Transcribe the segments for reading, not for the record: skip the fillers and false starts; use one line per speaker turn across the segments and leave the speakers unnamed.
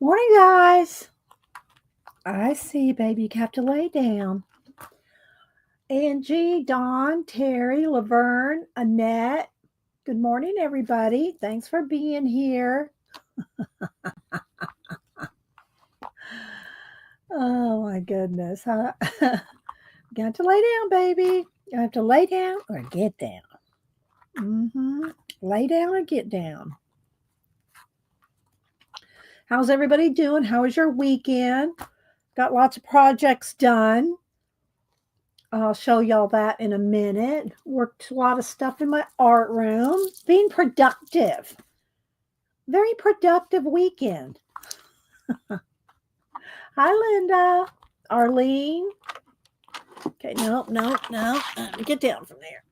Morning, guys. I see, baby. You have to lay down. Angie, Dawn, Terry, Laverne, Annette. Good morning, everybody. Thanks for being here. Oh, my goodness. Huh? Got to lay down, baby. You have to lay down or get down. Lay down or get down. How's everybody doing? How was your weekend? Got lots of projects done. I'll show y'all that in a minute. Worked a lot of stuff in my art room. Being productive. Very productive weekend. Hi, Linda. Arlene. Okay, no. Get down from there.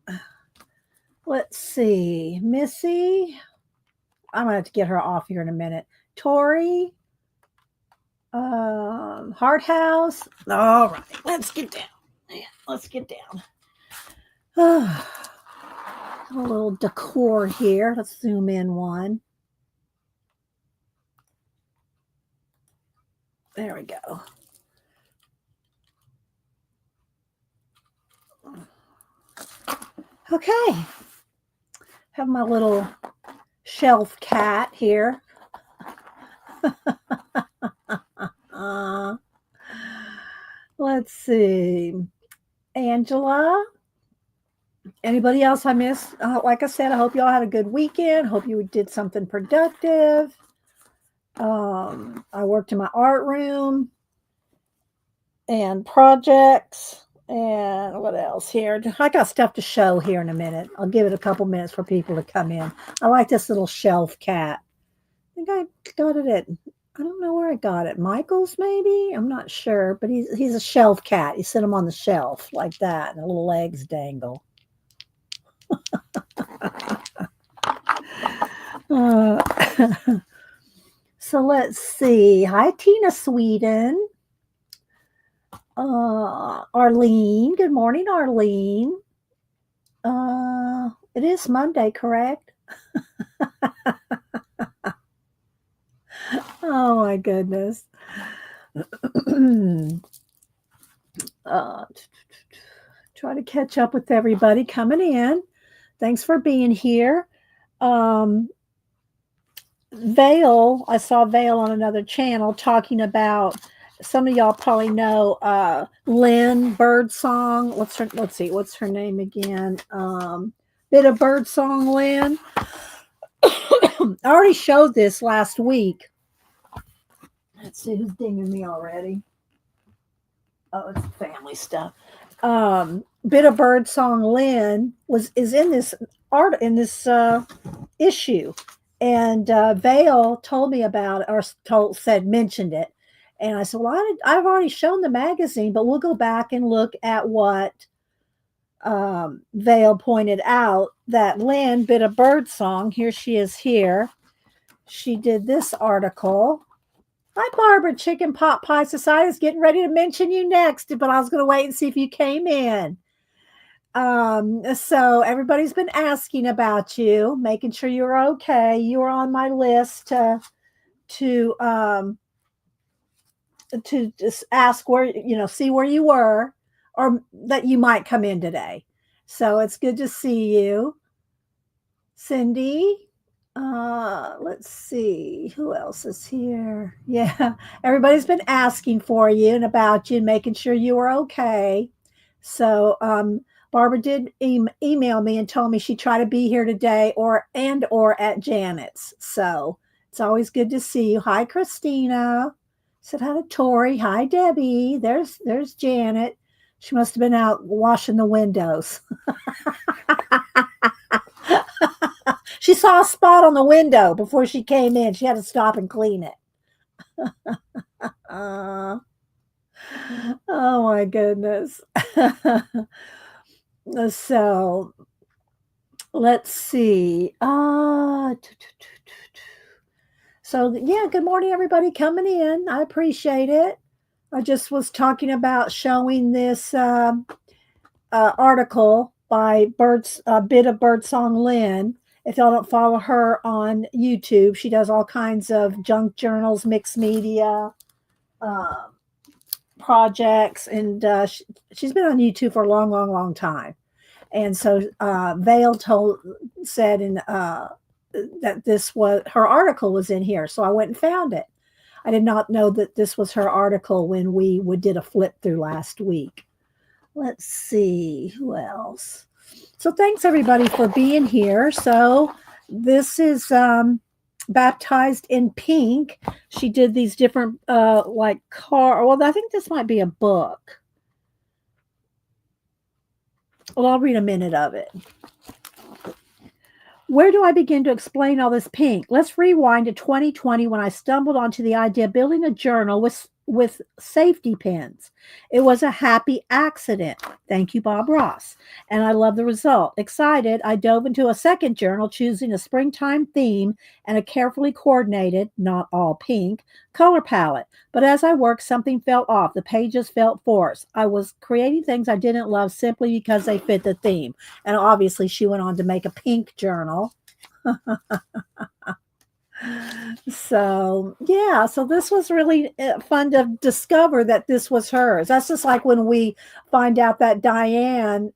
Let's see. Missy. I'm going to have to get her off here in a minute. Tori. Hard House. All right, let's get down. Yeah, let's get down. A little decor here. Let's zoom in one. There we go. Okay. Have my little shelf cat here. Let's see. Angela. Anybody else I missed? Like I said, I hope y'all had a good weekend. Hope you did something productive. I worked in my art room and projects. And what else here? I got stuff to show here in a minute. I'll give it a couple minutes for people to come in. I like this little shelf cat. I think I got it at, I don't know where I got it. Michael's maybe? I'm not sure. But he's a shelf cat. You sit him on the shelf like that and the little legs dangle. So let's see. Hi, Tina Sweden. Arlene. Good morning, Arlene. It is Monday, correct? Oh my goodness. Try to catch up with everybody coming in. Thanks for being here. Vale, I saw Vale on another channel talking about, some of y'all probably know Lynn Birdsong. Let's see, what's her name again? Bit of Birdsong Lynn. I already showed this last week. Let's see who's dinging me already. Oh, it's family stuff. Bit of Birdsong Lynn is in this art in this issue. And Vale told me about it, or mentioned it. And I said, well, I've already shown the magazine, but we'll go back and look at what Vale pointed out, that Lynn, Bit of Birdsong, here she is here. She did this article. Hi, Barbara. Chicken Pot Pie Society is getting ready to mention you next, but I was going to wait and see if you came in. So everybody's been asking about you, making sure you're okay. You were on my list to just ask where, see where you were, or that you might come in today. So it's good to see you. Cindy. Let's see who else is here. Yeah, everybody's been asking for you and about you and making sure you were okay. So Barbara did email me and told me she'd try to be here today or at Janet's. So it's always good to see you. Hi, Christina. Said hi to Tori. Hi, Debbie. There's Janet. She must have been out washing the windows. She saw a spot on the window before she came in. She had to stop and clean it. Oh my goodness. So let's see. So yeah, good morning, everybody coming in. I appreciate it. I just was talking about showing this article by Bit of Birdsong Lynn, If y'all don't follow her on YouTube, she does all kinds of junk journals, mixed media uh, projects, and she's been on YouTube for a long, long, long time. And so Vale said that this was her article was in here, so I went and found it. I did not know that this was her article when we did a flip through last week. Let's see who else. So thanks everybody for being here. So this is Baptized in Pink. She did these different like car. Well, I think this might be a book. Well, I'll read a minute of it. Where do I begin to explain all this pink? Let's rewind to 2020 when I stumbled onto the idea of building a journal with safety pins. It was a happy accident. Thank you, Bob Ross. And I love the result. Excited, I dove into a second journal, choosing a springtime theme and a carefully coordinated, not all pink, color palette. But as I worked, something felt off. The pages felt forced. I was creating things I didn't love simply because they fit the theme. And obviously, she went on to make a pink journal. So yeah, so this was really fun to discover that this was hers. That's just like when we find out that Diane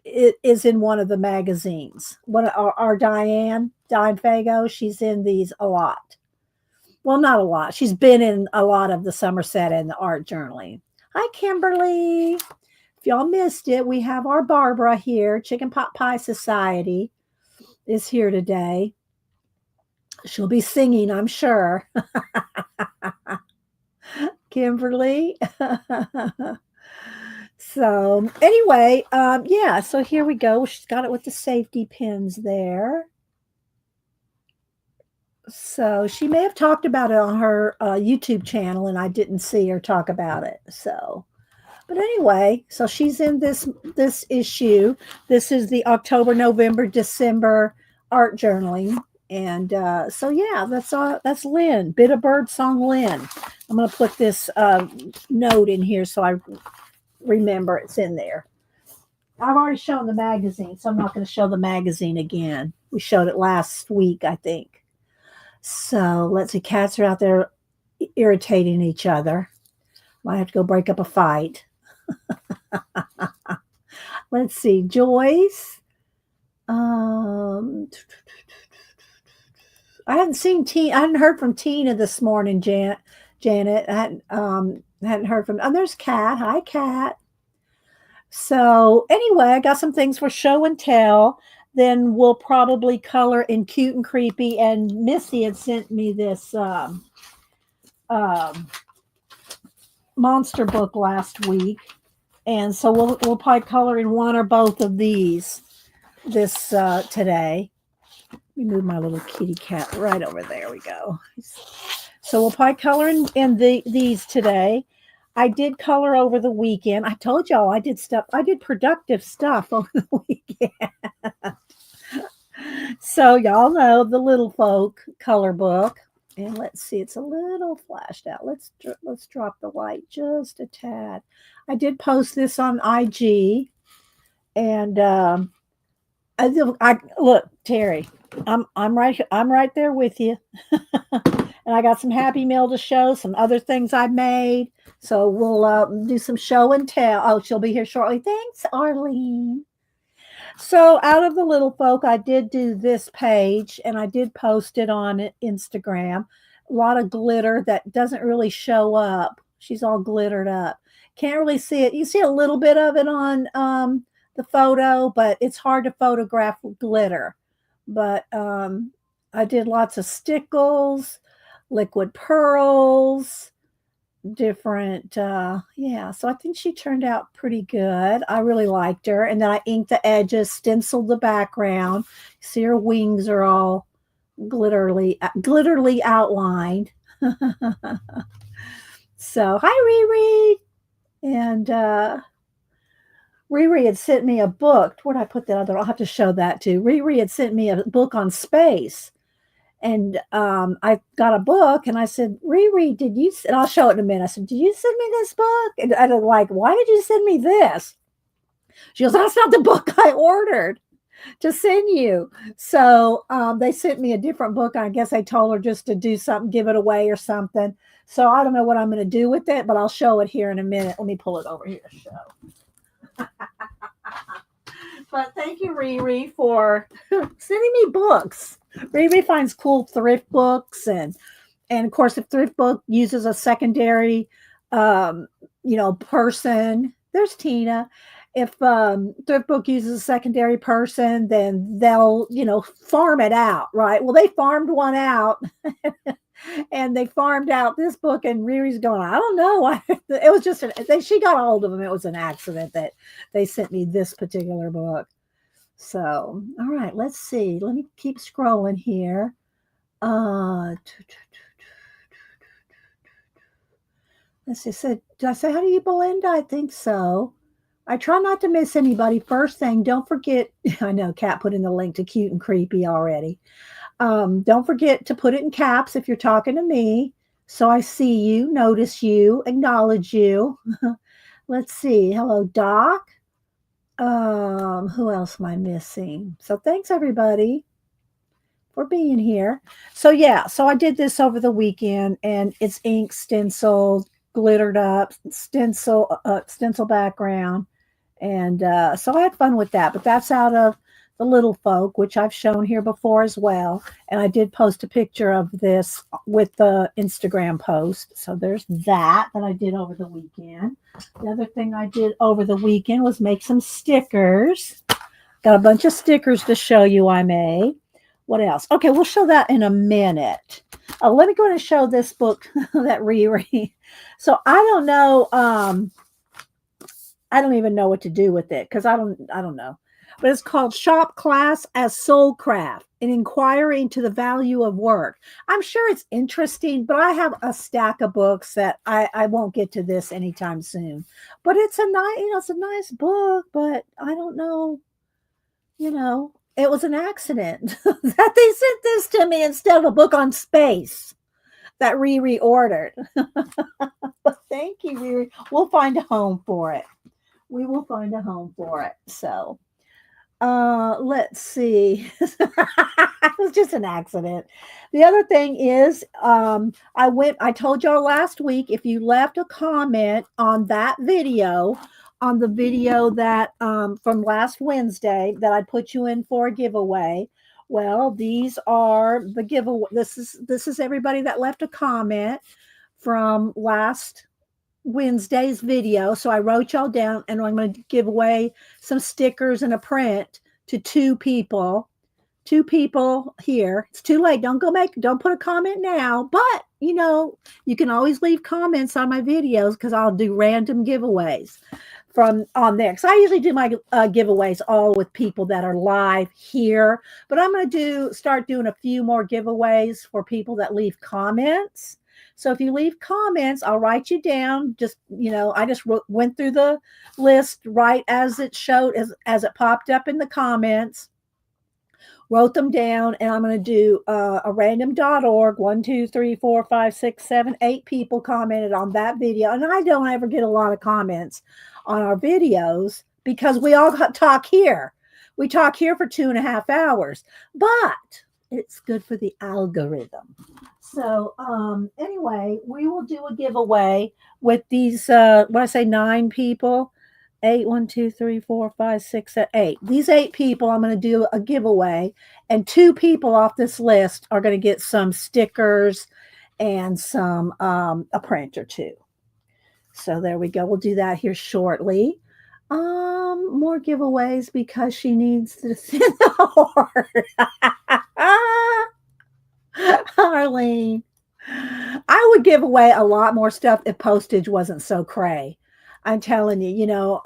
it is in one of the magazines. Our Diane Fago, she's in these a lot. Well, not a lot. She's been in a lot of the Somerset and the art journaling. Hi, Kimberly. If y'all missed it, we have our Barbara here. Chicken Pot Pie Society is here today. She'll be singing, I'm sure. Kimberly. So anyway, yeah, so here we go. She's got it with the safety pins there. So she may have talked about it on her YouTube channel, and I didn't see her talk about it. So, but anyway, so she's in this issue. This is the October, November, December art journaling. And so yeah, that's Lynn, Bit of Bird Song Lynn. I'm going to put this note in here so I remember it's in there. I've already shown the magazine, so I'm not going to show the magazine again. We showed it last week, I think. So let's see, cats are out there irritating each other. Might have to go break up a fight. Let's see, Joyce. I hadn't seen Tina. I hadn't heard from Tina this morning, Janet. I hadn't heard from. Oh, there's Kat. Hi, Kat. So anyway, I got some things for show and tell. Then we'll probably color in Cute and Creepy. And Missy had sent me this monster book last week, and so we'll probably color in one or both of these this today. Let me move my little kitty cat right over there. We go. So we'll probably color in these today. I did color over the weekend. I told y'all I did stuff. I did productive stuff over the weekend. So y'all know the Little Folk color book. And let's see, it's a little flashed out. Let's drop the light just a tad. I did post this on IG, and I look, Terry. I'm right there with you. And I got some Happy Meal to show, some other things I made. So we'll do some show and tell. Oh, she'll be here shortly. Thanks, Arlene. So out of the Little Folk, I did do this page, and I did post it on Instagram. A lot of glitter that doesn't really show up. She's all glittered up. Can't really see it. You see a little bit of it on the photo, but it's hard to photograph with glitter. But I did lots of stickles, liquid pearls, different yeah, so I think she turned out pretty good. I really liked her. And then I inked the edges, stenciled the background. See, her wings are all glitterly outlined. So hi, Riri. And Riri had sent me a book. Where'd I put that other? I'll have to show that too. Riri had sent me a book on space. And I got a book, and I said, Riri, did you, and I'll show it in a minute. I said, did you send me this book? And I was like, why did you send me this? She goes, that's not the book I ordered. to send you. So they sent me a different book. I guess I told her just to do something, give it away or something. So I don't know what I'm going to do with it, but I'll show it here in a minute. Let me pull it over here to show. But thank you, Riri, for sending me books. Riri finds cool thrift books, and of course, if thrift book uses a secondary, um, person, there's Tina. If thrift book uses a secondary person, then they'll farm it out, right? Well, they farmed one out. And they farmed out this book, and Riri's going, I don't know. It was just she got a hold of them. It was an accident that they sent me this particular book. So, all right, let's see. Let me keep scrolling here. Uh, let's see. Did I say how do you, Belinda? I think so. I try not to miss anybody. First thing, don't forget. I know Kat put in the link to cute and creepy already. Don't forget to put it in caps if you're talking to me, so I see you, notice you, acknowledge you. Let's see. Hello, Doc. Who else am I missing? So thanks everybody for being here. So yeah, so I did this over the weekend, and it's ink stenciled, glittered up, stencil background, and so I had fun with that. But that's out of the Little Folk, which I've shown here before as well. And I did post a picture of this with the Instagram post. So there's that I did over the weekend. The other thing I did over the weekend was make some stickers. Got a bunch of stickers to show you I made. What else? Okay, we'll show that in a minute. Let me go and show this book that Riri. So I don't know. I don't even know what to do with it because I don't know. But it's called Shop Class as Soulcraft, an inquiry into the value of work. I'm sure it's interesting, but I have a stack of books that I won't get to this anytime soon. But it's a nice, it's a nice book, but I don't know, it was an accident that they sent this to me instead of a book on space that Riri ordered. But thank you, Riri. We'll find a home for it. We will find a home for it. So let's see. It was just an accident. The other thing is, I told y'all last week, if you left a comment on that video, on the video that from last Wednesday that I put you in for a giveaway. Well, these are the giveaway. This is everybody that left a comment from last Wednesday's video. So I wrote y'all down, and I'm going to give away some stickers and a print to two people here. It's too late. Don't put a comment now, but you can always leave comments on my videos because I'll do random giveaways from on there. So I usually do my giveaways all with people that are live here, but I'm going to start doing a few more giveaways for people that leave comments. So if you leave comments, I'll write you down. Just, I just went through the list right as it showed, as it popped up in the comments, wrote them down, and I'm going to do a random.org. 1, 2, 3, 4, 5, 6, 7, 8 people commented on that video. And I don't ever get a lot of comments on our videos because we all talk here. We talk here for 2.5 hours, but it's good for the algorithm. So anyway, we will do a giveaway with these, 9 people? 8, 1, 2, 3, 4, 5, 6, 7, 8. These 8 people, I'm going to do a giveaway, and 2 people off this list are going to get some stickers and some a print or 2. So there we go. We'll do that here shortly. More giveaways because she needs to send the heart. Arlene, I would give away a lot more stuff if postage wasn't so cray. I'm telling you,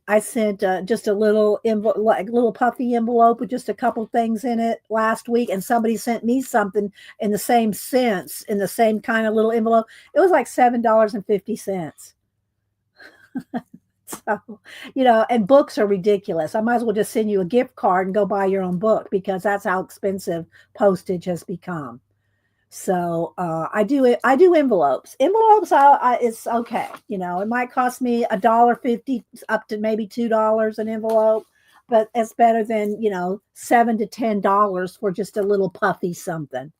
I sent just a little little puffy envelope with just a couple things in it last week, and somebody sent me something in the same sense, in the same kind of little envelope. It was like $7.50. So, and books are ridiculous. I might as well just send you a gift card and go buy your own book because that's how expensive postage has become. So I do envelopes. Envelopes, it's okay. It might cost me $1.50 up to maybe $2 an envelope. but it's better than, $7 to $10 for just a little puffy something.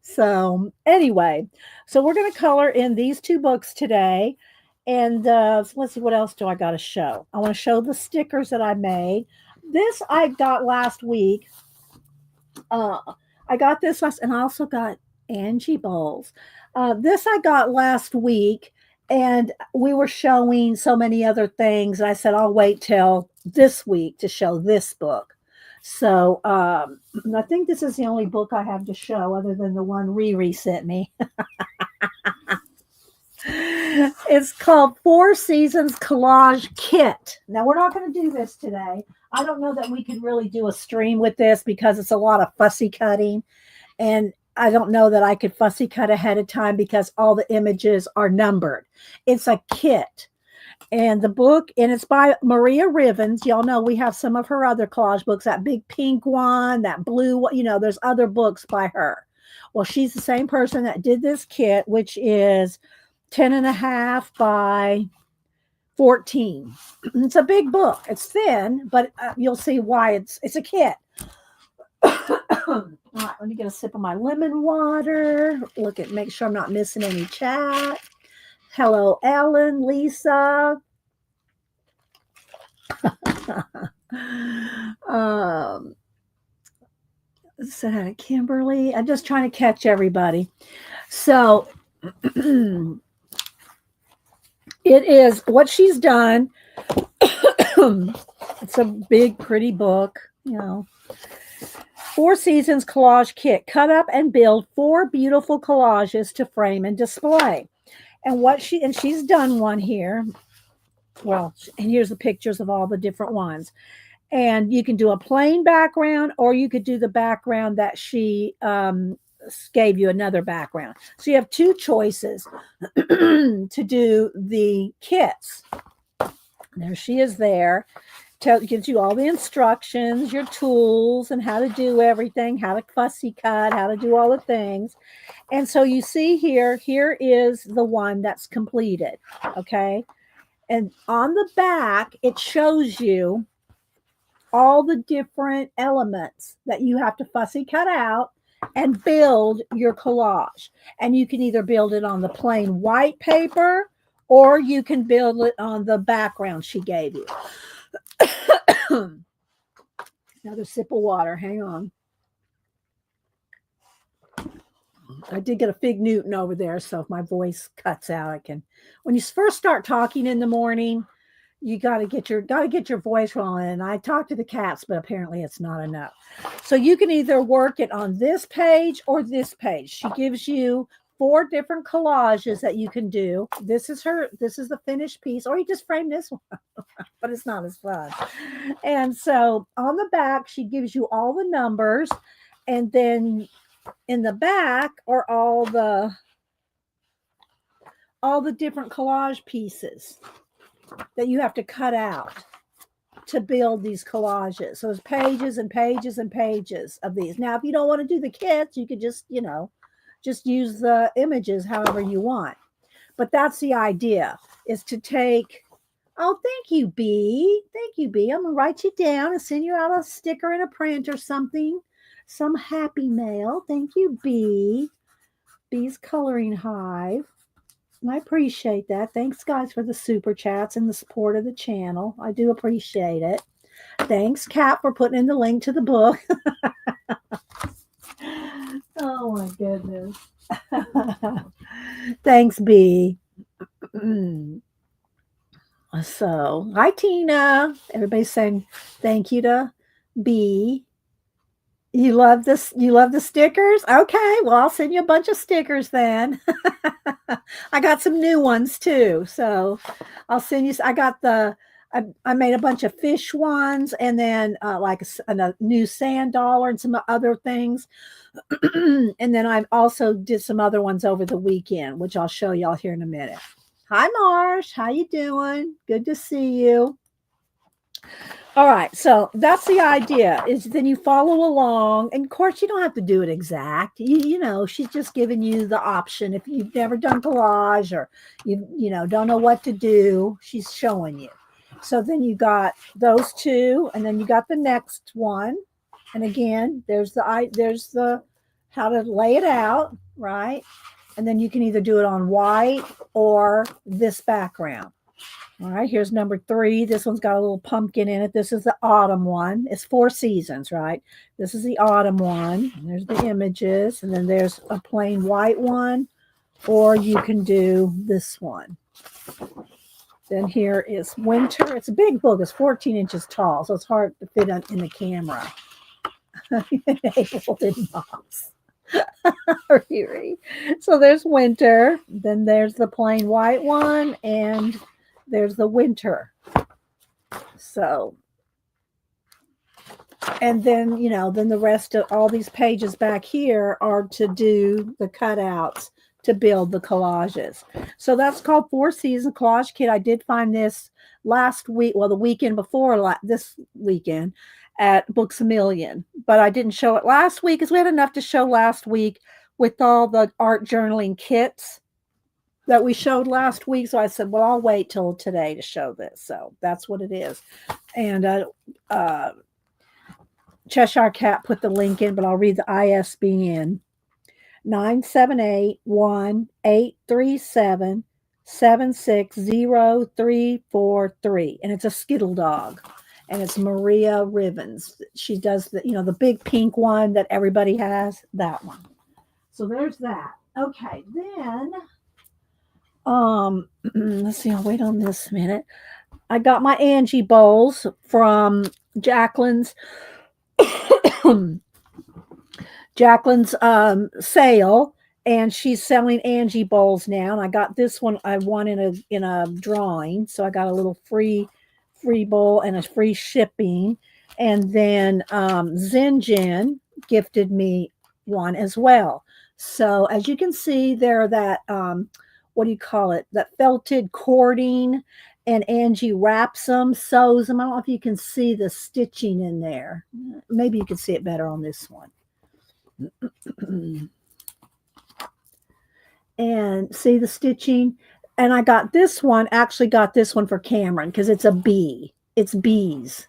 So anyway, so we're going to color in these two books today. And so let's see, what else do I got to show? I want to show the stickers that I made. This I got last week. Uh, I got this last, and I also got Angie bowls. This I got last week, and we were showing so many other things. And I said I'll wait till this week to show this book. So I think this is the only book I have to show, other than the one Riri sent me. It's called Four Seasons Collage Kit. Now, we're not going to do this today. I don't know that we could really do a stream with this because it's a lot of fussy cutting. And I don't know that I could fussy cut ahead of time because all the images are numbered. It's a kit. And the book, and it's by Maria Rivens. Y'all know we have some of her other collage books, that big pink one, that blue one. There's other books by her. Well, she's the same person that did this kit, which is 10.5 by 14. It's a big book. It's thin, but you'll see why it's a kit. All right, let me get a sip of my lemon water. Make sure I'm not missing any chat. Hello, Ellen, Lisa. Said hi to Kimberly. I'm just trying to catch everybody. So it is what she's done. It's a big, pretty book, Four Seasons Collage Kit. Cut up and build 4 beautiful collages to frame and display. And she's done one here. Well, and here's the pictures of all the different ones. And you can do a plain background, or you could do the background that she gave you, another background. So you have 2 choices to do the kits. There she is there. Gives you all the instructions, your tools, and how to do everything, how to fussy cut, how to do all the things. And so you see here is the one that's completed, okay? And on the back, it shows you all the different elements that you have to fussy cut out and build your collage. And you can either build it on the plain white paper, or you can build it on the background she gave you. Another sip of water. Hang on. I did get a fig Newton over there, so if my voice cuts out, I can. When you first start talking in the morning, you got to get your voice rolling. And I talk to the cats, but apparently it's not enough. So you can either work it on this page or this page. She gives you 4 different collages that you can do. This is the finished piece, or you just frame this one, but it's not as fun. And so on the back, she gives you all the numbers, and then in the back are all the different collage pieces that you have to cut out to build these collages. So there's pages and pages and pages of these. Now, if you don't want to do the kits, you could just, just use the images however you want. But that's the idea, is to take, oh, thank you, B. Thank you, B. I'm going to write you down and send you out a sticker and a print or something. Some happy mail. Thank you, B. B's Coloring Hive. I appreciate that. Thanks, guys, for the super chats and the support of the channel. I do appreciate it. Thanks, Kat, for putting in the link to the book. Oh, my goodness. Thanks, B. So, hi, Tina. Everybody's saying thank you to B. You love this? You love the stickers? Okay, well, I'll send you a bunch of stickers then. I got some new ones too, so I'll send you. I made a bunch of fish ones, and then like a new sand dollar and some other things. And then I also did some other ones over the weekend, which I'll show y'all here in a minute. Hi, Marsh. How you doing? Good to see you. All right, so that's the idea, is then you follow along. And of course, you don't have to do it exact. You know, she's just giving you the option. If you've never done collage, or you don't know what to do, she's showing you. So then you got those two, and then you got the next one. And again, there's the how to lay it out, right? And then you can either do it on white or this background. All right, here's number 3. This one's got a little pumpkin in it. This is the autumn one. It's 4 seasons, right? This is the autumn one. And there's the images, and then there's a plain white one, or you can do this one. Then here is winter. It's a big book. It's 14 inches tall, so it's hard to fit in the camera. April did mops. So there's winter. Then there's the plain white one, and there's the winter. So, and then, then the rest of all these pages back here are to do the cutouts to build the collages. So that's called 4 Seasons Collage Kit. I did find this last week, well, the weekend before this weekend at Books A Million, but I didn't show it last week because we had enough to show last week with all the art journaling kits that we showed last week. So I said, well, I'll wait till today to show this. So that's what it is. And Cheshire Cat put the link in, but I'll read the ISBN 978-1-837-760-343. And it's a Skittle dog. And it's Maria Rivens. She does the big pink one that everybody has, that one. So there's that. Okay, then let's see, I'll wait on this a minute. I got my Angie bowls from Jacqueline's sale, and she's selling Angie bowls now. And I got this one. I won in a drawing, so I got a little free bowl and a free shipping. And then Zinjin gifted me one as well. So as you can see, there that what do you call it? That felted cording, and Angie wraps them, sews them. I don't know if you can see the stitching in there. Maybe you can see it better on this one. And see the stitching. And I got this one for Cameron because it's a bee. It's bees.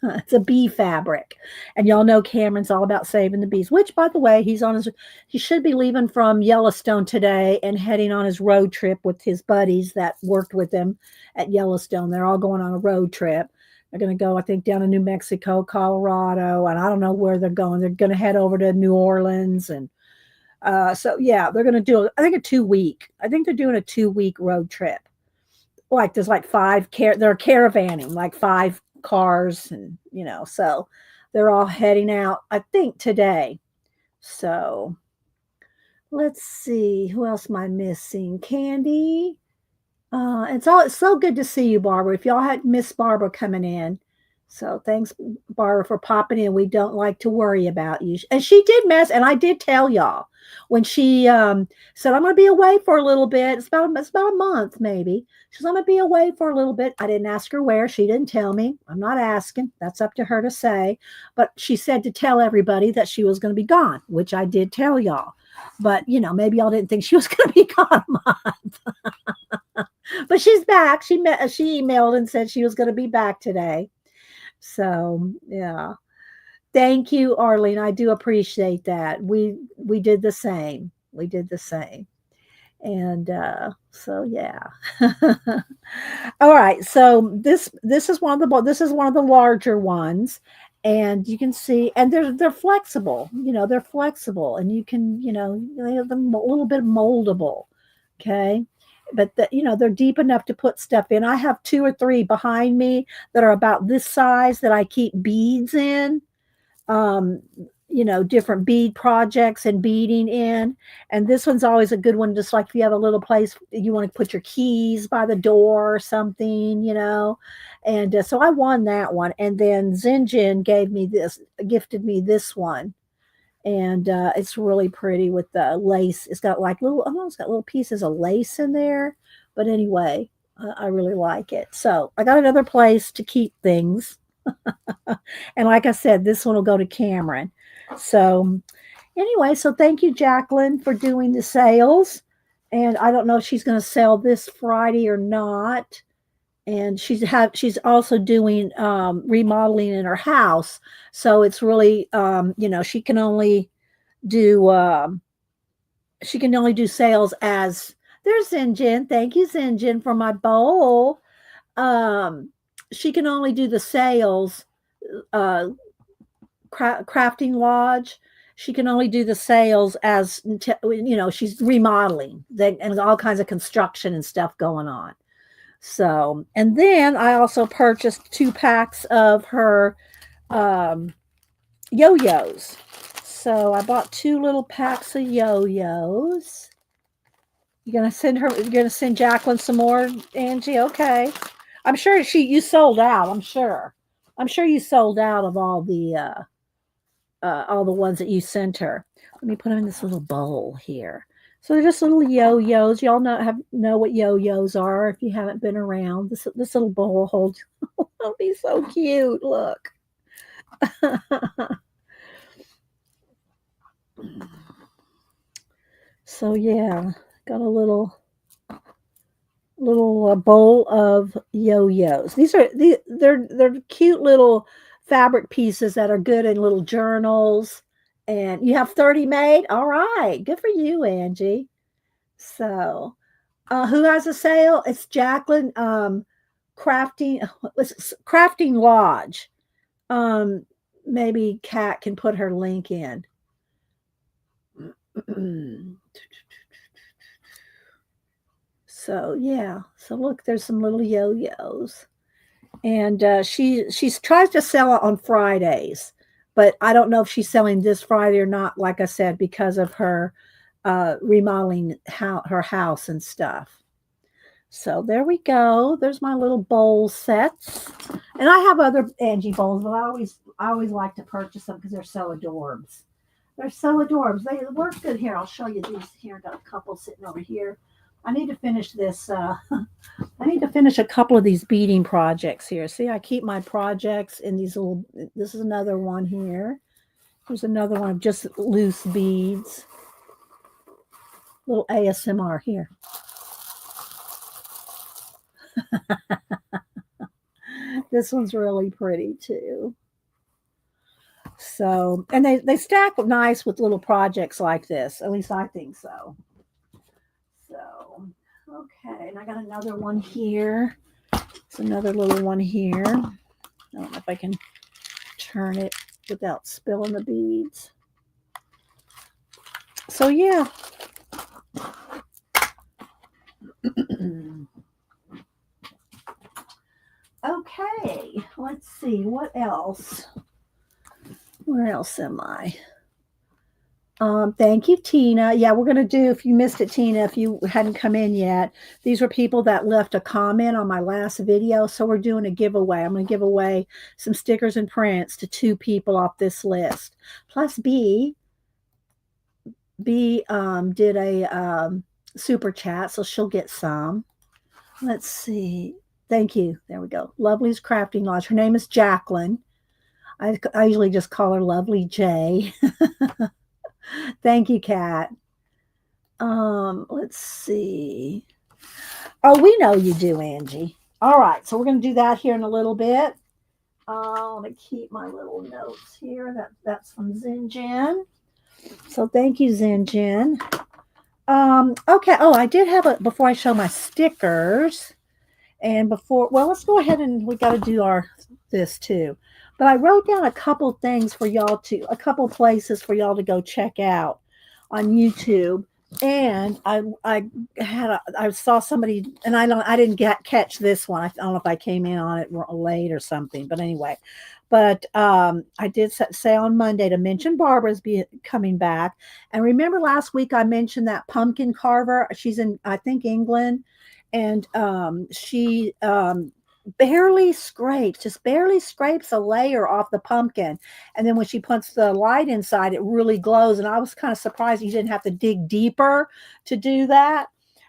It's a bee fabric. And y'all know Cameron's all about saving the bees, which, by the way, he should be leaving from Yellowstone today and heading on his road trip with his buddies that worked with him at Yellowstone. They're all going on a road trip. They're going to go, I think, down to New Mexico, Colorado, and I don't know where they're going. They're going to head over to New Orleans. And so, yeah, they're going to do, I think, a 2-week. I think they're doing a 2-week road trip. Like there's like 5, they're caravanning, like 5 cars, and so they're all heading out, I think, today. So let's see, who else am I missing? Candy. It's so good to see you, Barbara. If y'all had Miss Barbara coming in, so thanks, Barbara, for popping in. We don't like to worry about you. And she did and I did tell y'all when she said, I'm going to be away for a little bit. It's about a month, maybe. She says, I'm going to be away for a little bit. I didn't ask her where. She didn't tell me. I'm not asking. That's up to her to say. But she said to tell everybody that she was going to be gone, which I did tell y'all. But, maybe y'all didn't think she was going to be gone a month. But she's back. She emailed and said she was going to be back today. So, yeah. Thank you, Arlene. I do appreciate that. We did the same. And so, yeah. All right. So this is one of the larger ones, and you can see, and they're flexible. They're flexible, and you can, they have them a little bit moldable. Okay. But they're deep enough to put stuff in. I have 2 or 3 behind me that are about this size that I keep beads in. Different bead projects and beading in. And this one's always a good one, just like if you have a little place you want to put your keys by the door or something, And so I won that one. And then Zinjin gifted me this one. And it's really pretty with the lace. It's got like it's got little pieces of lace in there. But anyway, I really like it. So I got another place to keep things. And like I said, this one will go to Cameron. So anyway, so thank you, Jacqueline, for doing the sales. And I don't know if she's going to sell this Friday or not. and she's also doing remodeling in her house. So it's really she can only do sales as there's Zinjin. Thank you, Zinjin, for my bowl. Um, she can only do the sales, uh, crafting lodge. She can only do the sales as she's remodeling and all kinds of construction and stuff going on. So, and then I also purchased 2 packs of her um, yo-yos. So I bought 2 little packs of yo-yos. You're gonna send Jacqueline some more, Angie? Okay. I'm sure you sold out, I'm sure. I'm sure you sold out of all the ones that you sent her. Let me put them in this little bowl here. So they're just little yo-yos. Y'all know what yo-yos are if you haven't been around. This little bowl holds. It'll be so cute. Look. So yeah, got a little bowl of yo-yos. They're cute little fabric pieces that are good in little journals. And you have 30 made? All right. Good for you, Angie. So, who has a sale? It's Jacqueline crafting crafting lodge. Maybe Kat can put her link in. So yeah, so look, there's some little yo-yos, and she tries to sell it on Fridays, but I don't know if she's selling this Friday or not. Like I said, because of her remodeling her house and stuff. So there we go. There's my little bowl sets, and I have other Angie bowls, but I always like to purchase them because they're so adorbs. They're so adorbs. They work good here. I'll show you these here. Got a couple sitting over here. I need to finish this. I need to finish a couple of these beading projects here. See, I keep my projects in these little. This is another one here. There's another one of just loose beads. Little ASMR here. This one's really pretty too. So, and they stack nice with little projects like this. At least I think so. So, okay, and I got another one here. It's another little one here. I don't know if I can turn it without spilling the beads. So, yeah. Okay, let's see. What else? Where else am I? Thank you, Tina. Yeah, we're going to do, if you missed it, Tina, if you hadn't come in yet, these were people that left a comment on my last video. So we're doing a giveaway. I'm going to give away some stickers and prints to 2 people off this list. Plus B did a super chat, so she'll get some. Let's see. Thank you. There we go. Lovely's Crafting Lodge. Her name is Jacqueline. I usually just call her Lovely J. Thank you, Kat. Let's see. Oh, we know you do, Angie. All right, so we're going to do that here in a little bit. I want to keep my little notes here. That's from Zinjin. So thank you, Zinjin. Okay. Oh, I did have before I show my stickers, and let's go ahead and we got to do this too. But I wrote down a couple things for y'all a couple places for y'all to go check out on YouTube. And I saw somebody, and I didn't catch this one. I don't know if I came in on it late or something, but anyway. But I did say on Monday to mention Barbara's coming back. And remember last week I mentioned that pumpkin carver. She's in, I think, England, and she barely scrapes a layer off the pumpkin, and then when she puts the light inside, it really glows. And I was kind of surprised you didn't have to dig deeper to do that.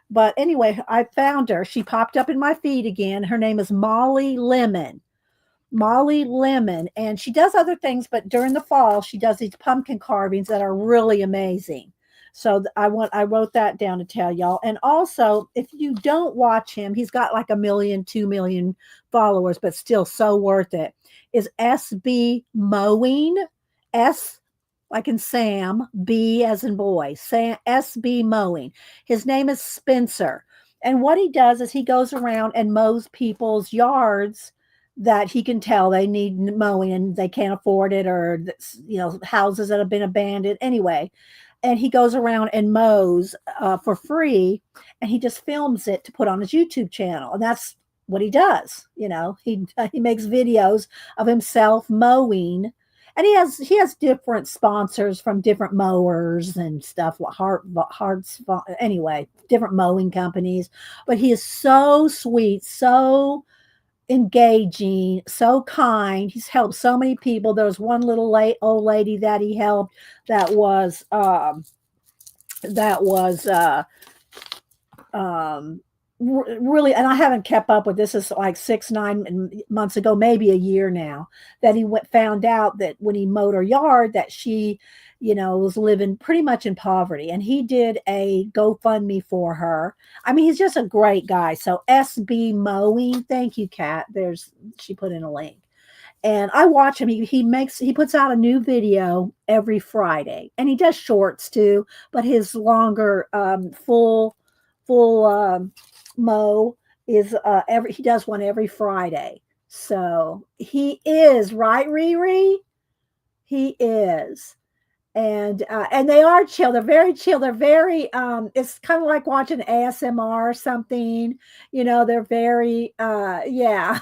But anyway, I found her. She popped up in my feed again. Her name is Molly Lemon, and she does other things, but during the fall she does these pumpkin carvings that are really amazing. So I wrote that down to tell y'all. And also, if you don't watch him, he's got like 1 million, 2 million followers, but still so worth it. Is SB Mowing, S like in Sam, B as in boy, Sam, SB Mowing. His name is Spencer. And what he does is he goes around and mows people's yards that he can tell they need mowing and they can't afford it, or houses that have been abandoned anyway. And he goes around and mows for free, and he just films it to put on his YouTube channel, and that's what he does. He makes videos of himself mowing, and he has different sponsors from different mowers and stuff, like anyway, different mowing companies. But he is so sweet, so engaging, so kind. He's helped so many people. There was one little old lady that he helped that was really, and I haven't kept up with this. Is like 6-9 months ago, maybe a year now, that he found out that when he mowed her yard, that she was living pretty much in poverty, and he did a GoFundMe for her. I mean, he's just a great guy. So SB Mowing, thank you, Kat. She put in a link. And I watch him. He puts out a new video every Friday, and he does shorts too, but his longer full mow is he does one every Friday. So he is, right, Riri? He is. And they are chill. They're very chill. They're very it's kind of like watching ASMR or something. They're very yeah.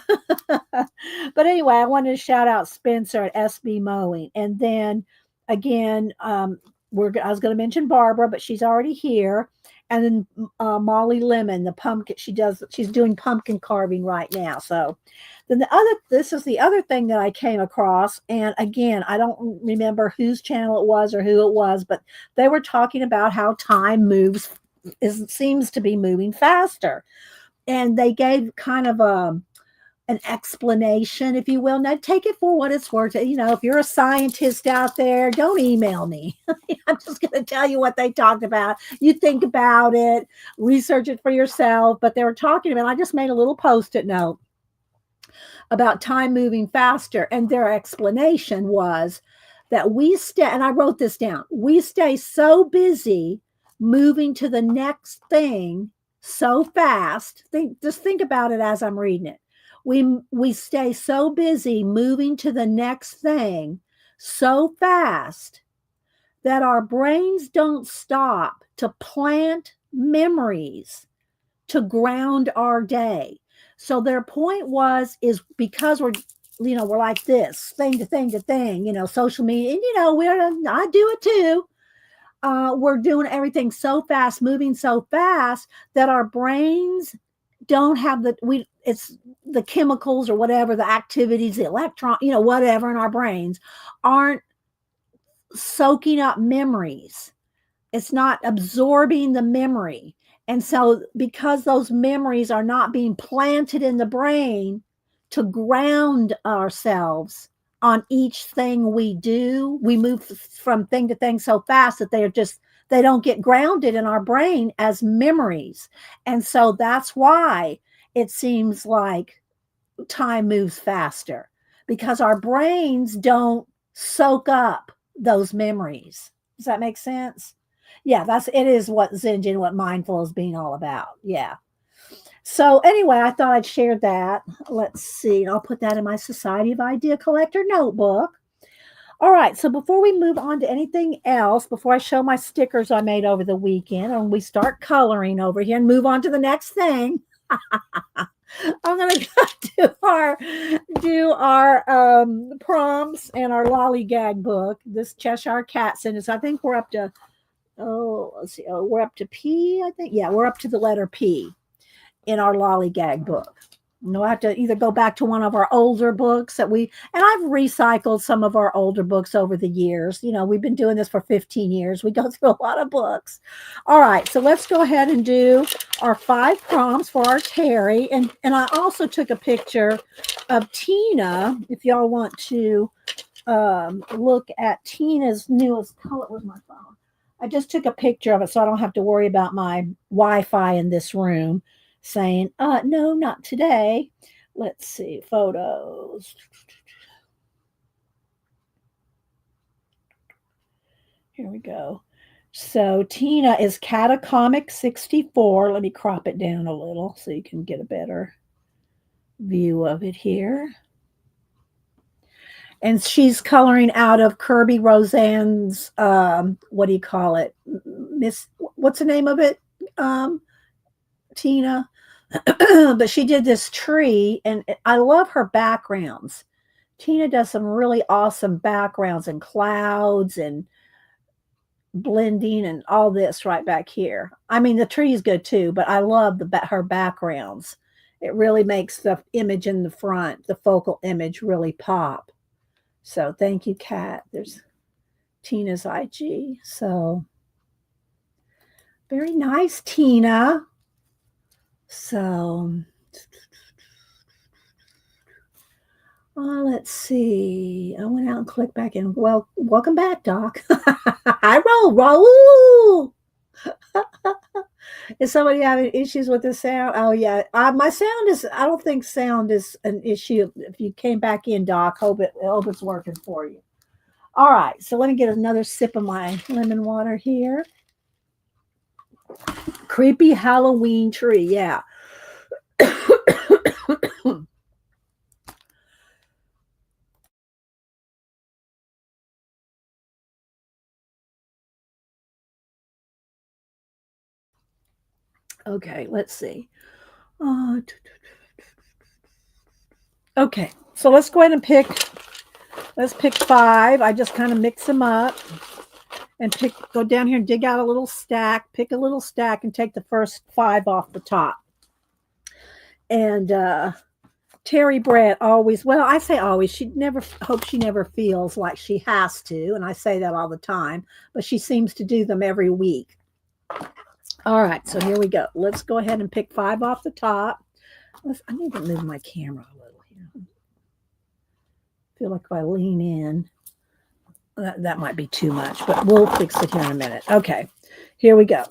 But anyway, I wanted to shout out Spencer at SB Mowing. And then again, I was going to mention Barbara, but she's already here. And then Molly Lemon, the pumpkin, she's doing pumpkin carving right now. So then this is the other thing that I came across. And again, I don't remember whose channel it was or who it was, but they were talking about how time seems to be moving faster. And they gave kind of an explanation, if you will. Now, take it for what it's worth. If you're a scientist out there, don't email me. I'm just going to tell you what they talked about. You think about it, research it for yourself. But they were talking about, I just made a little Post-it note about time moving faster. And their explanation was that and I wrote this down, we stay so busy moving to the next thing so fast. Just think about it as I'm reading it. We stay so busy moving to the next thing so fast that our brains don't stop to plant memories to ground our day. So their point is because we're like this, thing to thing to thing, social media, and I do it too. We're doing everything so fast, moving so fast that our brains don't have it's the chemicals or whatever, the activities, the electron, whatever in our brains aren't soaking up memories. It's not absorbing the memory. And so because those memories are not being planted in the brain to ground ourselves on each thing we do, we move from thing to thing so fast that they don't get grounded in our brain as memories. And so that's why it seems like time moves faster, because our brains don't soak up those memories. Does that make sense? Yeah, it is what Zen and what mindful is being all about. Yeah. So anyway, I thought I'd share that. Let's see. I'll put that in my Society of Idea Collector notebook. All right. So before we move on to anything else, before I show my stickers I made over the weekend, and we start coloring over here and move on to the next thing, I'm going to do our prompts and our lollygag book. This Cheshire Cat sent us. I think we're up to, let's see. Oh, we're up to P, I think. Yeah, we're up to the letter P in our lollygag book. We'll have to either go back to one of our older books and I've recycled some of our older books over the years. We've been doing this for 15 years. We go through a lot of books. All right, so let's go ahead and do our 5 prompts for our Terry. And I also took a picture of Tina, if y'all want to look at Tina's newest color. Where's my phone? I just took a picture of it so I don't have to worry about my Wi-Fi in this room saying, no, not today. Let's see, photos. Here we go. So Tina is Catacomic 64. Let me crop it down a little so you can get a better view of it here. And she's coloring out of Kirby Roseanne's what do you call it? Miss what's the name of it? Tina. But she did this tree and I love her backgrounds. Tina does some really awesome backgrounds and clouds and blending and all this right back here. I mean, the tree is good too, but I love her backgrounds. It really makes the image in the front, the focal image, really pop. So thank you, Kat. There's Tina's IG. So very nice, Tina. So let's see. I went out and clicked back in. Well, welcome back, Doc. Hi, Raul. Is somebody having issues with the sound? Oh, yeah. My sound is, I don't think sound is an issue. If you came back in, Doc, hope it's working for you. All right. So let me get another sip of my lemon water here. Creepy Halloween tree. Yeah. Okay, let's see. Okay, so let's go ahead and let's pick 5. I just kind of mix them up and go down here and dig out a little stack, pick a little stack and take the first 5 off the top. And Terry Brett always, well, I say always, she never feels like she has to. And I say that all the time, but she seems to do them every week. All right, so here we go. Let's go ahead and pick 5 off the top. I need to move my camera a little here. I feel like if I lean in, that might be too much, but we'll fix it here in a minute. Okay, here we go.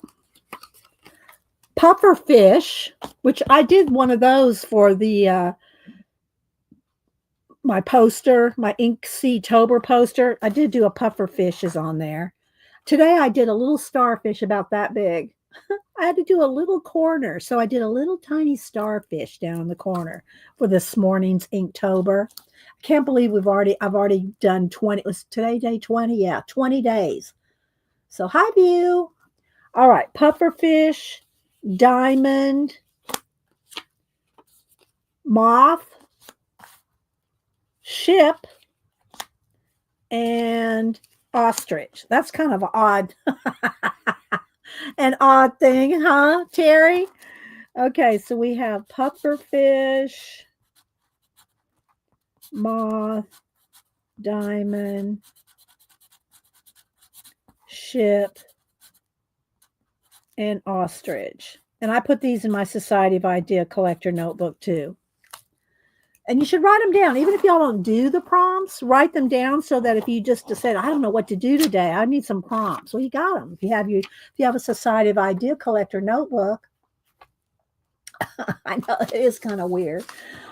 Puffer fish, which I did one of those for the my poster, my Inktober poster. I did do a puffer fish is on there. Today I did a little starfish about that big. I had to do a little corner, so I did a little tiny starfish down in the corner for this morning's Inktober. I can't believe I've already done 20. Was today day 20? Yeah, 20 days. So hi view. All right, pufferfish, diamond, moth, ship, and ostrich. That's kind of an odd thing, huh, Terry? Okay, so we have pufferfish, moth, diamond, ship, and ostrich. And I put these in my Society of Idea Collector notebook too. And you should write them down. Even if y'all don't do the prompts, write them down so that if you just said, I don't know what to do today, I need some prompts. Well, you got them. If you have a Society of Idea Collector notebook. I know it is kind of weird.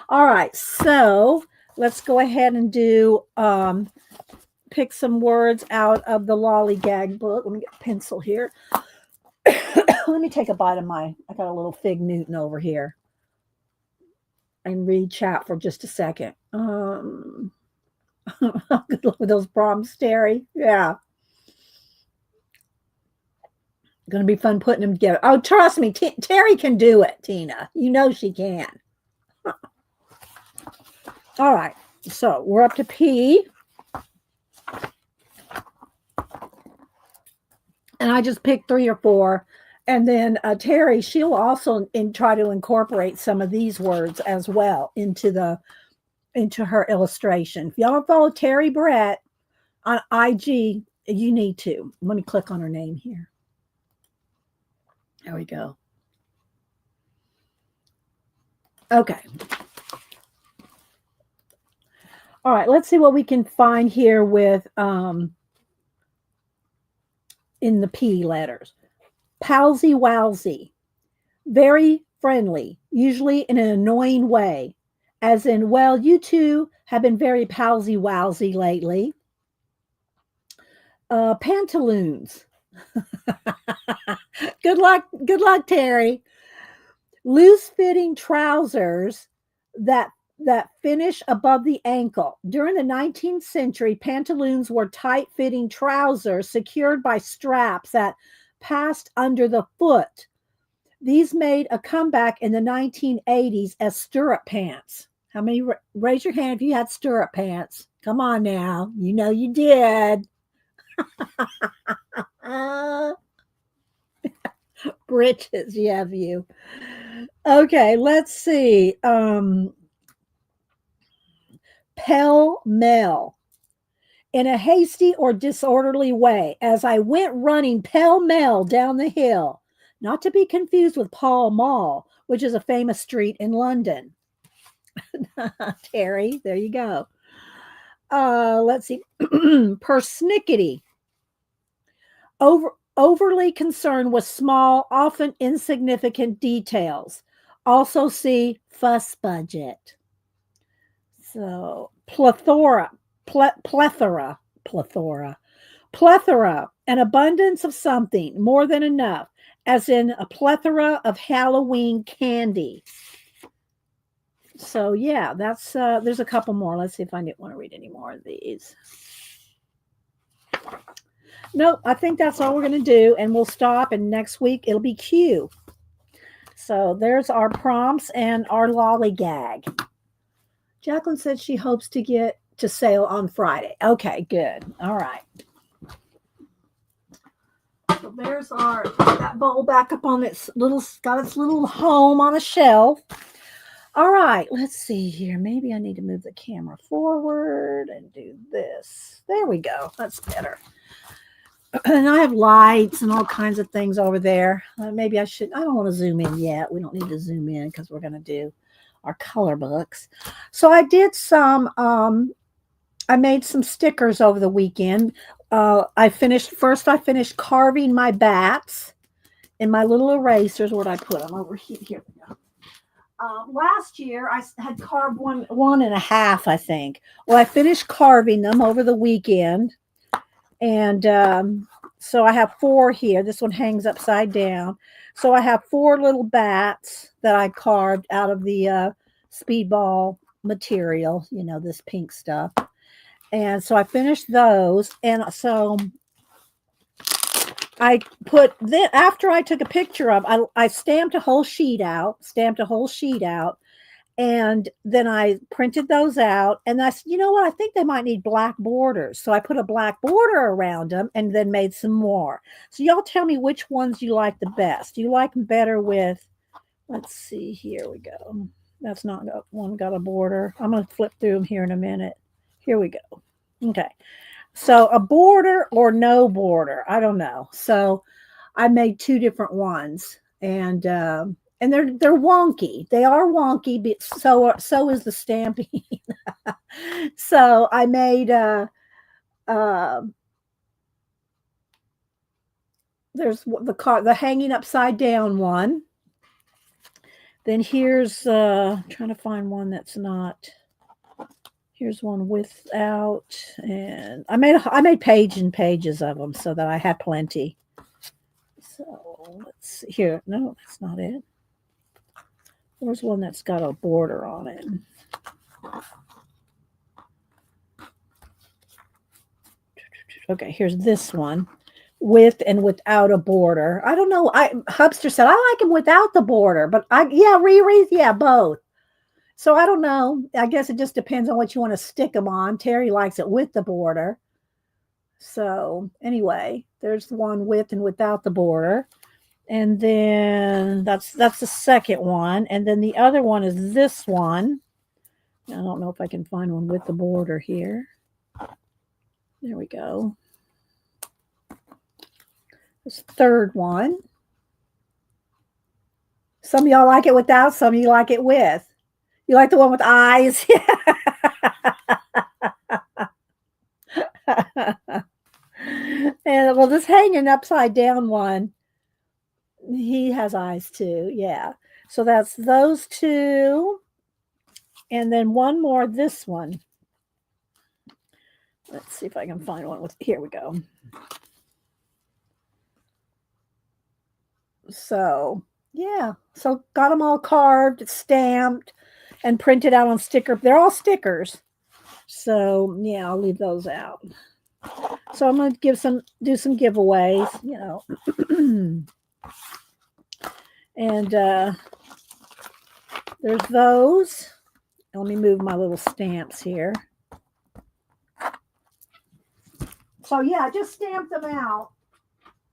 All right, so let's go ahead and do pick some words out of the Lollygag book. Let me get a pencil here. Let me take a bite of I got a little Fig Newton over here and read chat for just a second. Good luck with those prompts, Terry. Yeah. Going to be fun putting them together. Oh, trust me, Terry can do it, Tina. You know she can. All right. So we're up to P. And I just picked 3 or 4. And then Terry, she'll also try to incorporate some of these words as well into her illustration. If y'all don't follow Terry Brett on IG, you need to. Let me click on her name here. There we go. Okay. All right, let's see what we can find here with in the P letters. Palsy wowsy. Very friendly, usually in an annoying way, as in, well, you two have been very palsy wowsy lately. Pantaloons. Good luck, Terry. Loose fitting trousers that finish above the ankle. During the 19th century, pantaloons were tight fitting trousers secured by straps that passed under the foot. These made a comeback in the 1980s as stirrup pants. How many? Raise your hand if you had stirrup pants. Come on now. You know you did. Britches, you have you. Okay, let's see. Pell mell. In a hasty or disorderly way, as I went running pell mell down the hill, not to be confused with Pall Mall, which is a famous street in London. Terry, there you go. Let's see. Persnickety. Overly concerned with small, often insignificant details. Also see fuss budget. So plethora, plethora, an abundance of something, more than enough, as in a plethora of Halloween candy. So yeah, that's there's a couple more. Let's see if I didn't want to read any more of these. Nope, I think that's all we're going to do, and we'll stop, and next week it'll be Q. So there's our prompts and our lollygag. Jacqueline said she hopes to get to sale on Friday. Okay, good. All right. So there's our that bowl back up on its little home on a shelf. All right, let's see here. Maybe I need to move the camera forward and do this. There we go. That's better. And I have lights and all kinds of things over there. Maybe I don't want to zoom in yet. We don't need to zoom in because we're going to do our color books. So I did some, I made some stickers over the weekend. I finished carving my bats in my little erasers. Where'd I put them? Over here. Here we go. Last year I had carved one and a half, I think. Well, I finished carving them over the weekend. And so I have 4 here. This one hangs upside down. So I have 4 little bats that I carved out of the speedball material, this pink stuff. And so I finished those. And so I after I took a picture of, I stamped a whole sheet out, and then I printed those out, and I said, you know what? I think they might need black borders. So I put a black border around them and then made some more. So y'all tell me which ones you like the best. Do you like them better with, let's see, here we go. That's not one got a border. I'm going to flip through them here in a minute. Here we go. Okay. So a border or no border, I don't know. So I made 2 different ones, and they're wonky. They are wonky, but so is the stamping. So I made there's the hanging upside down one. Then here's trying to find one that's not. Here's one without, and I made pages and pages of them so that I had plenty. So let's see here. No, that's not it. There's one that's got a border on it. Okay, here's this one, with and without a border. I don't know. Hubster said I like them without the border, but Riri, both. So I don't know. I guess it just depends on what you want to stick them on. Terry likes it with the border. So anyway, there's the one with and without the border. And then that's the second one. And then the other one is this one. I don't know if I can find one with the border here. There we go. This third one. Some of y'all like it without, some of you like it with. You like the one with eyes? And well, this hanging upside down one. He has eyes too. Yeah. So that's those two. And then one more, this one. Let's see if I can find one with, here we go. So, yeah. So got them all carved, stamped, and printed out on sticker. They're all stickers. So, yeah, I'll leave those out. So I'm going to do some giveaways, you know. And there's those. Let me move my little stamps here. So yeah, I just stamped them out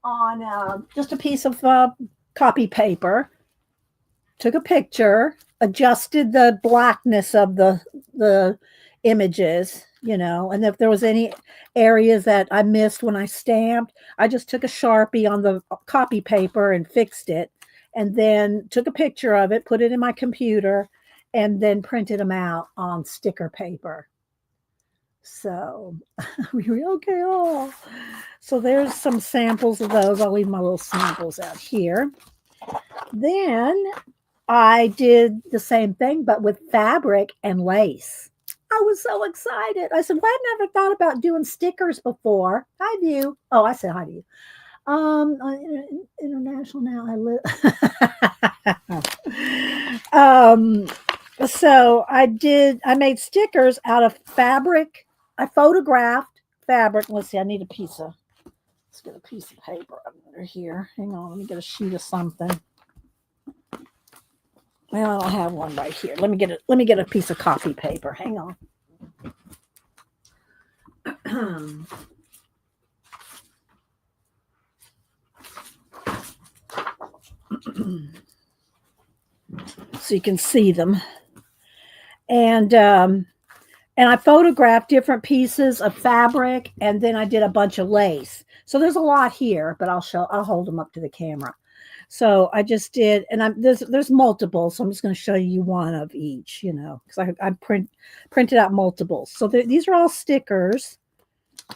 on just a piece of copy paper. Took a picture, adjusted the blackness of the images, you know, and if there was any areas that I missed when I stamped, I just took a Sharpie on the copy paper and fixed it, and then took a picture of it, put it in my computer, and then printed them out on sticker paper. So we were okay. Oh, so there's some samples of those. I'll leave my little samples out here. Then I did the same thing, but with fabric and lace. I was so excited. I said, well, I never thought about doing stickers before. Hi, View. Oh, I said hi to you. International now. I live. So I made stickers out of fabric. I photographed fabric. Let's see, let's get a piece of paper under here. Hang on, let me get a sheet of something. Well, I don't have one right here. Let me get a piece of copy paper. Hang on. So you can see them. And I photographed different pieces of fabric, and then I did a bunch of lace. So there's a lot here, but I'll hold them up to the camera. So I just did, and there's multiple. So I'm just going to show you one of each, you know, because I printed out multiples. So these are all stickers,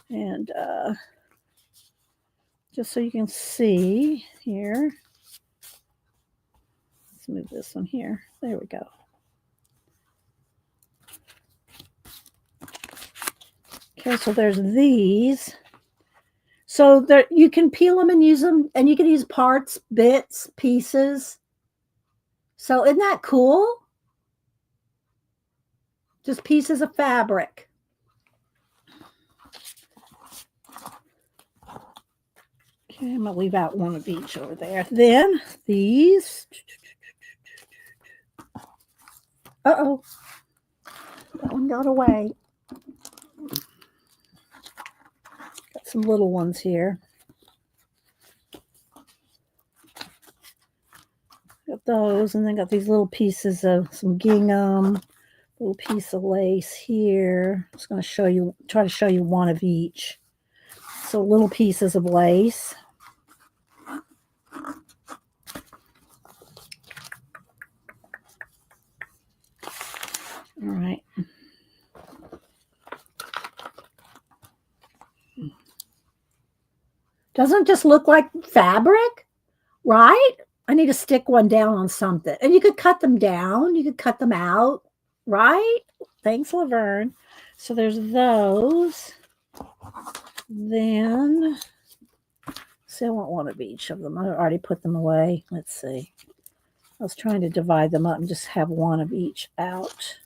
and just so you can see here. Let's move this one here. There we go. Okay, so there's these. So there, you can peel them and use them, and you can use parts, bits, pieces. So isn't that cool? Just pieces of fabric. Okay, I'm going to leave out one of each over there. Then these. Uh-oh. That one got away. Got some little ones here. Got those, and then got these little pieces of some gingham, little piece of lace here. I'm just going to try to show you one of each. So little pieces of lace. All right. Doesn't it just look like fabric, right? I need to stick one down on something. And you could cut them down. You could cut them out, right? Thanks, Laverne. So there's those. Then, see, I want one of each of them. I already put them away. Let's see. I was trying to divide them up and just have one of each out.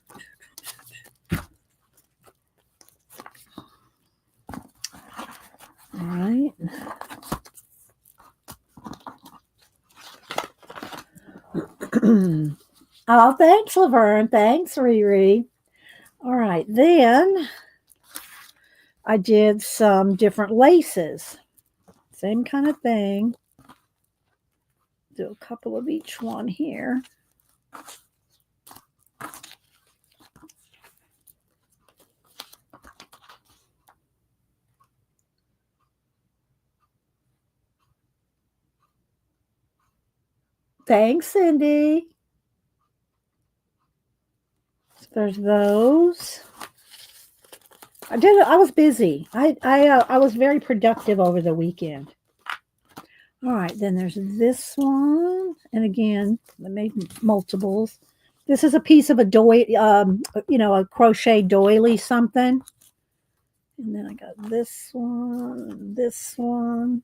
All right. Oh, thanks, Laverne. Thanks, Riri. All right. Then I did some different laces. Same kind of thing. Do a couple of each one here. Thanks, Cindy. So there's those. I was busy. I was very productive over the weekend. All right, then there's this one. And again, I made multiples. This is a piece of a a crochet doily something. And then I got this one, this one.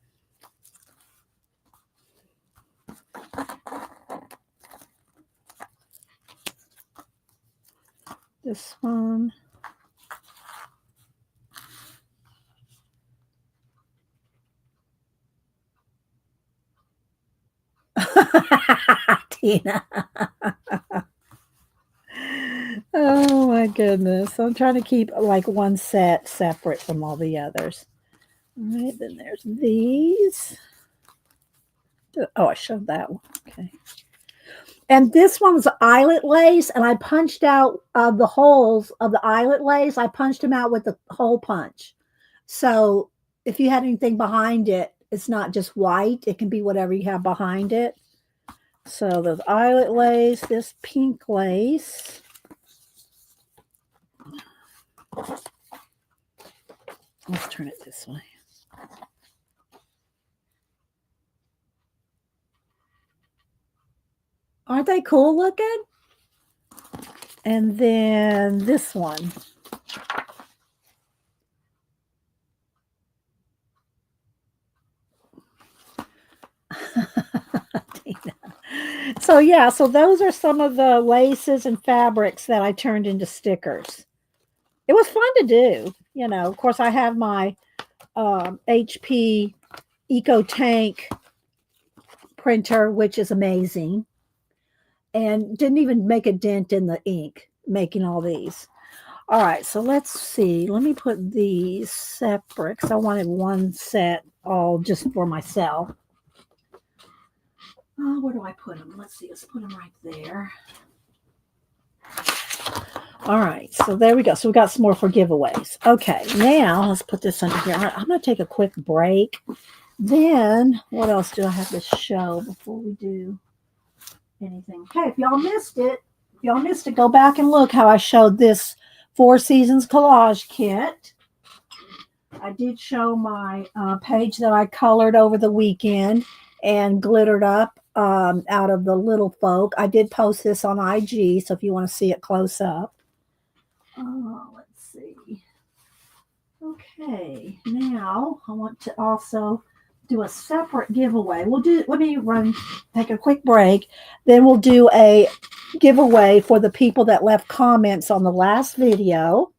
This one. Tina. Oh my goodness. I'm trying to keep like one set separate from all the others. All right, then there's these. Oh, I showed that one. Okay. And this one was eyelet lace, and I punched out the holes of the eyelet lace. I punched them out with the hole punch. So if you had anything behind it, it's not just white. It can be whatever you have behind it. So there's eyelet lace, this pink lace. Let's turn it this way. Aren't they cool looking? And then this one. So yeah, so those are some of the laces and fabrics that I turned into stickers. It was fun to do. You know, of course, I have my HP Eco Tank printer, which is amazing, and didn't even make a dent in the ink making all these. All right, so let's see. Let me put these separate because I wanted one set all just for myself. Where do I put them? Let's see. Let's put them right there. All right, so there we go. So we got some more for giveaways. Okay, now let's put this under here. I'm going to take a quick break. Then, what else do I have to show before we do anything? Okay, if y'all missed it, go back and look how I showed this Four Seasons collage kit. I did show my page that I colored over the weekend and glittered up out of the little folk. I did post this on IG, so if you want to see it close up. Let's see. Okay, now I want to also do a separate giveaway. Let me take a quick break. Then we'll do a giveaway for the people that left comments on the last video.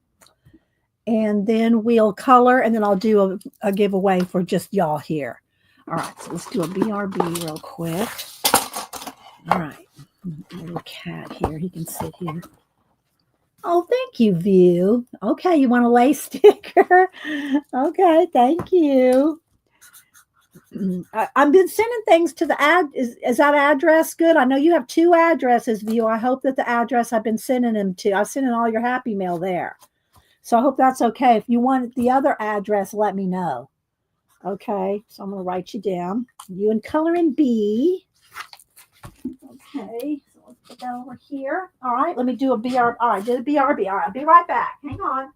And then we'll color, and then I'll do a giveaway for just y'all here. All right, so let's do a BRB real quick. All right, little cat here. He can sit here. Oh, thank you, View. Okay, you want a lace sticker? Okay, thank you. I've been sending things to the is that address good? I know you have two addresses, View. I hope that the address I've been sending them to, I'm sending all your happy mail there. So I hope that's okay. If you want the other address, let me know. Okay, so I'm going to write you down. You in coloring B. Okay, so let's put that over here. All right, let me do a BR. All right, did a BRB. All right, I'll be right back. Hang on.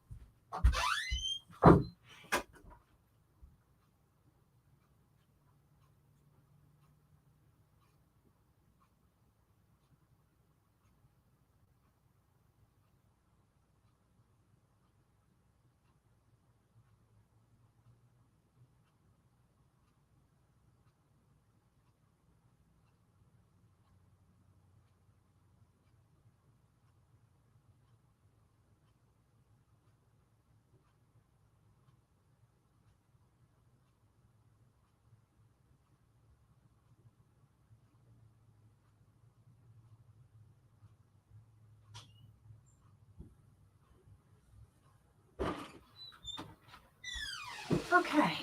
Okay.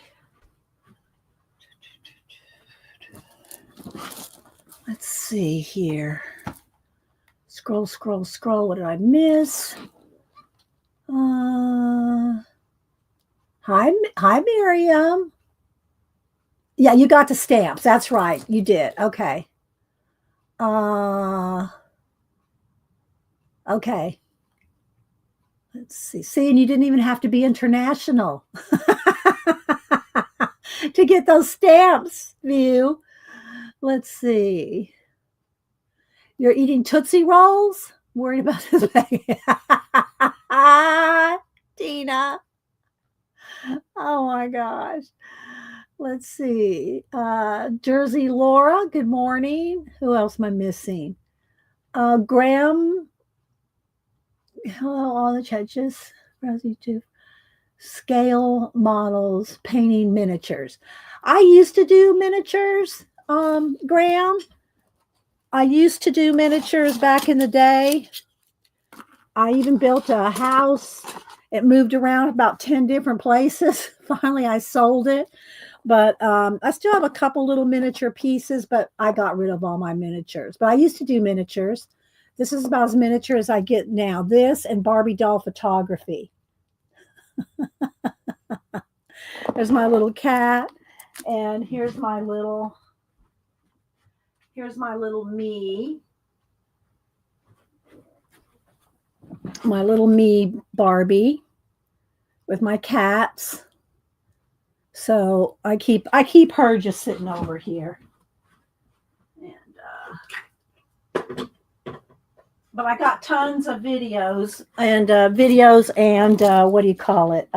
Let's see here. Scroll, scroll, scroll. What did I miss? Hi, Miriam. Yeah, you got the stamps. That's right. You did. Okay. Okay. Let's see. See, and you didn't even have to be international. to get those stamps, View. Let's see. You're eating Tootsie Rolls? Worried about this bag. Tina. Oh my gosh. Let's see. Jersey Laura, good morning. Who else am I missing? Graham. Hello, all the judges. YouTube. Scale models, painting miniatures. I used to do miniatures, Graham. I used to do miniatures back in the day. I even built a house. It moved around about 10 different places. Finally, I sold it. But I still have a couple little miniature pieces, but I got rid of all my miniatures. But I used to do miniatures. This is about as miniature as I get now. This and Barbie doll photography. There's my little cat. And here's my little me. My little me Barbie with my cats. So I keep her just sitting over here. And but I got tons of videos and what do you call it?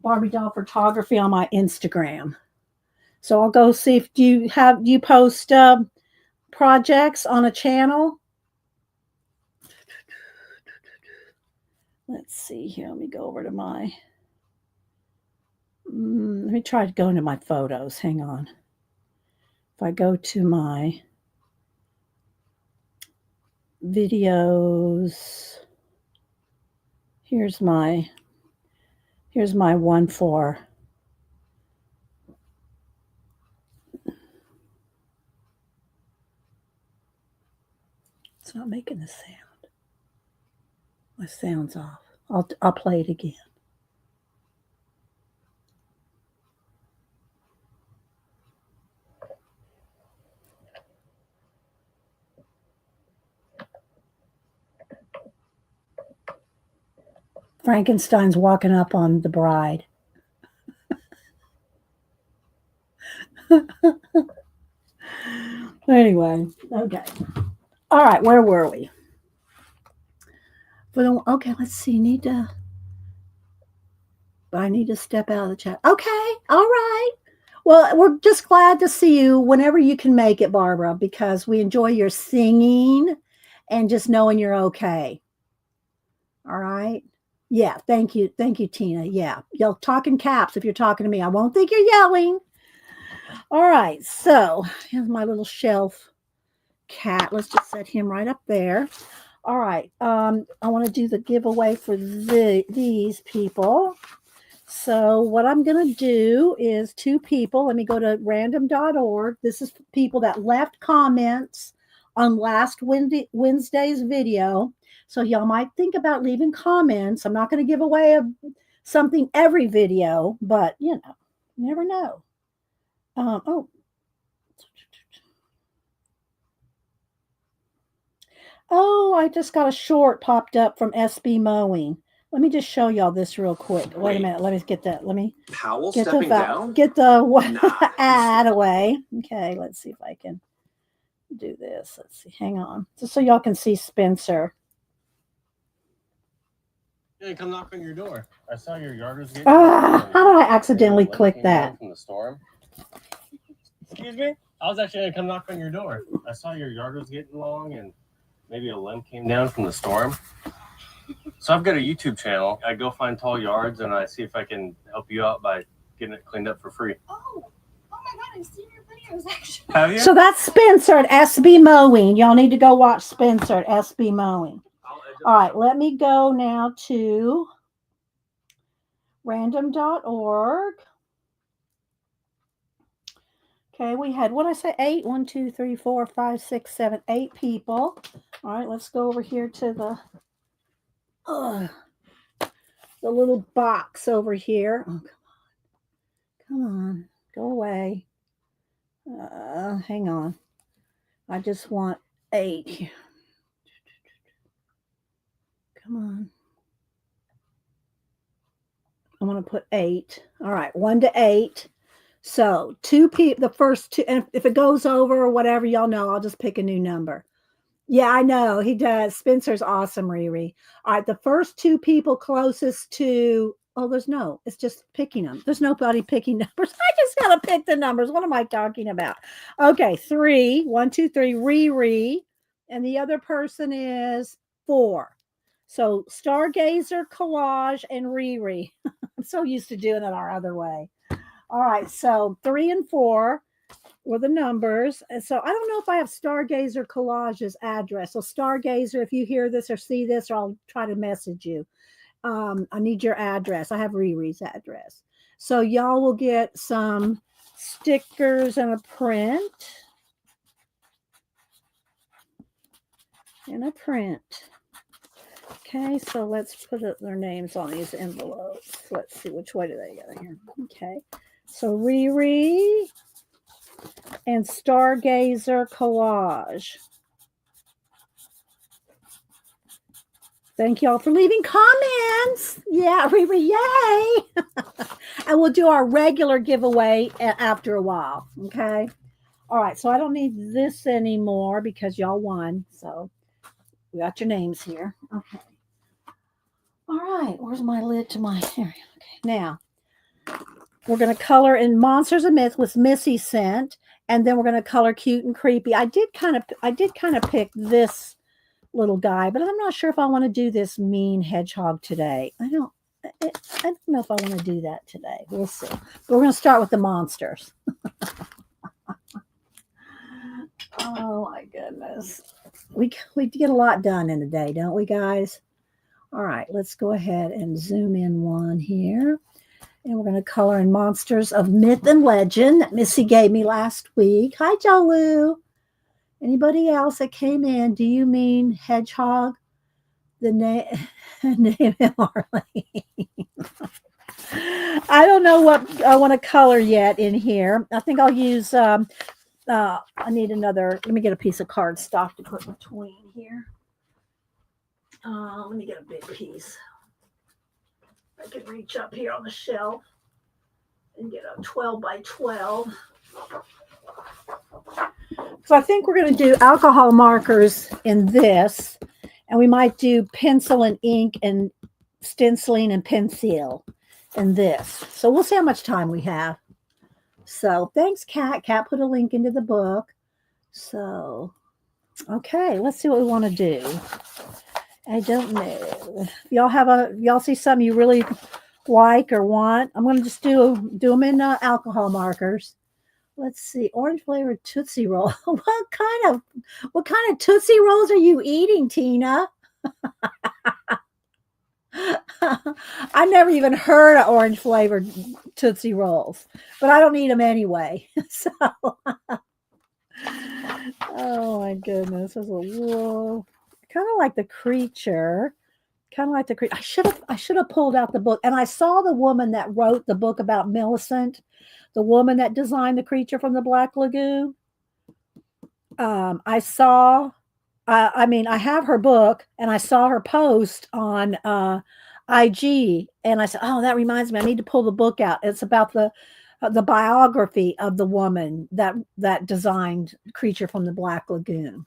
Barbie doll photography on my Instagram. So I'll go see if you post projects on a channel. Let's see here. Let me go over to my. Let me try to go into my photos. Hang on. If I go to my videos, here's my one for. It's not making the sound. My sound's off. I'll play it again. Frankenstein's walking up on the bride. Anyway, okay. All right, where were we? Okay, let's see. I need to step out of the chat. Okay, all right. Well, we're just glad to see you whenever you can make it, Barbara, because we enjoy your singing and just knowing you're okay. All right. Yeah, thank you, Tina. Yeah, you'll talk in caps if you're talking to me. I won't think you're yelling. All right, so here's my little shelf cat. Let's just set him right up there. All right, I want to do the giveaway for these people. So what I'm going to do is 2 people. Let me go to random.org. This is people that left comments on last Wednesday's video. So y'all might think about leaving comments. I'm not going to give away something every video, but you never know. Oh, I just got a short popped up from SB Mowing. Let me just show y'all this real quick. Wait a minute. Let me get that. Let me
Powell stepping down?
Get the ad away. Okay, let's see if I can do this. Let's see. Hang on. Just so y'all can see Spencer.
Hey, come knock on your door. I saw your yard was getting
how did I accidentally click that?
From the storm. Excuse me? I was actually going to come knock on your door. I saw your yard was getting long and maybe a limb came down from the storm. So I've got a YouTube channel. I go find tall yards and I see if I can help you out by getting it cleaned up for free.
Oh my God, I've seen your videos actually.
Have you?
So that's Spencer at SB Mowing. Y'all need to go watch Spencer at SB Mowing. All right, let me go now to random.org. Okay, we had, what did I say, 8? 1, 2, 3, 4, 5, 6, 7, 8 people. All right, let's go over here to the little box over here. Oh, come on, go away. Hang on. I just want 8 here. Come on. I want to put 8. All right, 1 to 8. So two people, the first two, and if it goes over or whatever, y'all know, I'll just pick a new number. Yeah, I know he does. Spencer's awesome, Riri. All right, the first two people closest to. Oh, it's just picking them. There's nobody picking numbers. I just gotta pick the numbers. What am I talking about? Okay, three, one, two, three, Riri, and the other person is four. So Stargazer, Collage, and Riri. I'm so used to doing it our other way. All right, so three and four were the numbers. And so I don't know if I have Stargazer Collage's address. So Stargazer, if you hear this or see this, or I'll try to message you. I need your address. I have Riri's address. So y'all will get some stickers and a print. Okay, so let's put their names on these envelopes. Let's see, which way do they go here? Okay, so Riri and Stargazer Collage. Thank y'all for leaving comments. Yeah, Riri, yay! And we'll do our regular giveaway after a while. Okay. All right. So I don't need this anymore because y'all won. So we got your names here. Okay. All right. Where's my lid to my area? Okay. Now we're going to color in Monsters of Myth with Missy sent, and then we're going to color Cute and Creepy. I did kind of pick this little guy, but I'm not sure if I want to do this mean hedgehog today. I don't know if I want to do that today. We'll see. But we're going to start with the monsters. Oh my goodness. We get a lot done in a day, don't we, guys? All right, let's go ahead and zoom in one here. And we're going to color in Monsters of Myth and Legend that Missy gave me last week. Hi, Jolu. Anybody else that came in? Do you mean hedgehog? The name Marley. I don't know what I want to color yet in here. I think I'll use. I need another. Let me get a piece of cardstock to put between here. Let me get a big piece. I can reach up here on the shelf and get a 12 by 12. So I think we're going to do alcohol markers in this, and we might do pencil and ink and stenciling and pencil in this. So we'll see how much time we have. So thanks, Kat. Kat put a link into the book. So, okay, let's see what we want to do. I don't know. Y'all see some you really like or want? I'm going to just do them in alcohol markers. Let's see, orange flavored Tootsie Roll. What kind of Tootsie Rolls are you eating, Tina? I never even heard of orange flavored Tootsie Rolls, but I don't eat them anyway. So, oh my goodness, there's a little, kind of like the creature. I should have pulled out the book, and I saw the woman that wrote the book about Millicent, the woman that designed the creature from the Black Lagoon. I have her book, and I saw her post on IG, and I said, "Oh, that reminds me, I need to pull the book out." It's about the biography of the woman that designed Creature from the Black Lagoon.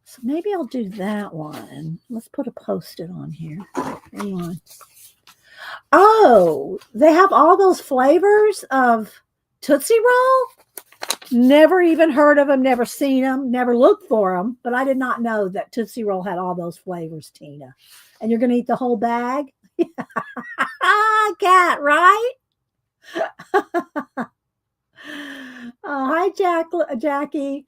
So maybe I'll do that one. Let's put a Post-it on here. Hang on. Oh, they have all those flavors of Tootsie Roll? Never even heard of them, never seen them, never looked for them, but I did not know that Tootsie Roll had all those flavors, Tina. And you're going to eat the whole bag? Cat, right? Hi, Jackie.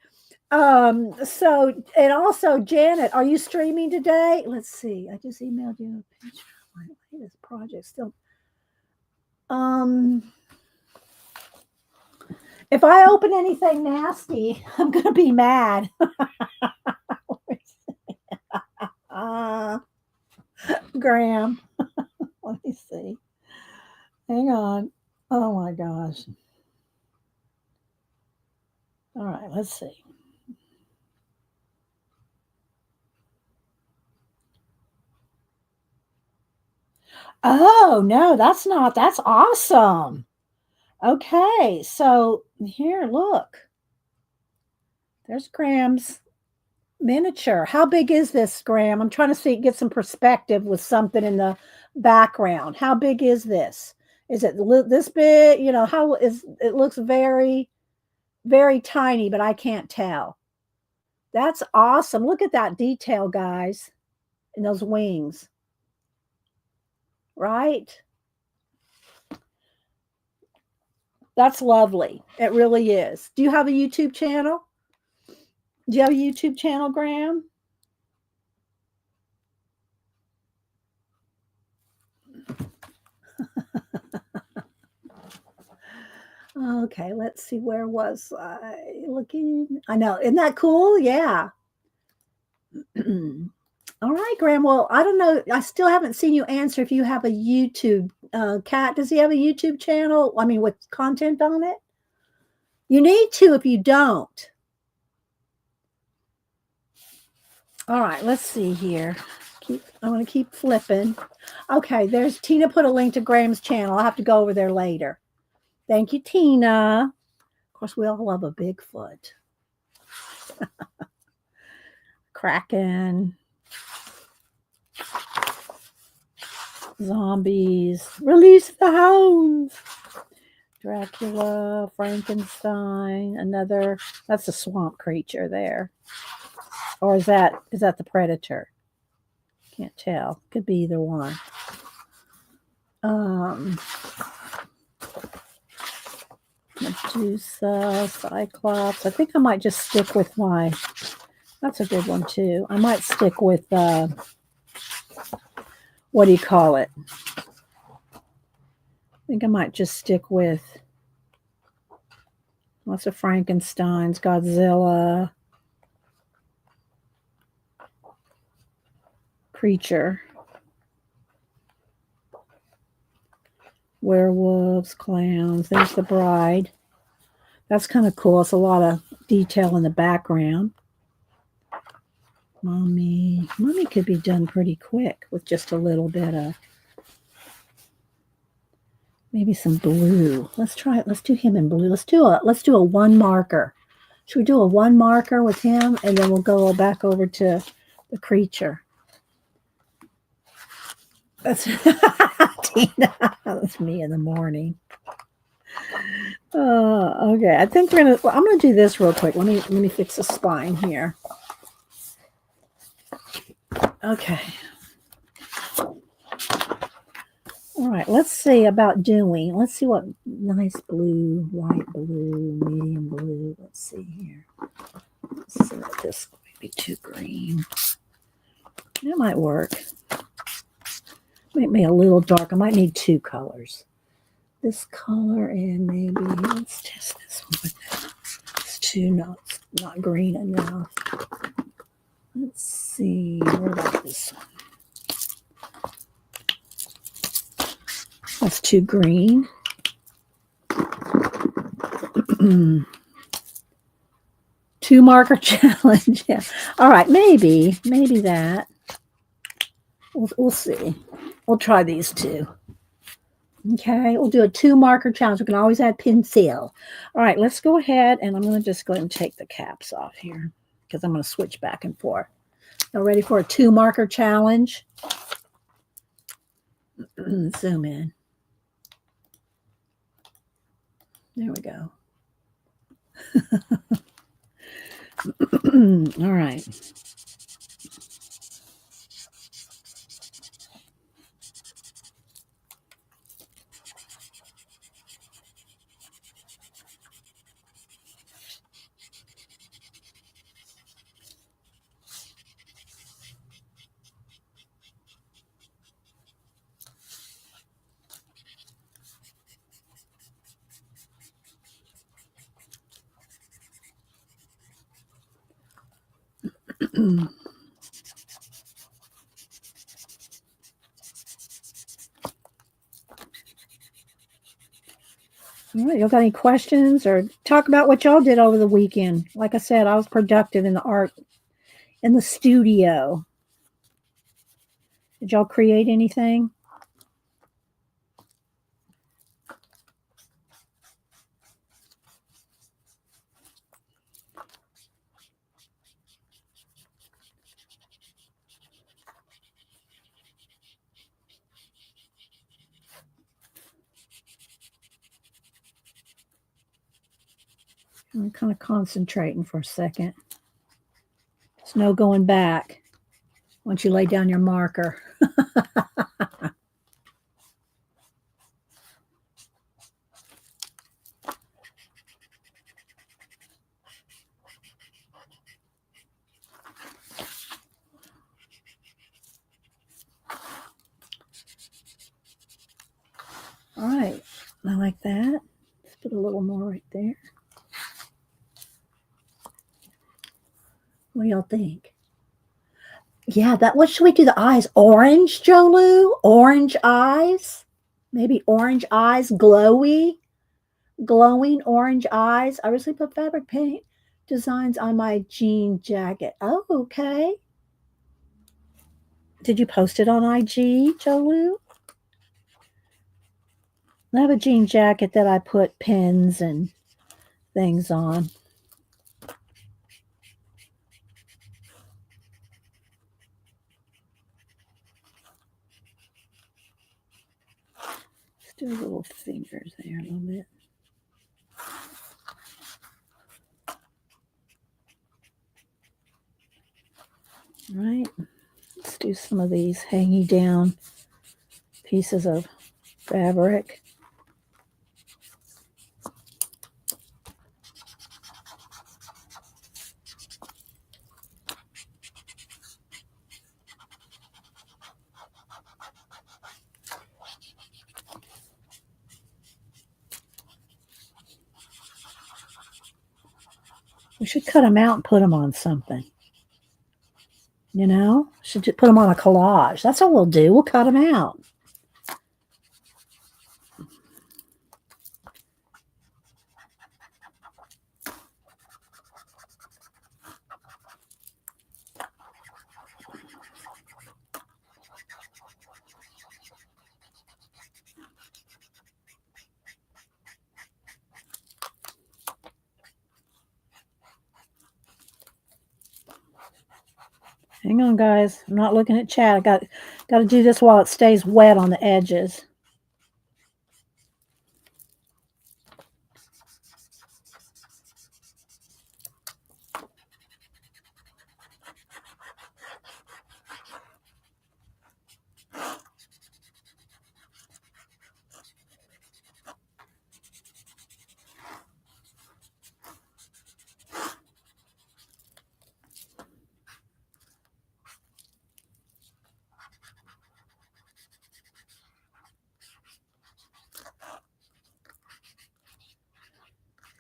So, and also, Janet, are you streaming today? Let's see. I just emailed you a picture. This project still. If I open anything nasty, I'm gonna be mad. Graham. Let me see. Hang on. Oh my gosh. All right, let's see. Oh, no, that's awesome. Okay, so here, look. There's Graham's miniature. How big is this, Graham? I'm trying to see, get some perspective with something in the background. How big is this? Is it this big? You know, how is it? Looks very, very tiny, but I can't tell. That's awesome. Look at that detail, guys, in those wings, right? That's lovely. It really is. Do you have a YouTube channel? Do you have a YouTube channel, Graham? Okay, let's see. Where was I looking? I know. Isn't that cool? Yeah. All right, Graham. Well, I don't know. I still haven't seen you answer if you have a YouTube. Cat, does he have a YouTube channel? I mean, with content on it? You need to if you don't. All right, let's see here. I want to keep flipping. Okay, there's Tina put a link to Graham's channel. I'll have to go over there later. Thank you, Tina. Of course, we all love a Bigfoot. Kraken. Zombies. Release the hounds. Dracula, Frankenstein, another. That's a swamp creature there. Or is that the predator? Can't tell. Could be either one. Medusa, Cyclops. I think I might just stick with my. That's a good one too. I might stick with what do you call it? I think I might just stick with lots of Frankensteins, Godzilla, creature, werewolves, clowns. There's the bride. That's kind of cool. It's a lot of detail in the background. Mummy could be done pretty quick with just a little bit of maybe some blue. Let's try it. Let's do him in blue. Let's do a one marker. Should we do a one marker with him, and then we'll go back over to the creature? That's Tina. That's me in the morning. Okay. I think I'm gonna do this real quick. Let me fix the spine here. Okay. All right. Let's see about doing. Let's see what nice blue, light blue, medium blue. Let's see here. Let's see what this might be too green. That might work. Might be a little dark. I might need two colors. This color and maybe let's test this one with that. It's too not green enough. Let's see. What about this one? That's too green. Two marker challenge. Yeah. All right. Maybe that. We'll see. We'll try these two. Okay. We'll do a two marker challenge. We can always add pencil. All right. Let's go ahead and I'm going to just go ahead and take the caps off here because I'm going to switch back and forth. Now ready for a two marker challenge? Zoom in. There we go. All right. All right, y'all got any questions or talk about what y'all did over the weekend? Like I said, I was productive in the art in the studio. Did y'all create anything? I'm kind of concentrating for a second. There's no going back once you lay down your marker. All right, I like that. Let's put a little more right there. What do y'all think? Yeah, that. What should we do? The eyes orange, Jolu? Orange eyes? Maybe orange eyes, glowing orange eyes. I recently put fabric paint designs on my jean jacket. Oh, okay. Did you post it on IG, Jolu? I have a jean jacket that I put pins and things on. Let's do little fingers there a little bit. All right. Let's do some of these hanging down pieces of fabric. We should cut them out and put them on something. You know, should put them on a collage. That's what we'll do. We'll cut them out. Hang on, guys. I'm not looking at chat. I got to do this while it stays wet on the edges.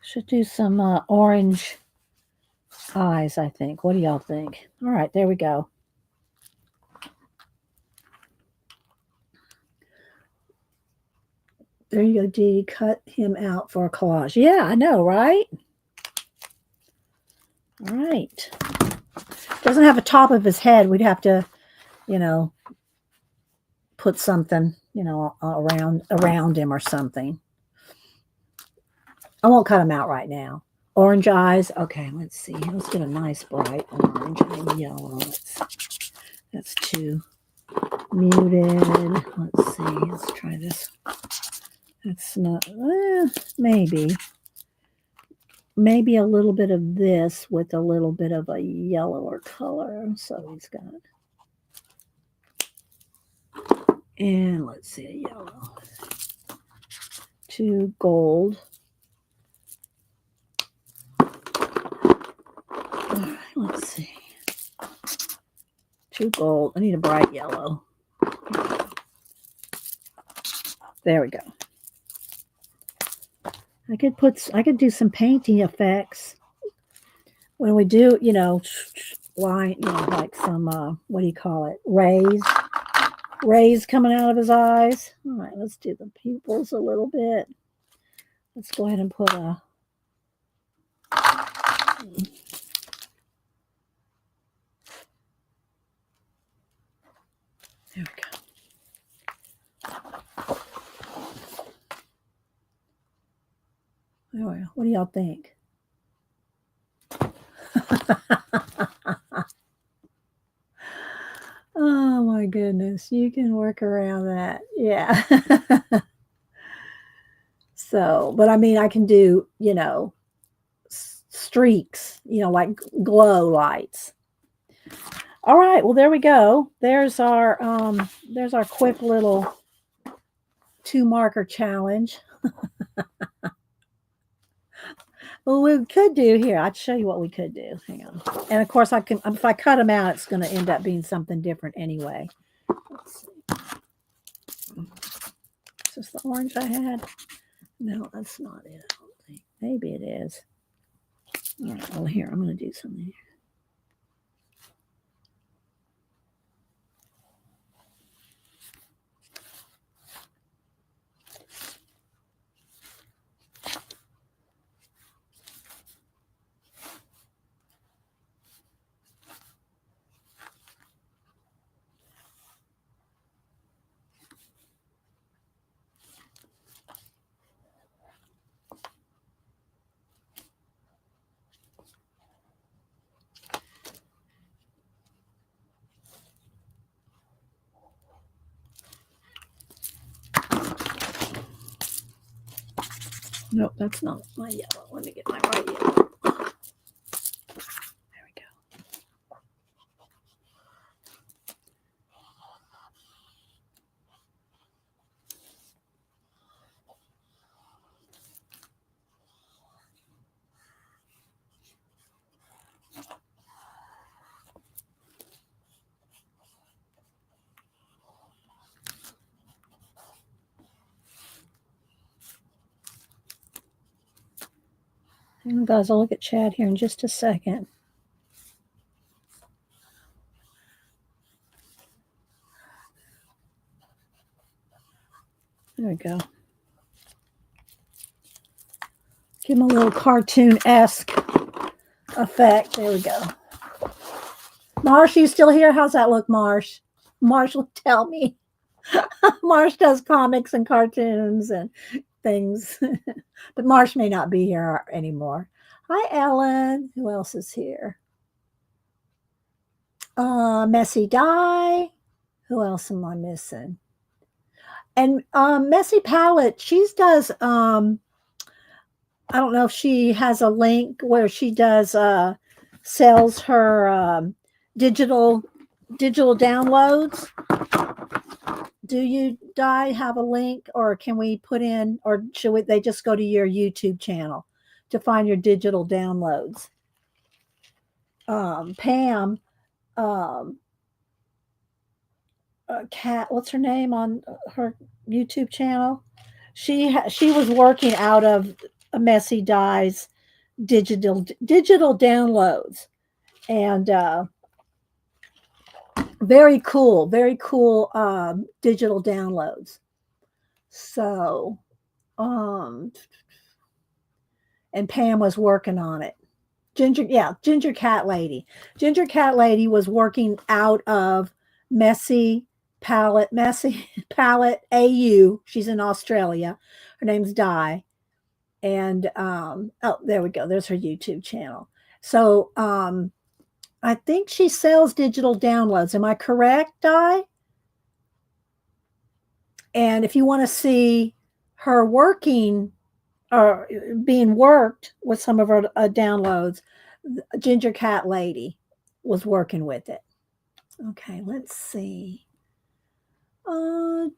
Should do some orange eyes, I think. What do y'all think? All right, there we go. There you go, Dee. Cut him out for a collage. Yeah, I know, right? All right. Doesn't have a top of his head. We'd have to, you know, put something, you know, around him or something. I won't cut him out right now. Orange eyes. Okay, let's see. Let's get a nice bright orange and yellow. That's too muted. Let's see. Let's try this. That's not, maybe a little bit of this with a little bit of a yellower color. So he's got, and let's see, a yellow, 2 gold. All right, let's see, 2 gold. I need a bright yellow. There we go. I could do some painting effects when we do, you know, line, you know, like some, what do you call it? Rays coming out of his eyes. All right, let's do the pupils a little bit. Let's go ahead and put a, there we go. What do y'all think? Oh my goodness, you can work around that. Yeah. So, but I mean, I can do, you know, streaks, like glow lights. All right, well there we go. There's our quick little 2-marker challenge. Well, we could do here. I'd show you what we could do. Hang on. And of course, if I cut them out, it's going to end up being something different anyway. Let's see. Is this the orange I had? No, that's not it. I don't think. Maybe it is. All right. Well, here, I'm going to do something here. Nope, that's not my yellow. Let me get my right yellow. There we go. Hang on, guys, I'll look at Chad here in just a second. There we go. Give him a little cartoon-esque effect. There we go. Marsh, you still here? How's that look, Marsh? Marsh will tell me. Marsh does comics and cartoons and things. But Marsh may not be here anymore. Hi, Ellen. Who else is here? Messy Dye. Who else am I missing? And Messy Palette, she does, I don't know if she has a link where she does, sells her digital downloads. Do you, Di, have a link, or can we put in, or they just go to your YouTube channel to find your digital downloads? Pam, Kat, what's her name on her YouTube channel? She was working out of a Messy Dye's digital downloads, and very cool digital downloads. So, and Pam was working on it. Ginger Cat Lady was working out of Messy Palette AU. She's in Australia. Her name's Di. And oh, there we go. There's her YouTube channel. So I think she sells digital downloads. Am I correct, Di? And if you want to see her working or being worked with some of her downloads, Ginger Cat Lady was working with it. Okay, let's see. Scrolling.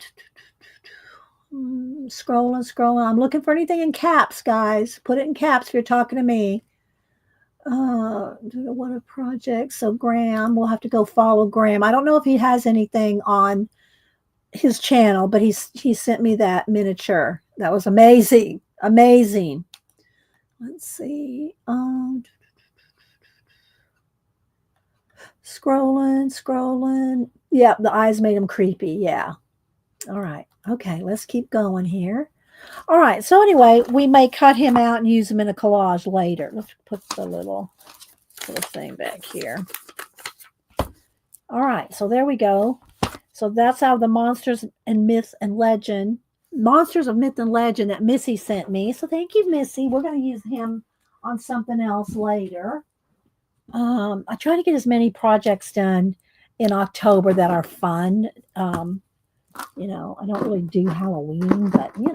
I'm looking for anything in caps, guys. Put it in caps if you're talking to me. What a project. So Graham, we'll have to go follow Graham. I don't know if he has anything on his channel, but he sent me that miniature. That was amazing. Let's see. Scrolling. Yeah, the eyes made him creepy. Yeah. All right. Okay, let's keep going here. All right. So anyway, we may cut him out and use him in a collage later. Let's put the little thing back here. All right. So there we go. So that's out of the Monsters of Myth and Legend that Missy sent me. So thank you, Missy. We're going to use him on something else later. I try to get as many projects done in October that are fun. I don't really do Halloween, but we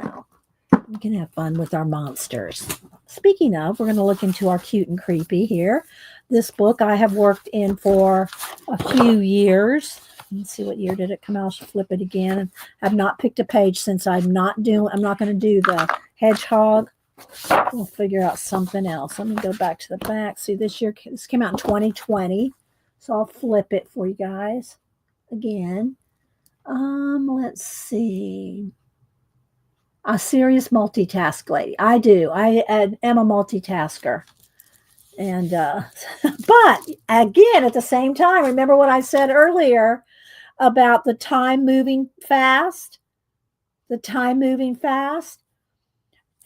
can have fun with our monsters. speaking of, we're going to look into our cute and creepy here. This book I have worked in for a few years. Let's see, what year did it come out? I should flip it again. I've not picked a page since I'm not going to do the hedgehog. We'll figure out something else. Let me go back to the back. See, this came out in 2020. So I'll flip it for you guys again. Let's see. A serious multitask lady. I do. I am a multitasker. And but again, at the same time, remember what I said earlier about the time moving fast? The time moving fast,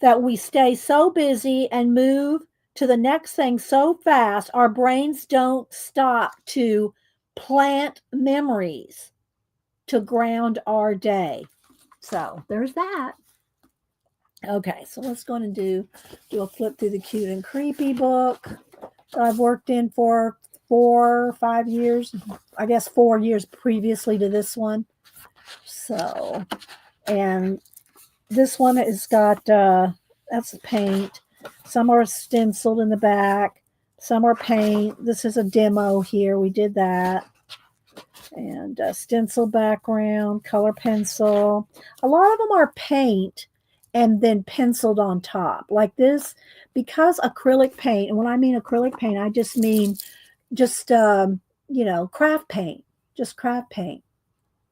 that we stay so busy and move to the next thing so fast, our brains don't stop to plant memories to ground our day. So there's that. Okay, so let's go and do a flip through the cute and creepy book that I've worked in for 4 or 5 years. I guess 4 years previously to this one. So, and this one has got, that's paint. Some are stenciled in the back. Some are paint. This is a demo here. We did that. And stencil background, color pencil. A lot of them are paint and then penciled on top. Like this, because acrylic paint, and when I mean acrylic paint, I just mean just, craft paint. Just craft paint.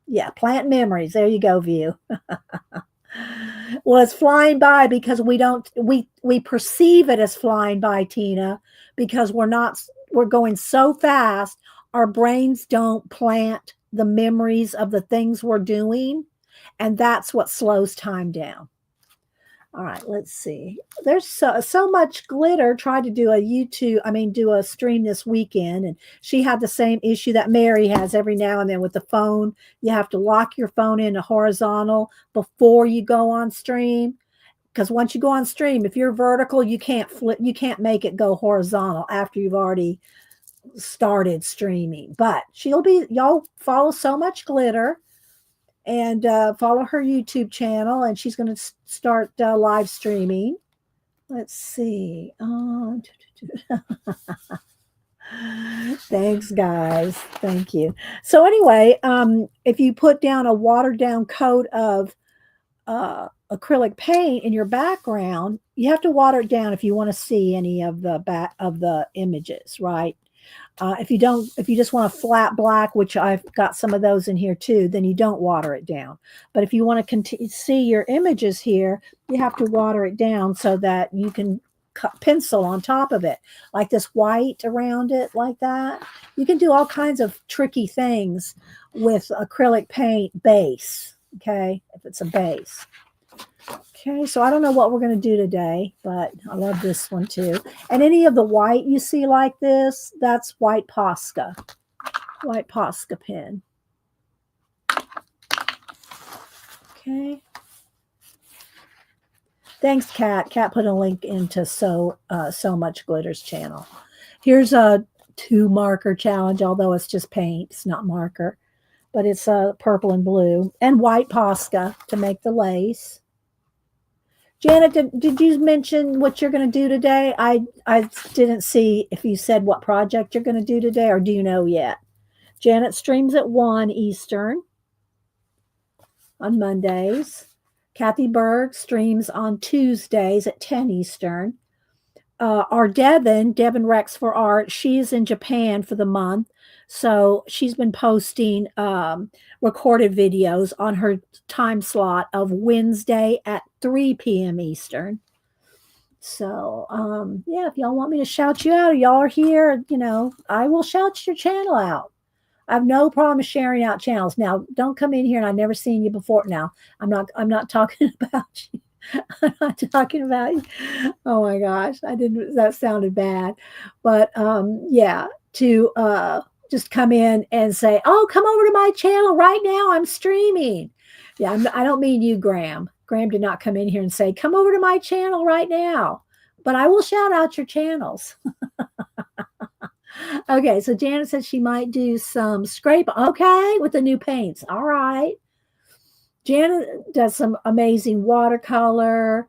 Yeah, plant memories. There you go, View. Well, it's flying by because we perceive it as flying by, Tina, because we're going so fast, our brains don't plant the memories of the things we're doing, and that's what slows time down. All right, let's see. There's so much glitter. Tried to do a stream this weekend, and she had the same issue that Mary has every now and then with the phone. You have to lock your phone into horizontal before you go on stream, because once you go on stream, if you're vertical, you can't make it go horizontal after you've already started streaming. But y'all follow So Much Glitter. And follow her YouTube channel, and she's going to start live streaming. Let's see. Thanks, guys. Thank you. So anyway, if you put down a watered down coat of acrylic paint in your background, you have to water it down if you want to see any of the back of the images, right? If you just want a flat black, which I've got some of those in here too, then you don't water it down. But if you want to see your images here, you have to water it down so that you can pencil on top of it, like this white around it, like that. You can do all kinds of tricky things with acrylic paint base, okay, if it's a base. Okay, so I don't know what we're going to do today, but I love this one too. And any of the white you see like this, that's white Posca pen. Okay. Thanks, Kat. Kat put a link into So Much Glitter's channel. Here's a 2 marker challenge, although it's just paint. It's not marker, but it's purple and blue and white Posca to make the lace. Janet, did you mention what you're going to do today? I didn't see if you said what project you're going to do today, or do you know yet? Janet streams at 1 Eastern on Mondays. Kathy Berg streams on Tuesdays at 10 Eastern. Our Devin Rex for Art, she's in Japan for the month. So she's been posting recorded videos on her time slot of Wednesday at 3 p.m. Eastern. So, yeah, if y'all want me to shout you out, y'all are here, I will shout your channel out. I have no problem sharing out channels. Now, don't come in here and I've never seen you before. Now, I'm not talking about you. I'm not talking about you. Oh my gosh, that sounded bad. But yeah, to just come in and say, oh, come over to my channel right now. I'm streaming. Yeah, I don't mean you, Graham. Graham did not come in here and say, come over to my channel right now. But I will shout out your channels. Okay, so Janet said she might do some scrape. Okay, with the new paints. All right. Janet does some amazing watercolor,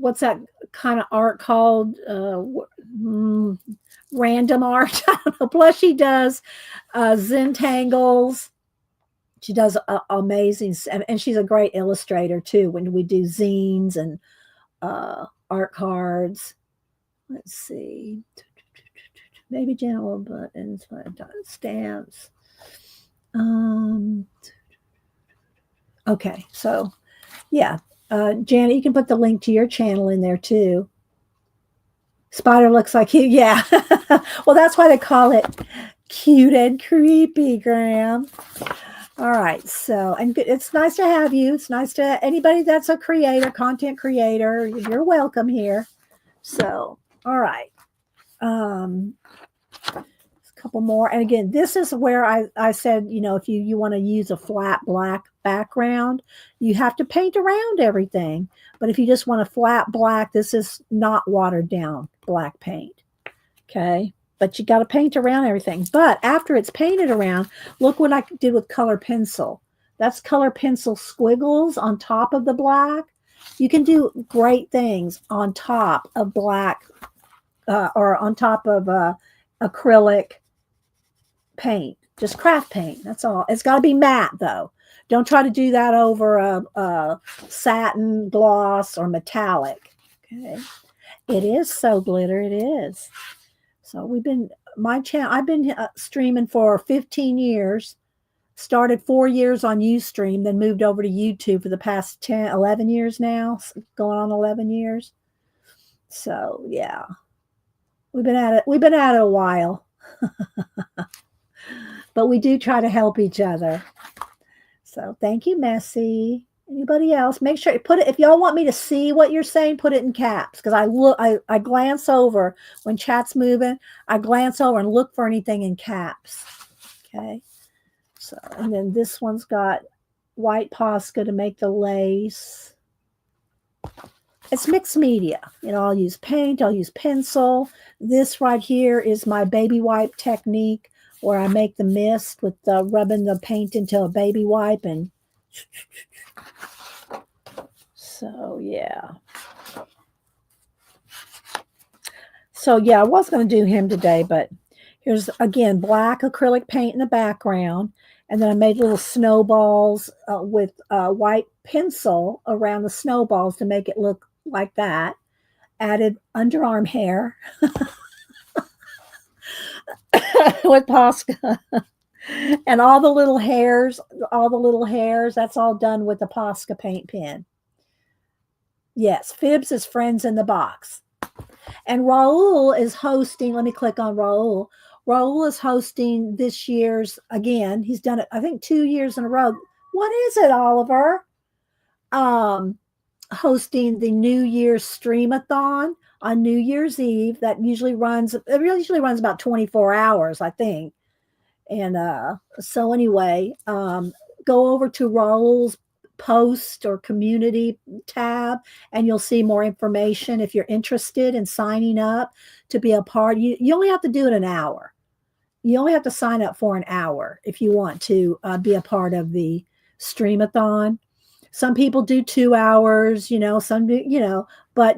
what's that kind of art called? Random art. I don't know. Plus, she does Zentangles. She does amazing, and she's a great illustrator too. When we do zines and art cards, let's see, maybe general buttons, stamps. Okay, so yeah, Janet, you can put the link to your channel in there too. Spider looks like you, yeah. Well, that's why they call it cute and creepy, Graham. All right, so, and it's nice to have you. It's nice to anybody that's a creator, content creator, you're welcome here. So, all right. A couple more. And again, this is where I said, if you want to use a flat black background, you have to paint around everything. But if you just want a flat black, this is not watered down black paint. Okay. But you got to paint around everything. But after it's painted around, look what I did with color pencil. That's color pencil squiggles on top of the black. You can do great things on top of black or on top of acrylic paint. Just craft paint. That's all. It's got to be matte, though. Don't try to do that over a satin, gloss, or metallic. Okay. It is so glitter. It is. So I've been streaming for 15 years, started 4 years on Ustream, then moved over to YouTube for the past 11 years now, going on 11 years. So yeah, we've been at it a while, but we do try to help each other. So thank you, Messi. Anybody else? Make sure put it. If y'all want me to see what you're saying, put it in caps, because I glance over when chat's moving. I glance over and look for anything in caps. Okay. So, and then this one's got white Posca to make the lace. It's mixed media. I'll use paint. I'll use pencil. This right here is my baby wipe technique, where I make the mist with rubbing the paint into a baby wipe and. So, yeah. So, yeah, I was going to do him today, but here's, again, black acrylic paint in the background. And then I made little snowballs with white pencil around the snowballs to make it look like that. Added underarm hair with Posca. And all the little hairs, that's all done with the Posca paint pen. Yes, Fibs is Friends in the Box. And Raul is hosting, let me click on Raul. Raul is hosting this year's, again, he's done it, I think 2 years in a row. What is it, Oliver? Hosting the New Year's Streamathon on New Year's Eve. That usually runs about 24 hours, I think. And so anyway, go over to Raul's post or community tab, and you'll see more information if you're interested in signing up to be a part. You only have to do it an hour. You only have to sign up for an hour if you want to be a part of the Streamathon. Some people do 2 hours, some do, but,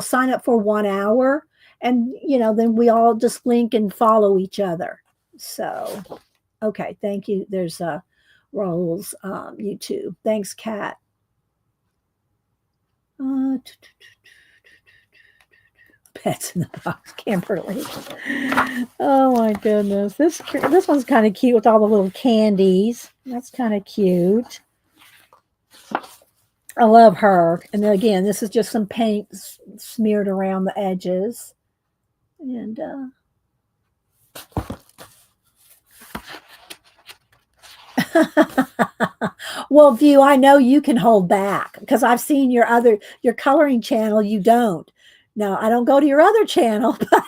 sign up for 1 hour, and, then we all just link and follow each other. So, okay, thank you. There's Raul's YouTube. Thanks, Kat. Pets in the Box, Kimberly. Oh my goodness, this one's kind of cute with all the little candies. That's kind of cute. I love her. And then again, this is just some paint smeared around the edges. And well, View, I know you can hold back because I've seen your coloring channel. You don't. No, I don't go to your other channel. But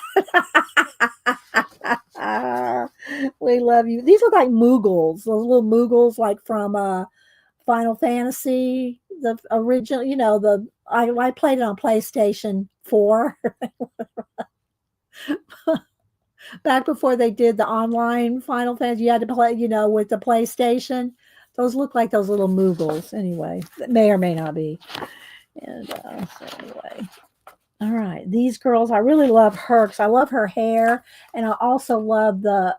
we love you. These look like Moogles, those little Moogles like from Final Fantasy, the original, I played it on PlayStation 4. Back before they did the online Final Fantasy, you had to play, with the PlayStation. Those look like those little Moogles. Anyway, that may or may not be. And so anyway, all right, these girls, I really love her because I love her hair, and I also love the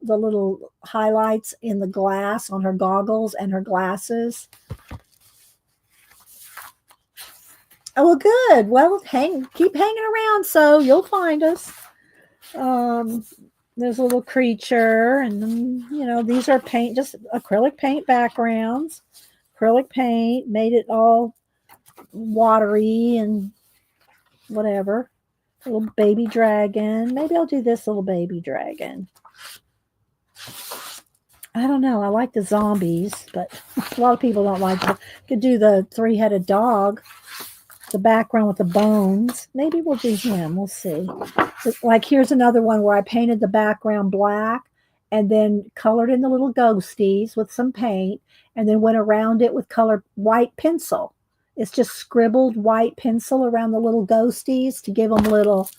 little highlights in the glass on her goggles and her glasses. Oh, well, good. Well, keep hanging around, so you'll find us. Um, there's a little creature, and these are paint, just acrylic paint backgrounds. Acrylic paint made it all watery and whatever. A little baby dragon. Maybe I'll do this little baby dragon. I don't know. I like the zombies, but a lot of people don't like it. Could do the three-headed dog, the background with the bones. Maybe we'll do him. We'll see. Like here's another one where I painted the background black and then colored in the little ghosties with some paint and then went around it with colored white pencil. It's just scribbled white pencil around the little ghosties to give them little.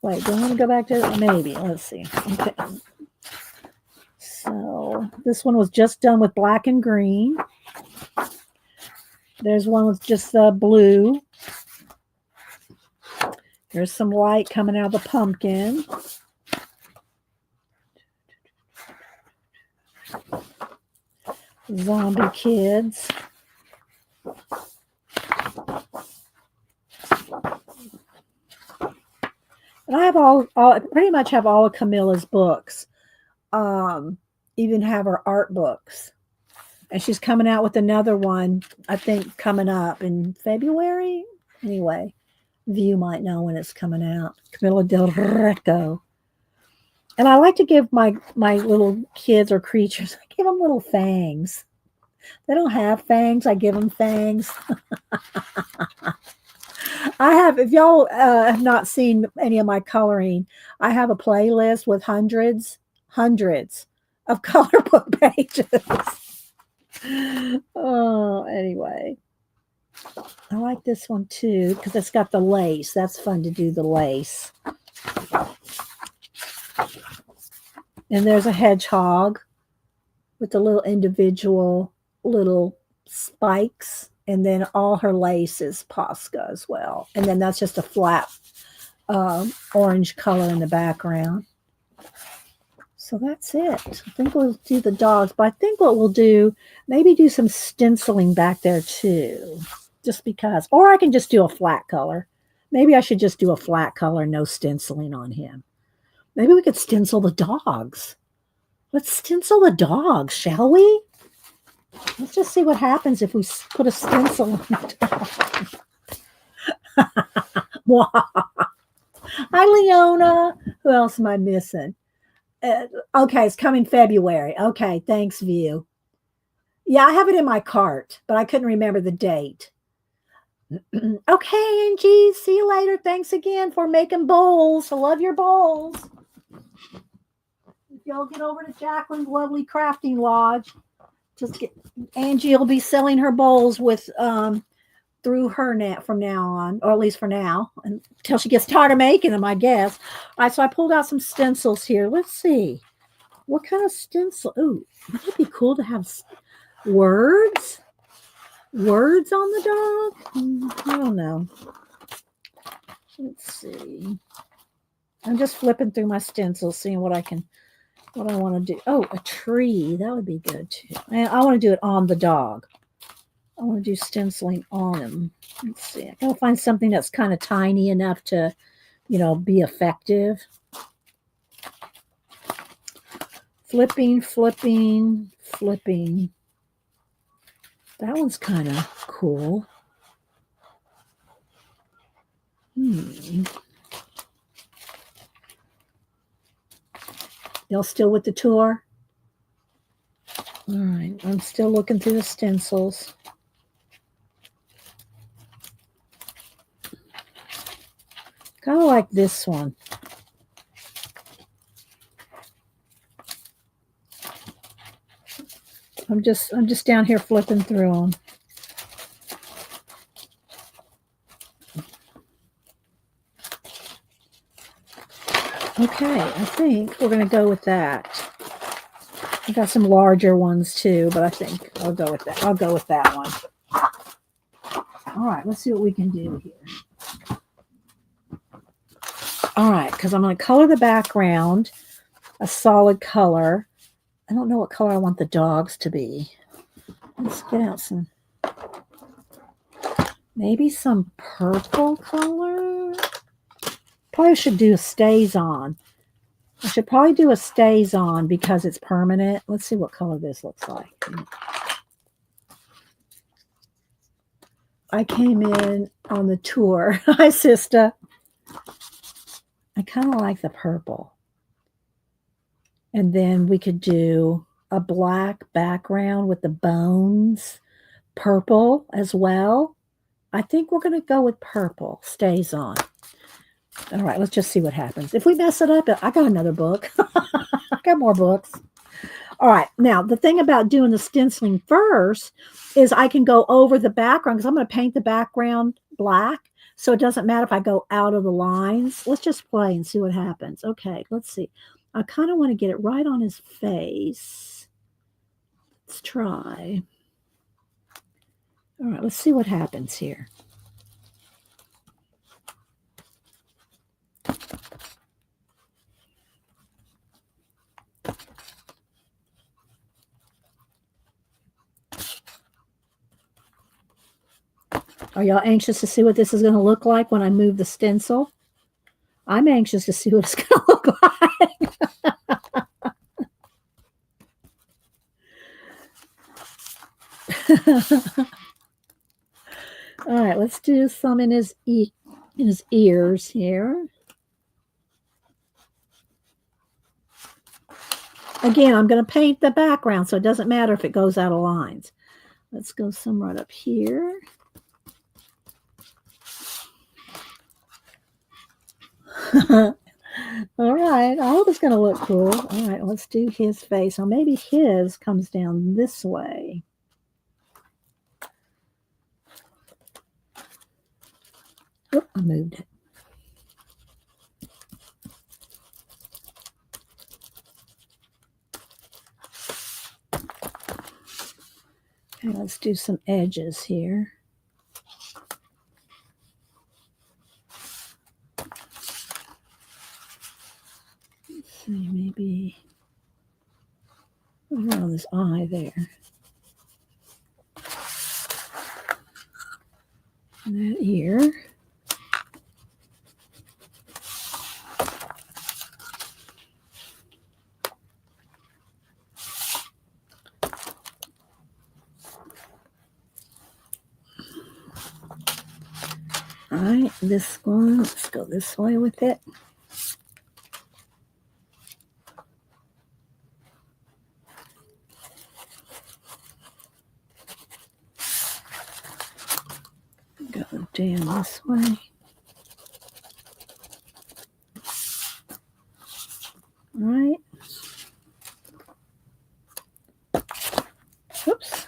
Wait, do I want to go back to it? Maybe. Let's see. Okay. So this one was just done with black and green. There's one with just blue. There's some light coming out of the pumpkin. Zombie kids. And I have pretty much have all of Camilla's books. Even have her art books. And she's coming out with another one, I think, coming up in February. Anyway, you might know when it's coming out. Camilla del Greco. And I like to give my little kids or creatures, I give them little fangs. They don't have fangs. I give them fangs. I have, if y'all have not seen any of my coloring, I have a playlist with hundreds of color book pages. Oh, anyway. I like this one too because it's got the lace. That's fun to do the lace. And there's a hedgehog with the little individual little spikes. And then all her lace is Posca as well. And then that's just a flat orange color in the background. So that's it. I think we'll do the dogs. But I think what we'll do, maybe do some stenciling back there too. Just because. Or I can just do a flat color. Maybe I should just do a flat color, no stenciling on him. Maybe we could stencil the dogs. Let's stencil the dogs, shall we? Let's just see what happens if we put a stencil on the dog. Hi, Leona. Who else am I missing? Okay, it's coming February. Okay, thanks, View. Yeah, I have it in my cart, but I couldn't remember the date. Okay, Angie, see you later. Thanks again for making bowls. I love your bowls. If y'all get over to Jacqueline's lovely crafting lodge, Angie will be selling her bowls with through her net from now on, or at least for now, until she gets tired of making them, I guess. All right, so I pulled out some stencils here. Let's see. What kind of stencil? Ooh, wouldn't it be cool to have words? Words on the dog? I don't know. Let's see. I'm just flipping through my stencils, seeing what I want to do. Oh, a tree. That would be good too. And I want to do it on the dog. I want to do stenciling on him. Let's see. I gotta find something that's kind of tiny enough to, be effective. Flipping. That one's kind of cool. Y'all still with the tour? All right. I'm still looking through the stencils. Kind of like this one. I'm just down here flipping through them. Okay, I think we're going to go with that. I got some larger ones too, but I think I'll go with that. I'll go with that one. All right, let's see what we can do here. All right, because I'm going to color the background a solid color. I don't know what color I want the dogs to be. Let's get out some, maybe some purple color. Probably should do a stays on. I should probably do a stays on because it's permanent. Let's see what color this looks like. I came in on the tour. Hi, sister. I kind of like the purple. And then we could do a black background with the bones, purple as well. I think we're going to go with purple. Stays on. All right, let's just see what happens. If we mess it up, I got another book. I got more books. All right, now the thing about doing the stenciling first is I can go over the background because I'm going to paint the background black. So it doesn't matter if I go out of the lines. Let's just play and see what happens. Okay, let's see. I kind of want to get it right on his face. Let's try. All right, let's see what happens here. Are y'all anxious to see what this is going to look like when I move the stencil? I'm anxious to see what it's going to look like. All right, let's do some in his ears here. Again, I'm going to paint the background, so it doesn't matter if it goes out of lines. Let's go some right up here. All right, I hope it's going to look cool. All right, let's do his face. Or maybe his comes down this way. Oop, I moved it. Okay, let's do some edges here. See, maybe around this eye there. And that ear. All right, this one, let's go this way with it. Go down this way. All right. Oops.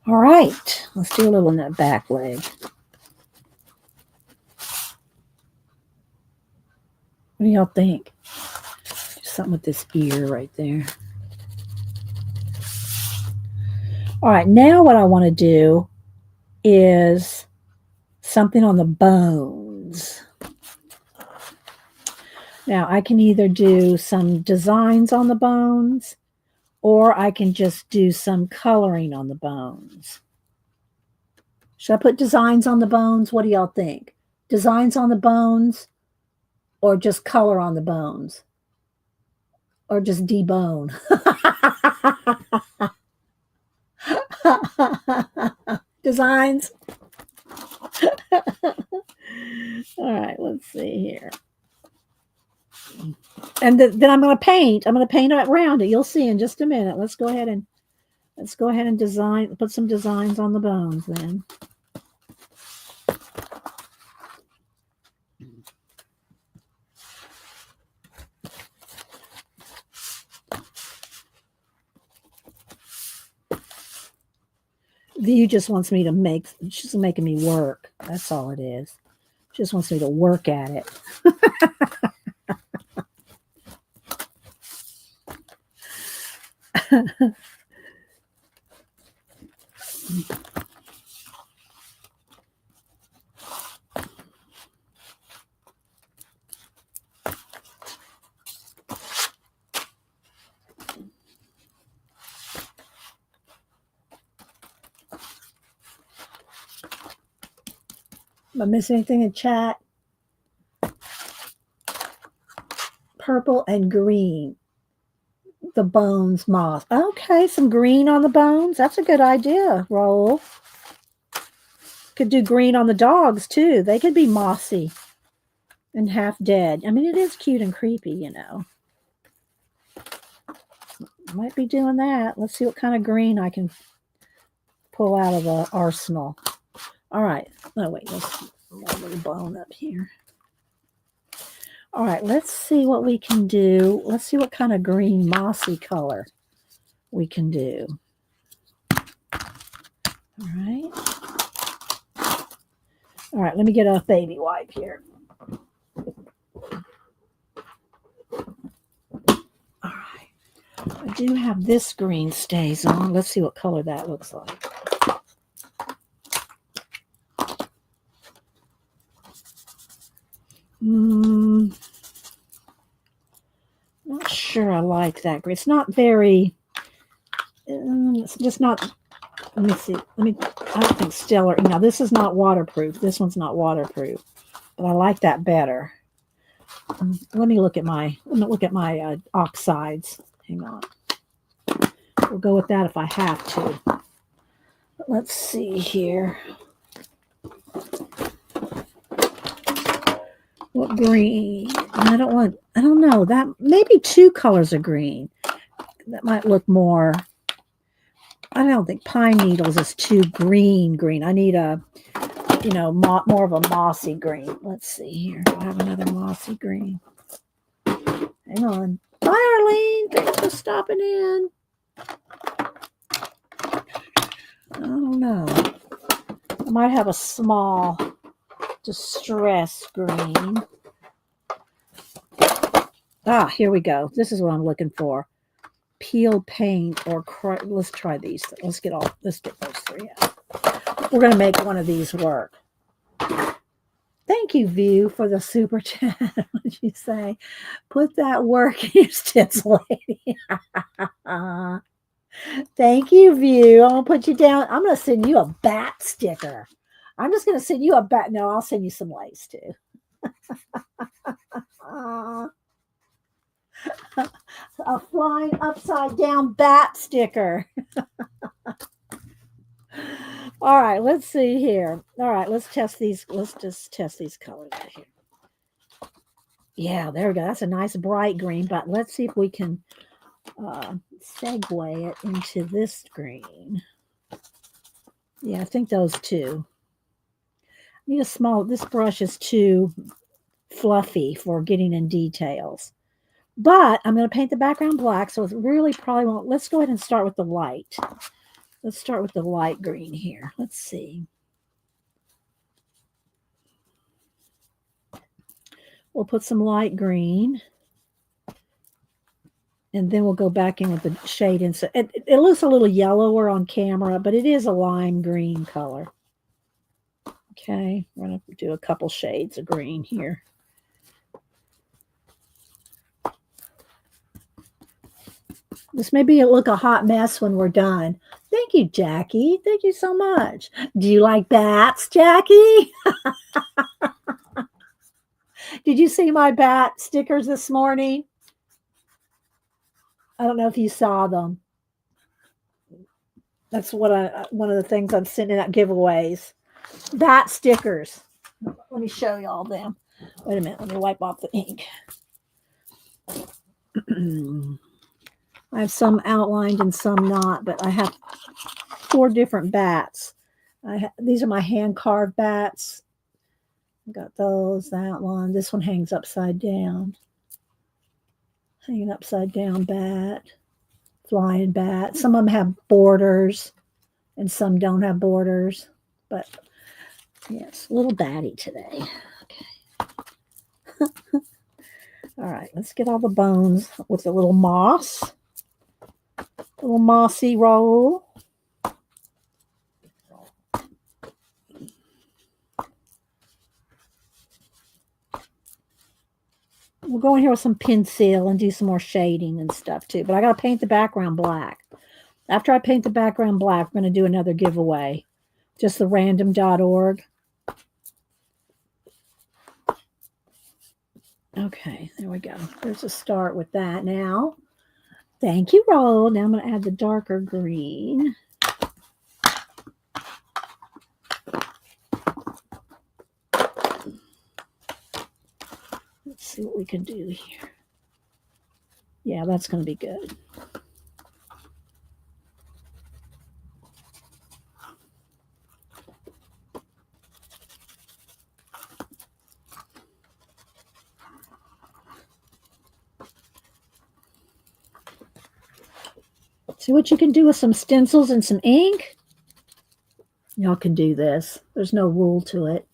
All right, let's do a little in that back leg. What do y'all think? Do something with this ear right there. All right, now what I want to do is something on the bones. Now, I can either do some designs on the bones, or I can just do some coloring on the bones. Should I put designs on the bones? What do y'all think? Designs on the bones, or just color on the bones? Or just debone? Designs. All right, let's see here. And then I'm going to paint. I'm going to paint around it. You'll see in just a minute. Let's go ahead and design. Put some designs on the bones then. View just wants me to make. She's making me work. That's all it is. She just wants me to work at it. Am I missing anything in chat? Purple and green. The bones moss. Okay, some green on the bones. That's a good idea, Raul. Could do green on the dogs too. They could be mossy and half dead. I mean, it is cute and creepy, you know. Might be doing that. Let's see what kind of green I can pull out of the arsenal. All right. Oh, wait. Let's move a little bone up here. All right. Let's see what we can do. Let's see what kind of green mossy color we can do. All right. All right. Let me get a baby wipe here. All right. I do have this green stays on. Let's see what color that looks like. Not sure I like that green. It's not very, it's just not, let me see. I don't think stellar. Now, this is not waterproof. This one's not waterproof, but I like that better. Let me look at my oxides. Hang on. We'll go with that if I have to. But let's see here. What green? I don't know. That maybe 2 colors of green. That might look more. I don't think pine needles is too green. I need a, more of a mossy green. Let's see here. Do I have another mossy green? Hang on. Bye, Arlene. Thanks for stopping in. I don't know. I might have a small distress green. Here we go. This is what I'm looking for. Peel paint or let's try these. Let's get those 3 out. We're going to make one of these work. Thank you, View, for the super chat. What did you say? Put that work in your stencil, lady. Thank you, View. I'm going to put you down. I'm going to send you a bat sticker. I'm just going to send you a bat. No, I'll send you some lace too. A flying upside down bat sticker. All right, let's see here. All right, let's test these. Let's just test these colors right here. Yeah, there we go. That's a nice bright green, but let's see if we can segue it into this green. Yeah, I think those 2. I need a small, this brush is too fluffy for getting in details. But I'm going to paint the background black, so it really probably won't. Let's go ahead and start with the light. Let's start with the light green here. Let's see. We'll put some light green. And then we'll go back in with the shade. It looks a little yellower on camera, but it is a lime green color. Okay, we're going to do a couple shades of green here. This may look a hot mess when we're done. Thank you, Jackie. Thank you so much. Do you like bats, Jackie? Did you see my bat stickers this morning? I don't know if you saw them. That's what one of the things I'm sending out giveaways. Bat stickers. Let me show y'all them. Wait a minute. Let me wipe off the ink. I have some outlined and some not, but I have 4 different bats. These are my hand carved bats. Got those, that one. This one hangs upside down. Hanging upside down bat. Flying bat. Some of them have borders and some don't have borders. But yes, a little batty today. Okay. All right, let's get all the bones with a little moss. A little mossy roll. We'll go in here with some pencil and do some more shading and stuff too. But I got to paint the background black. After I paint the background black, we're going to do another giveaway. Just the random.org. Okay, there we go. There's a start with that now. Thank you, Roll. Now I'm going to add the darker green. Let's see what we can do here. Yeah, that's going to be good. See what you can do with some stencils and some ink? Y'all can do this. There's no rule to it.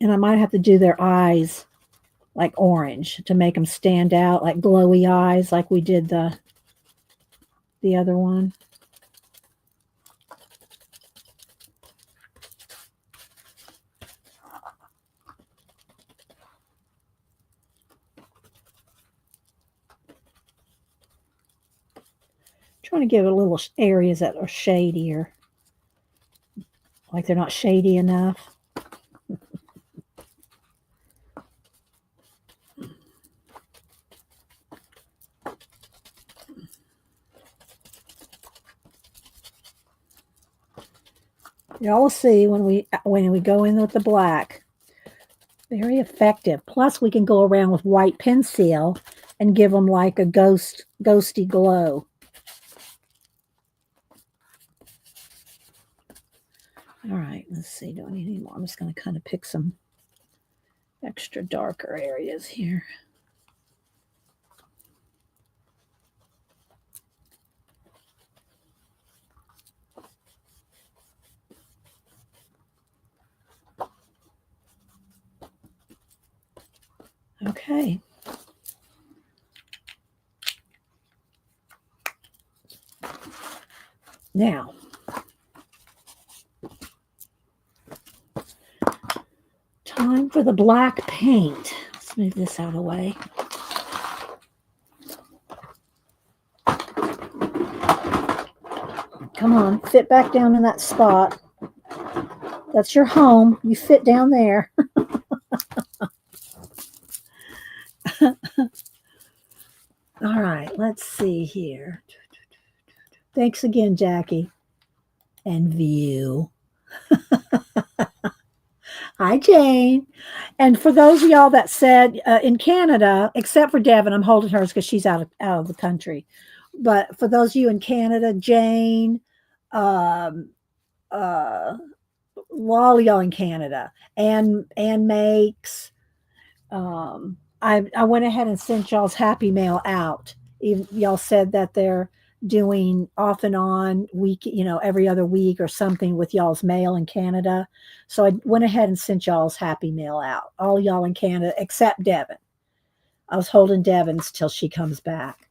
And I might have to do their eyes like orange to make them stand out, like glowy eyes, like we did the other one. Trying to give it little areas that are shadier, like they're not shady enough. Y'all will see when we go in with the black. Very effective. Plus, we can go around with white pencil and give them like a ghosty glow. All right, let's see. Do I need any more? I'm just going to kind of pick some extra darker areas here. Okay. Now, time for the black paint. Let's move this out of the way. Come on, fit back down in that spot. That's your home. You fit down there. All right, let's see here. Thanks again, Jackie. And View. Hi, Jane. And for those of y'all that said in Canada, except for Devin, I'm holding hers because she's out of the country. But for those of you in Canada, Jane, all y'all in Canada, and Makes, I went ahead and sent y'all's happy mail out. Y'all said that they're doing off and on week, every other week or something with y'all's mail in Canada. So I went ahead and sent y'all's happy mail out. All y'all in Canada except Devin. I was holding Devin's till she comes back.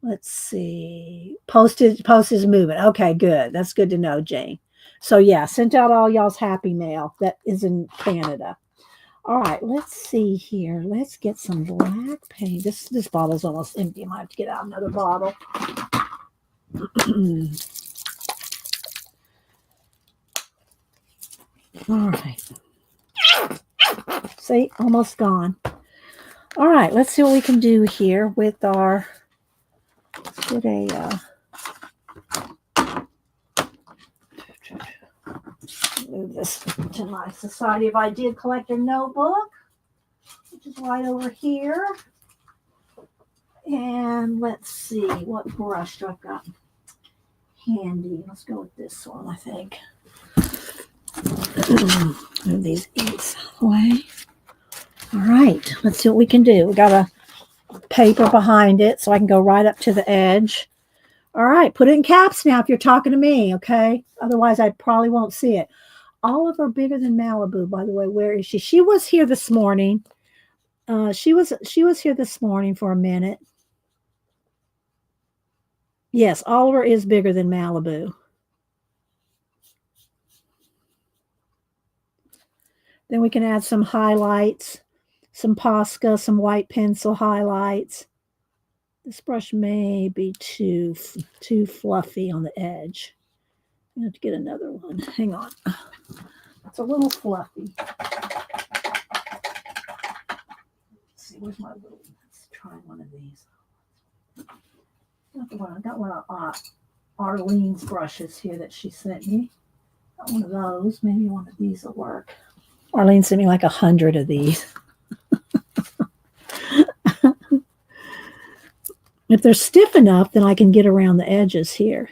Let's see. Post is moving. Okay, good. That's good to know, Jane. So yeah, sent out all y'all's happy mail that is in Canada. All right, let's see here. Let's get some black paint. This bottle's almost empty. I might have to get out another bottle. All right. See, almost gone. All right, let's see what we can do here with our get a move this to my Society of Idea Collector notebook, which is right over here. And let's see, what brush do I got handy? Let's go with this one, I think. Move these eats away. All right, let's see what we can do. We got a paper behind it so I can go right up to the edge. All right, put it in caps now if you're talking to me, okay? Otherwise, I probably won't see it. Oliver bigger than Malibu, by the way. Where is she? She was here this morning. She was here this morning for a minute. Yes, Oliver is bigger than Malibu. Then we can add some highlights, some Posca, some white pencil highlights. This brush may be too fluffy on the edge. I have to get another one. Hang on. It's a little fluffy. Let's see, where's my little, let's try one of these. I got one of Arlene's brushes here that she sent me. Got one of those. Maybe one of these will work. Arlene sent me like 100 of these. If they're stiff enough, then I can get around the edges here.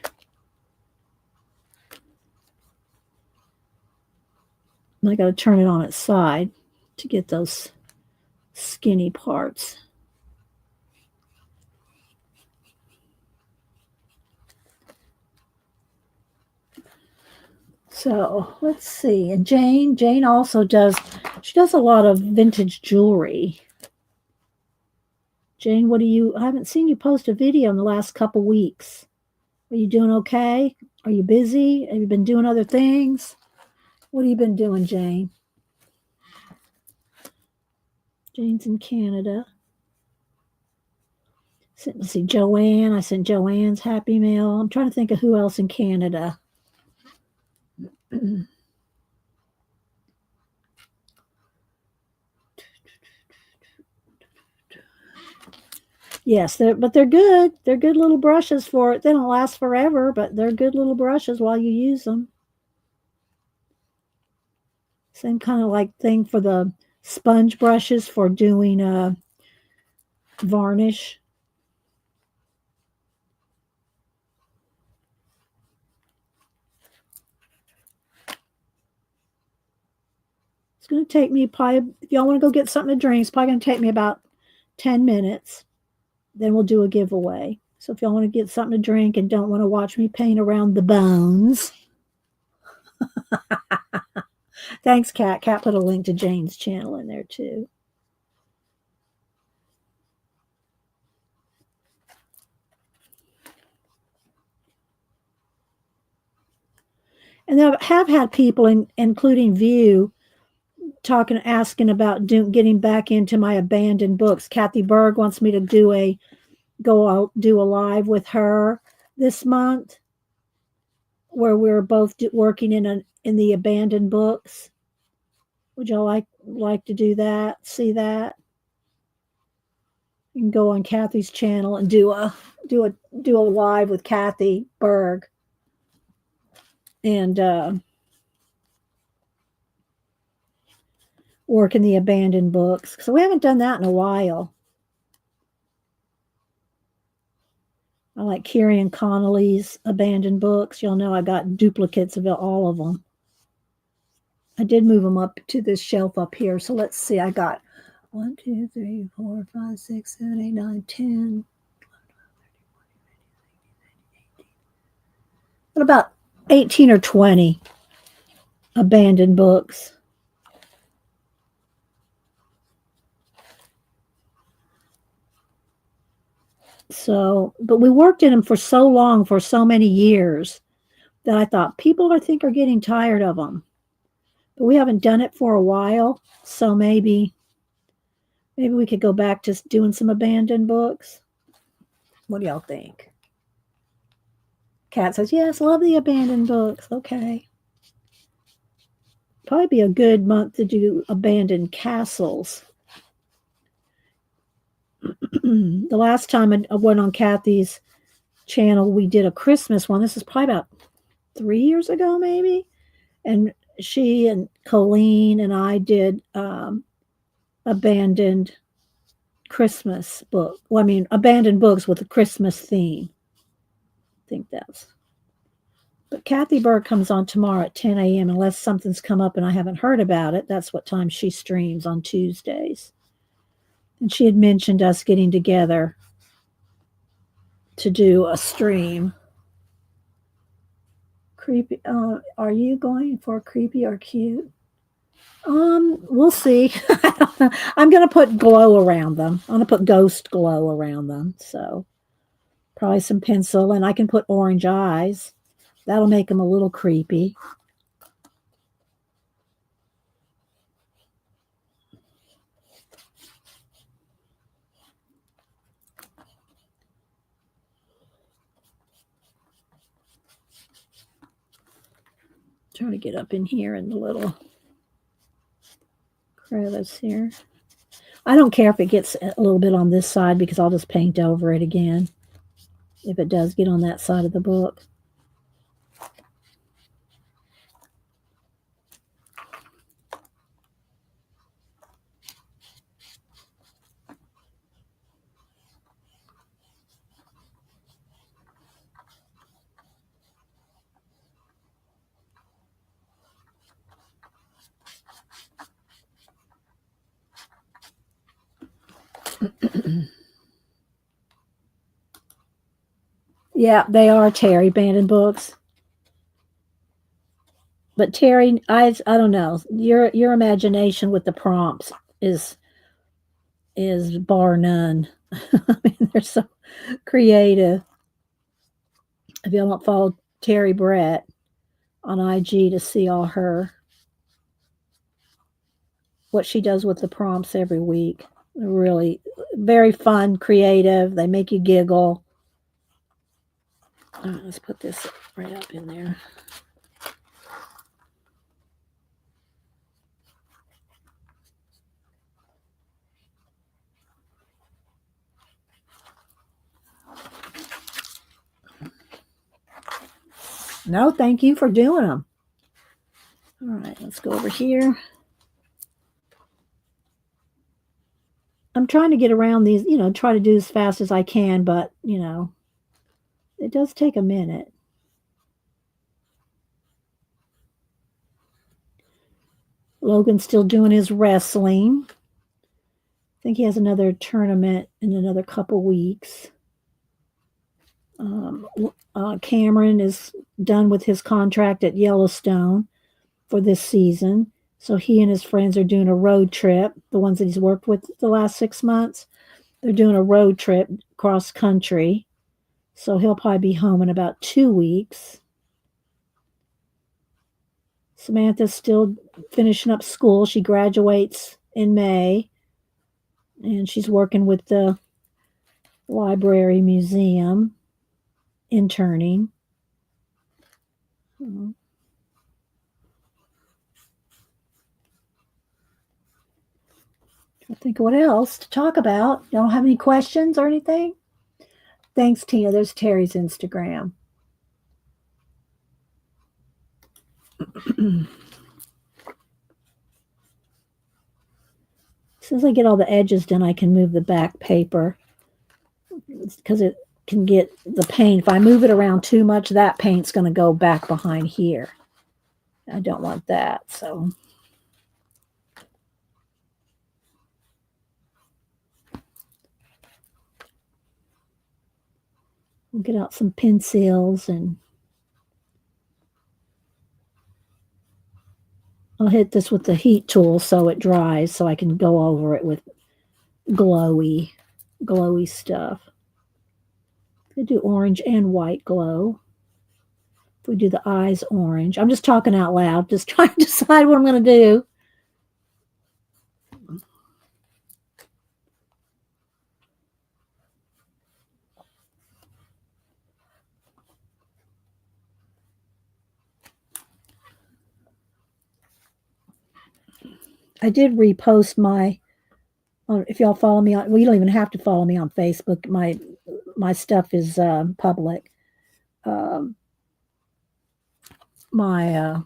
And I got to turn it on its side to get those skinny parts. So let's see. And Jane also does, she does a lot of vintage jewelry. Jane, I haven't seen you post a video in the last couple weeks. Are you doing okay? Are you busy? Have you been doing other things? What have you been doing, Jane? Jane's in Canada. Let's see, Joanne. I sent Joanne's Happy Mail. I'm trying to think of who else in Canada. Yes, but they're good. They're good little brushes for it. They don't last forever, but they're good little brushes while you use them. Same kind of like thing for the sponge brushes for doing varnish. It's going to take me probably, if y'all want to go get something to drink, it's probably going to take me about 10 minutes. Then we'll do a giveaway. So if y'all want to get something to drink and don't want to watch me paint around the bones. Thanks, Kat. Kat put a link to Jane's channel in there too. And I have had people, including View, asking about getting back into my abandoned books. Kathy Berg wants me to do a live with her this month, where we're both working in the abandoned books. Would y'all like to do that? See that? You can go on Kathy's channel and do a live with Kathy Berg, and work in the abandoned books. So we haven't done that in a while. I like Kieran Connolly's abandoned books. Y'all know I got duplicates of all of them. I did move them up to this shelf up here. So let's see. I got 1, 2, 3, 4, 5, 6, 7, 8, 9, 10. What about 18 or 20 abandoned books? So, but we worked in them for so long, for so many years, that I thought people, I think, are getting tired of them. But we haven't done it for a while, so maybe we could go back to doing some abandoned books. What do y'all think? Kat says, yes, love the abandoned books. Okay. Probably be a good month to do abandoned castles. The last time I went on Kathy's channel, we did a Christmas one. This is probably about 3 years ago, maybe. And she and Colleen and I did abandoned Christmas book. Well, I mean, abandoned books with a Christmas theme. I think that's. But Kathy Burke comes on tomorrow at 10 a.m. unless something's come up and I haven't heard about it. That's what time she streams on Tuesdays. And she had mentioned us getting together to do a stream. Creepy. Are you going for creepy or cute? We'll see. I'm gonna put glow around them. I'm gonna put ghost glow around them. So probably some pencil, and I can put orange eyes. That'll make them a little creepy. Trying to get up in here in the little crevice here. I don't care if it gets a little bit on this side because I'll just paint over it again if it does get on that side of the book. Yeah, they are Terry Bandon books. But Terry, I don't know. Your imagination with the prompts is bar none. I mean, they're so creative. If y'all don't follow Terry Brett on IG to see all her what she does with the prompts every week. They're really very fun, creative. They make you giggle. Let's put this right up in there. No, thank you for doing them. All right, let's go over here. I'm trying to get around these, try to do as fast as I can, but, it does take a minute. Logan's still doing his wrestling. I think he has another tournament in another couple weeks. Cameron is done with his contract at Yellowstone for this season. So he and his friends are doing a road trip. The ones that he's worked with the last 6 months, they're doing a road trip cross country. So he'll probably be home in about 2 weeks. Samantha's still finishing up school. She graduates in May. And she's working with the library museum, interning. I think what else to talk about. Y'all have any questions or anything? Thanks, Tina. There's Terry's Instagram. As soon as I get all the edges done, I can move the back paper because it can get the paint. If I move it around too much, that paint's going to go back behind here. I don't want that, so. We'll get out some pencils and I'll hit this with the heat tool so it dries so I can go over it with glowy stuff. I do orange and white glow. If we do the eyes orange. I'm just talking out loud, just trying to decide what I'm going to do. I did repost my, if y'all follow me on, well, you don't even have to follow me on Facebook. My my stuff is public. Um, my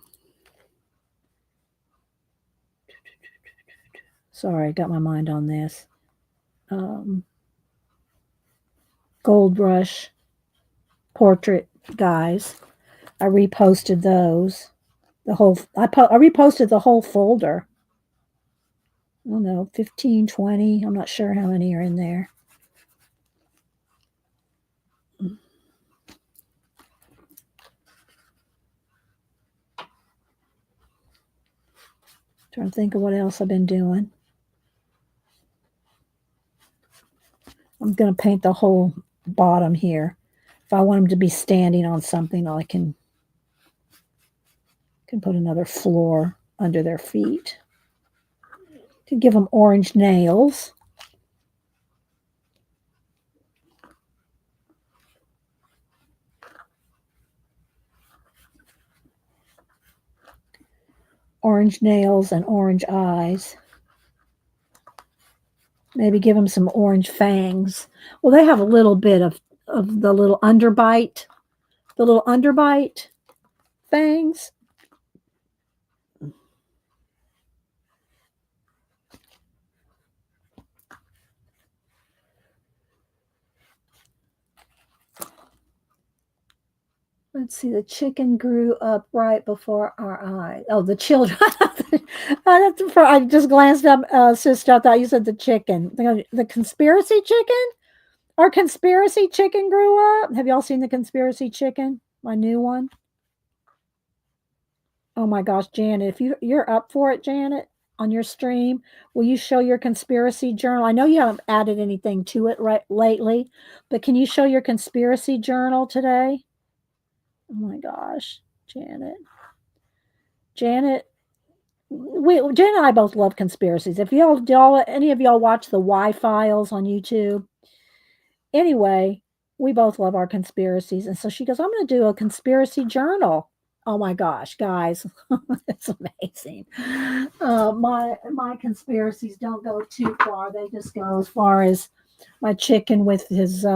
sorry, I got my mind on this. Um, Gold Rush portrait guys. I reposted those. I reposted the whole folder. I don't know, 15, 20. I'm not sure how many are in there. Trying to think of what else I've been doing. I'm going to paint the whole bottom here. If I want them to be standing on something, I can put another floor under their feet. Could give them orange nails. Orange nails and orange eyes. Maybe give them some orange fangs. Well, they have a little bit of the little underbite. The little underbite fangs. Let's see, the chicken grew up right before our eyes. Oh, the children. I just glanced up, sister. I thought you said the chicken. The conspiracy chicken? Our conspiracy chicken grew up. Have y'all seen the conspiracy chicken? My new one. Oh my gosh, Janet, if you're up for it, Janet, on your stream, will you show your conspiracy journal? I know you haven't added anything to it lately, but can you show your conspiracy journal today? Oh my gosh, Janet. Janet and I both love conspiracies. If any of y'all watch the Y Files on YouTube, anyway, we both love our conspiracies. And so she goes, I'm going to do a conspiracy journal. Oh my gosh, guys, it's amazing. My conspiracies don't go too far. They just go as far as my chicken with his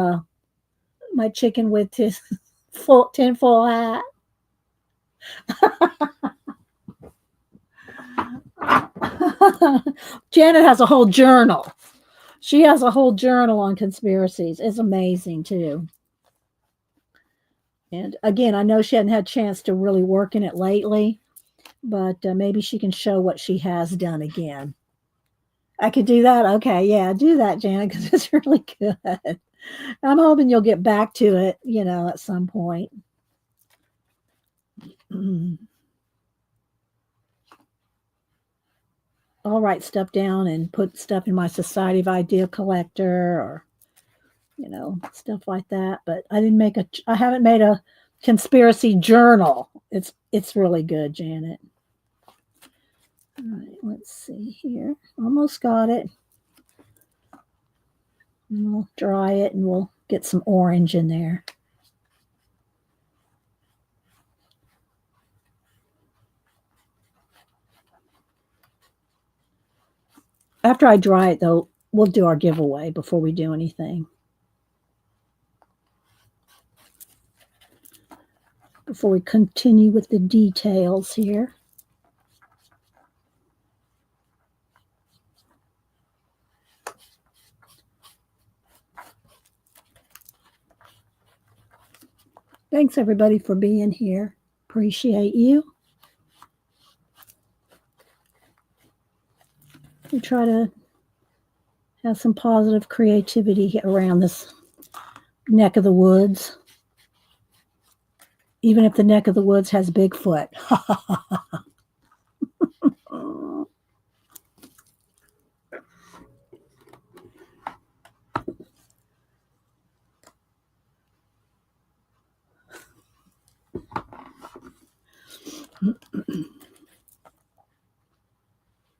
full tinfoil hat. Janet has a whole journal. She has a whole journal on conspiracies. It's amazing too. And again, I know she hadn't had a chance to really work in it lately, but maybe she can show what she has done again. I could do that. Okay, yeah, do that, Janet, because it's really good. I'm hoping you'll get back to it, at some point. I'll write stuff down and put stuff in my Society of Idea Collector or, stuff like that. But I haven't made a conspiracy journal. It's really good, Janet. All right, let's see here. Almost got it. And we'll dry it and we'll get some orange in there. After I dry it, though, we'll do our giveaway before we do anything. Before we continue with the details here. Thanks, everybody, for being here. Appreciate you. We try to have some positive creativity around this neck of the woods. Even if the neck of the woods has Bigfoot.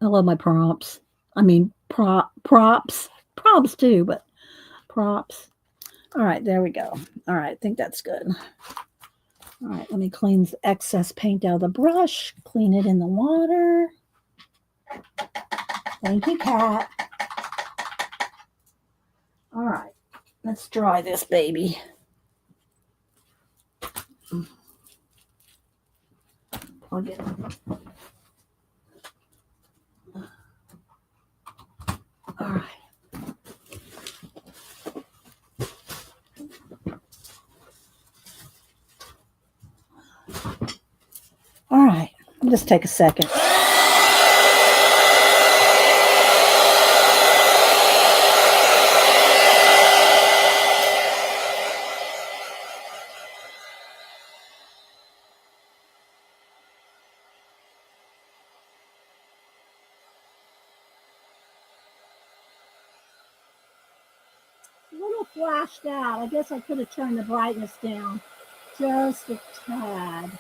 I love my prompts. I mean, props too, but props. All right, there we go. All right, I think that's good. All right, let me clean the excess paint out of the brush. Clean it in the water. Thank you, Kat. All right, Let's dry this baby. I'll get it. All right. All right. Just take a second. A little flashed out. I guess I could have turned the brightness down just a tad.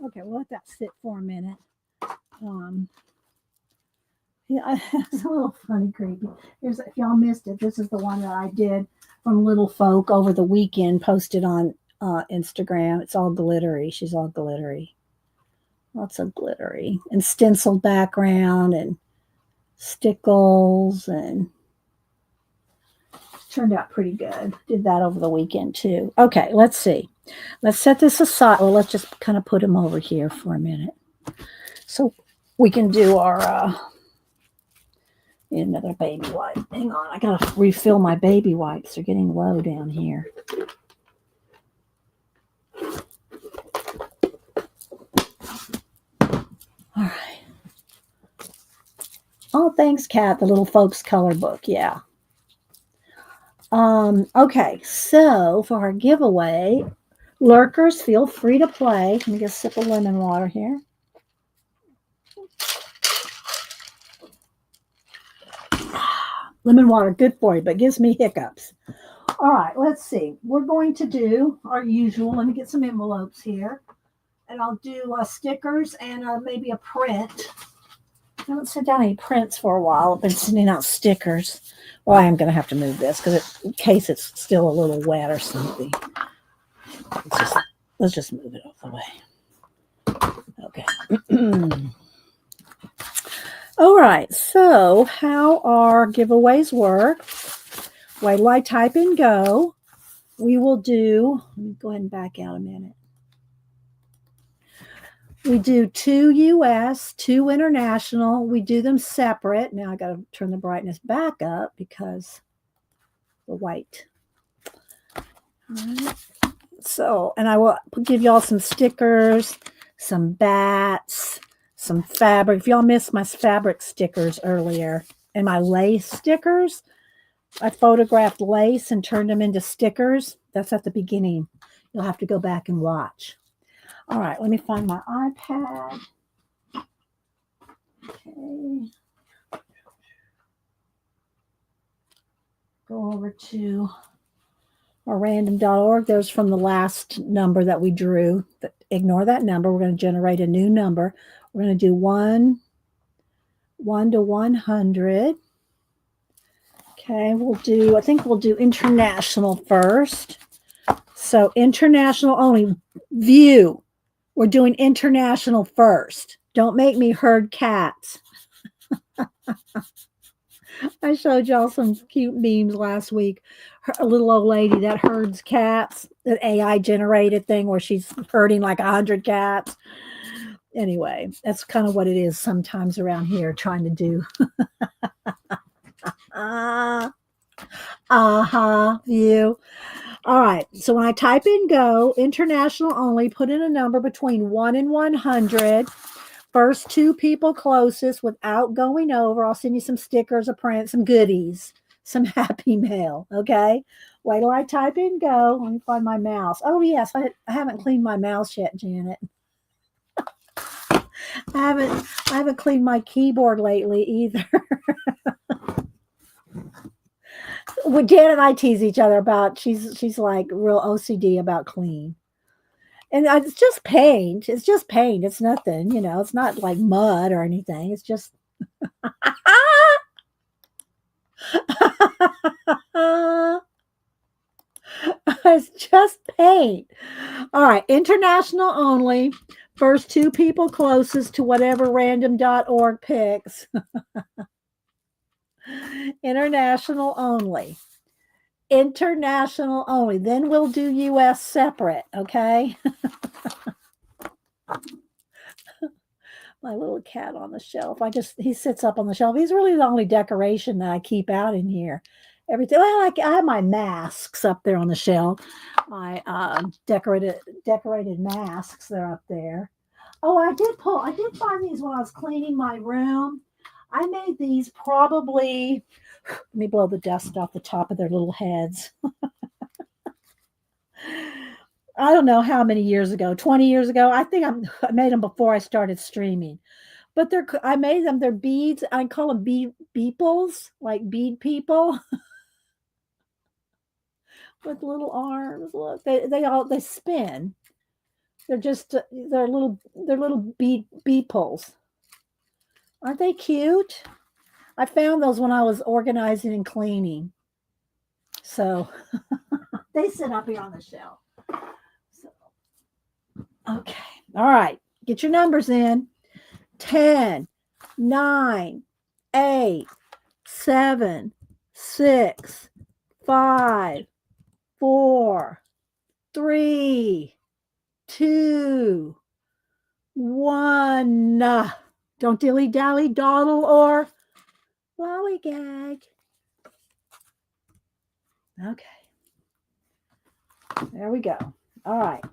Okay, we'll let that sit for a minute. Yeah, it's a little funny, creepy. Here's, if y'all missed it, this is the one that I did from Little Folk over the weekend, posted on Instagram. It's all glittery. She's all glittery. Lots of glittery and stenciled background and stickles, and turned out pretty good. Did that over the weekend too. Okay, let's see. Let's set this aside. Well, let's just kind of put him over here for a minute so we can do our need another baby wipe. Hang on, I gotta refill my baby wipes. They're getting low down here. All right. Oh, thanks, Kat. The Little Folks Color Book. Yeah. Okay, so for our giveaway, lurkers, feel free to play. Let me get a sip of lemon water here. Lemon water, good for you, but gives me hiccups. All right, let's see. We're going to do our usual. Let me get some envelopes here. And I'll do stickers and maybe a print. I haven't sent down any prints for a while. I've been sending out stickers. Well, I am going to have to move this because in case it's still a little wet or something. Let's just move it out the way. Okay. All right. So how our giveaways work. Wait till I type in go. We will do, let me go ahead and back out a minute. We do 2 US, 2 international. We do them separate. Now I got to turn the brightness back up because the white. All right. So, and I will give y'all some stickers, some bats, some fabric. If y'all missed my fabric stickers earlier and my lace stickers, I photographed lace and turned them into stickers. That's at the beginning. You'll have to go back and watch. All right, let me find my iPad. Okay. Go over to our random.org. There's from the last number that we drew. Ignore that number. We're going to generate a new number. We're going to do 1 to 100. Okay, I think we'll do international first. So international only. View. We're doing international first. Don't make me herd cats. I showed y'all some cute memes last week. A little old lady that herds cats, an AI generated thing where she's herding like 100 cats. Anyway, that's kind of what it is sometimes around here trying to do. View. All right. So when I type in go, international only, put in a number between 1 and 100. First 2 people closest without going over. I'll send you some stickers, a print, some goodies, some happy mail. Okay. Wait till I type in go. Let me find my mouse. Oh, yes. I haven't cleaned my mouse yet, Janet. I haven't cleaned my keyboard lately either. Well, Jan and I tease each other about she's like real OCD about clean. And it's just paint. It's just paint. It's nothing, you know, it's not like mud or anything. It's just it's just paint. All right, international only. First two people closest to whatever random.org picks. International only. International only. Then we'll do US separate, okay? My little cat on the shelf. He sits up on the shelf. He's really the only decoration that I keep out in here. Everything. Well, I have my masks up there on the shelf. My decorated masks. They're up there. Oh, I did find these when I was cleaning my room. I made these probably. Let me blow the dust off the top of their little heads. I don't know how many years ago, 20 years ago. I think I made them before I started streaming. But I made them, they're beads. I call them beeples, like bead people. With little arms. Look, they spin. They're little beeples. Aren't they cute? I found those when I was organizing and cleaning. So they sit up here on the shelf. So, okay. All right. Get your numbers in. 10, 9, 8, 7, 6, 5, 4, 3, 2, 1. Don't dilly-dally, dawdle, or lollygag. Okay. There we go. All right.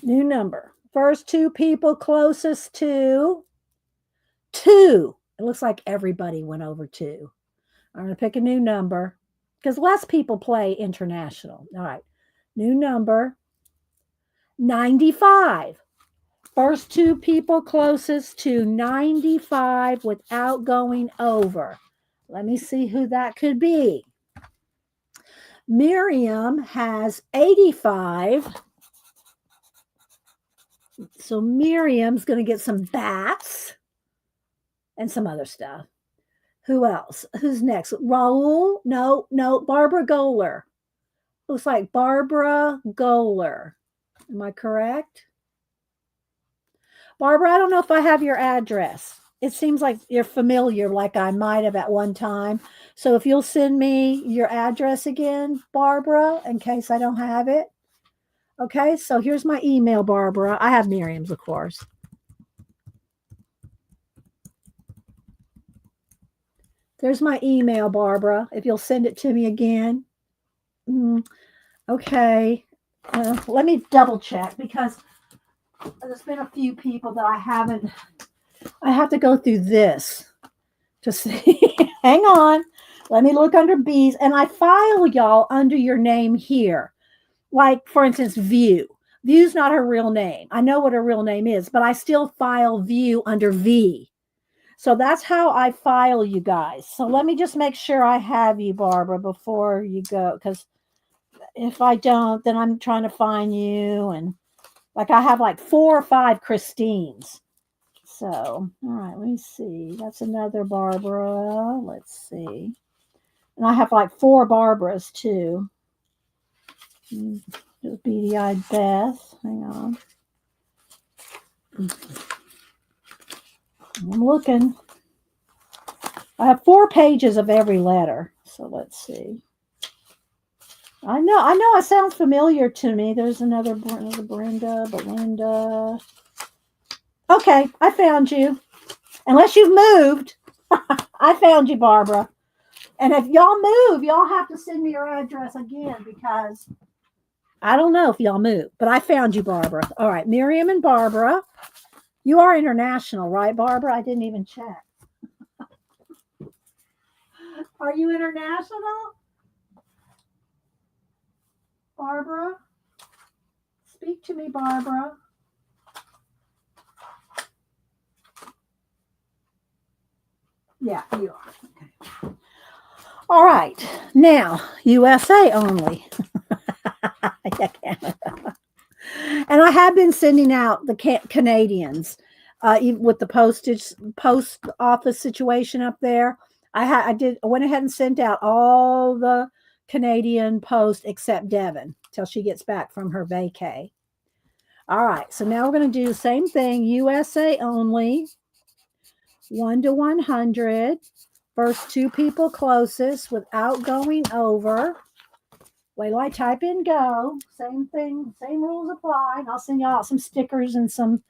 New number. First two people closest to 2. It looks like everybody went over 2. I'm going to pick a new number because less people play international. All right. New number 95. First two people closest to 95 without going over. Let me see who that could be. Miriam has 85. So Miriam's going to get some bats and some other stuff. Who else? Who's next? Raul? No, Barbara Goler. Looks like Barbara Goler. Am I correct? Barbara, I don't know if I have your address. It seems like you're familiar, like I might have at one time. So if you'll send me your address again, Barbara, in case I don't have it. Okay, so here's my email, Barbara. I have Miriam's, of course. There's my email, Barbara, if you'll send it to me again. Okay. Let me double check because there's been a few people that I have to go through this to see. Hang on. Let me look under B's. And I file y'all under your name here. Like, for instance, View. View's not her real name. I know what her real name is, but I still file View under V. So that's how I file you guys. So let me just make sure I have you, Barbara, before you go. Because if I don't, then I'm trying to find you. And like I have like 4 or 5 Christines. So, all right, let me see. That's another Barbara. Let's see. And I have like 4 Barbaras too. Beady-eyed Beth. Hang on. I'm looking. I have 4 pages of every letter. So let's see. I know it sounds familiar to me. There's another Brenda, Belinda. Okay, I found you. Unless you've moved. I found you, Barbara. And if y'all move, y'all have to send me your address again because I don't know if y'all move. But I found you, Barbara. All right, Miriam and Barbara. You are international, right, Barbara? I didn't even check. Are you international? Barbara? Speak to me, Barbara. Yeah, you are. Okay. All right. Now, USA only. Yeah, Canada. And I have been sending out the Canadians even with the post office situation up there. I went ahead and sent out all the Canadian post except Devin till she gets back from her vacay. All right, so now we're going to do the same thing. USA only, 1 to 100. First two people closest without going over. Wait till I type in go. Same thing, same rules apply. And I'll send y'all some stickers and some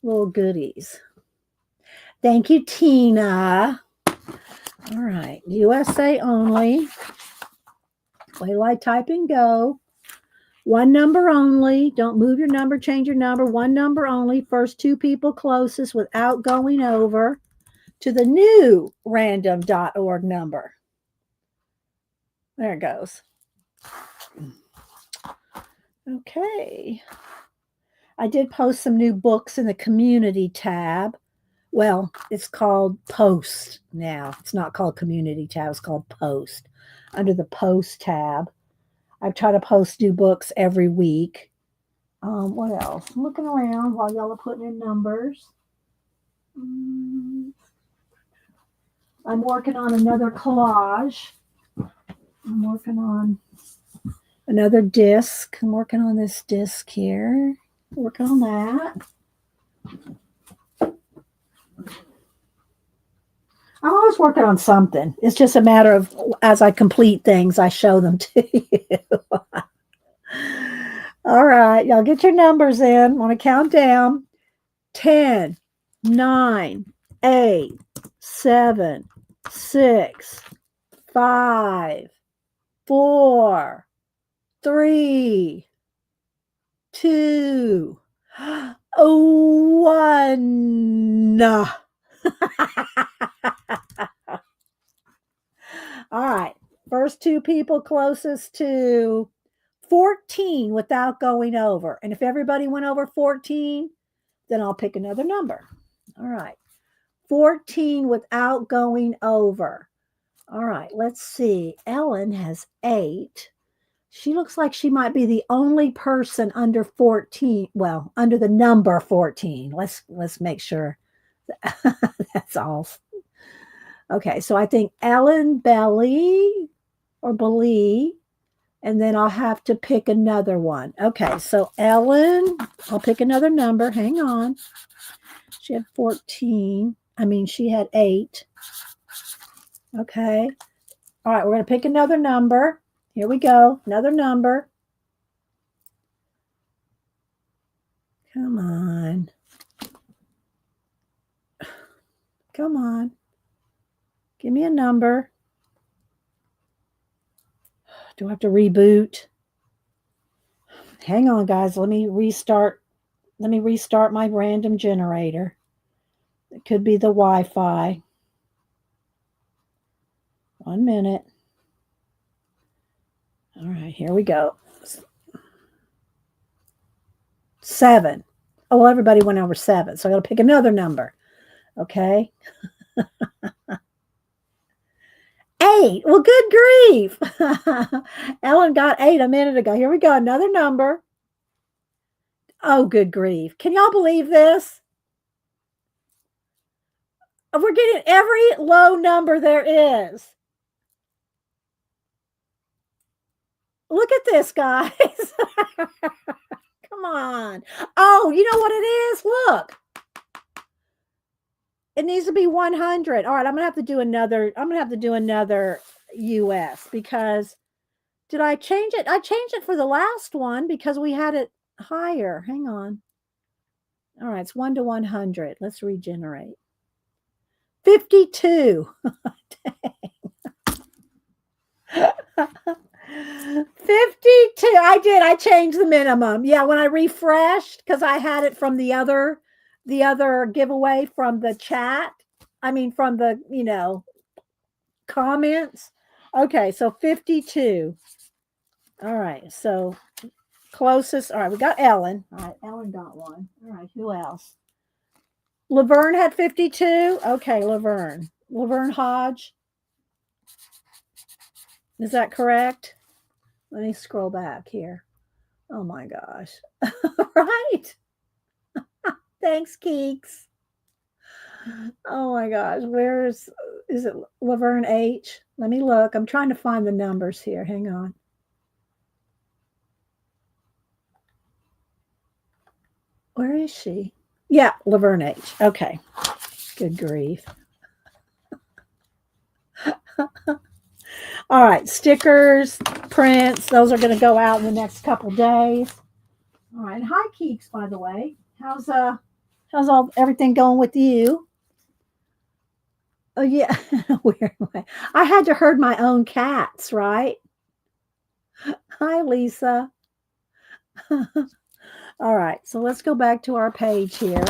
little goodies. Thank you, Tina. All right, USA only. Wait till I type in go. One number only. Don't move your number, change your number. One number only. First two people closest without going over to the new random.org number. There it goes. Okay. I did post some new books in the community tab. Well, it's called Post now. It's not called Community tab. It's called Post. Under the Post tab, I try to post new books every week. What else? I'm looking around while y'all are putting in numbers. I'm working on another collage. I'm working on another disc. I'm working on this disc here. Working on that. I'm always working on something. It's just a matter of as I complete things, I show them to you. All right, y'all get your numbers in. I want to count down. 10, 9, 8, 7, 6, 5, 4, 3, 2, 1. All right. First two people closest to 14 without going over. And if everybody went over 14, then I'll pick another number. All right. 14 without going over. All right. Let's see. Ellen has 8. She looks like she might be the only person under 14. Well, under the number 14. Let's make sure that's all. Okay, so I think Ellen, Belly, or Belly, and then I'll have to pick another one. Okay, so Ellen, I'll pick another number. Hang on. She had 14. She had 8. Okay. All right, we're going to pick another number. Here we go. Another number. Come on. Come on. Give me a number. Do I have to reboot? Hang on, guys. Let me restart my random generator. It could be the Wi-Fi. 1 minute. All right, here we go. 7. Oh, well, everybody went over 7, so I got to pick another number. Okay. 8. Well, good grief. Ellen got 8 a minute ago. Here we go. Another number. Oh, good grief. Can y'all believe this? We're getting every low number there is. Look at this, guys. Come on. Oh, you know what it is? Look. It needs to be 100. All right, I'm going to have to do another US because did I change it? I changed it for the last one because we had it higher. Hang on. All right, it's 1 to 100. Let's regenerate. 52. 52. I did. I changed the minimum. Yeah, when I refreshed because I had it from the other giveaway from the chat. From the, comments. Okay, so 52. All right, so closest. All right, we got Ellen. All right, Ellen got one. All right, who else? Laverne had 52. Okay, Laverne Hodge. Is that correct? Let me scroll back here. Oh my gosh. Right. Thanks, Keeks. Oh my gosh. Is it Laverne H? Let me look. I'm trying to find the numbers here. Hang on. Where is she? Yeah, Laverne H. Okay. Good grief. All right, stickers, prints, those are going to go out in the next couple days. All right, hi Keeks, by the way. How's all everything going with you? Oh yeah, weird way. I had to herd my own cats, right? Hi Lisa. All right, so let's go back to our page here.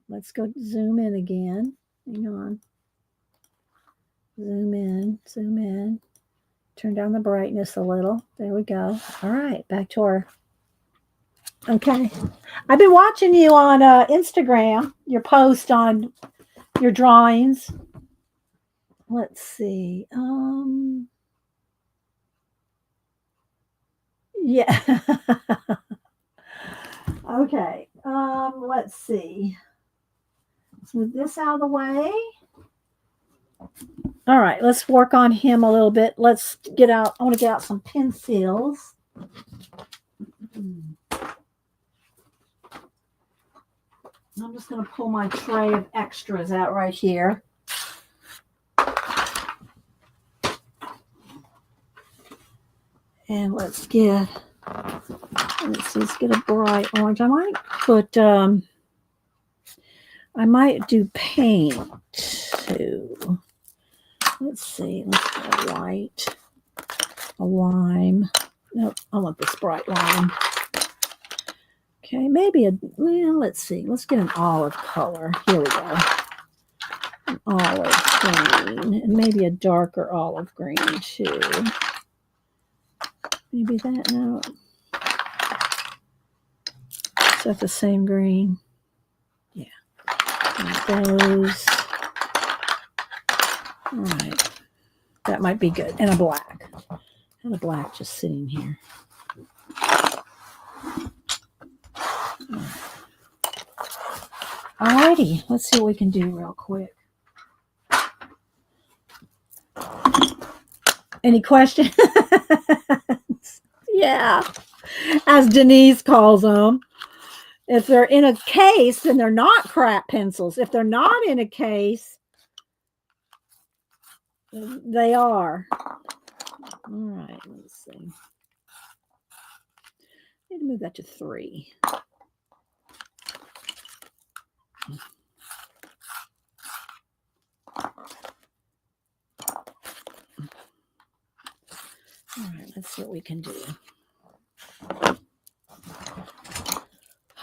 Let's go zoom in again. Hang on. Zoom in, zoom in. Turn down the brightness a little. There we go. All right, back to our. Okay. I've been watching you on Instagram, your post on your drawings. Let's see. Yeah. Okay. Let's see. Let's move this out of the way. All right, let's work on him a little bit. Let's get out. I want to get out some pencils. I'm just going to pull my tray of extras out right here. And let's get a bright orange. I might put, I might do paint too. Let's see, let's get a white, a lime. Nope, I want this bright lime. Okay, maybe let's see, let's get an olive color. Here we go. An olive green, and maybe a darker olive green too. Maybe that, no. Is that the same green? Yeah. And those. All right. That might be good. And a black. And a black just sitting here. All righty. Let's see what we can do real quick. Any questions? Yeah. As Denise calls them. If they're in a case, then they're not crap pencils. If they're not in a case, they are. All right, let's see. I need to move that to 3. All right, let's see what we can do.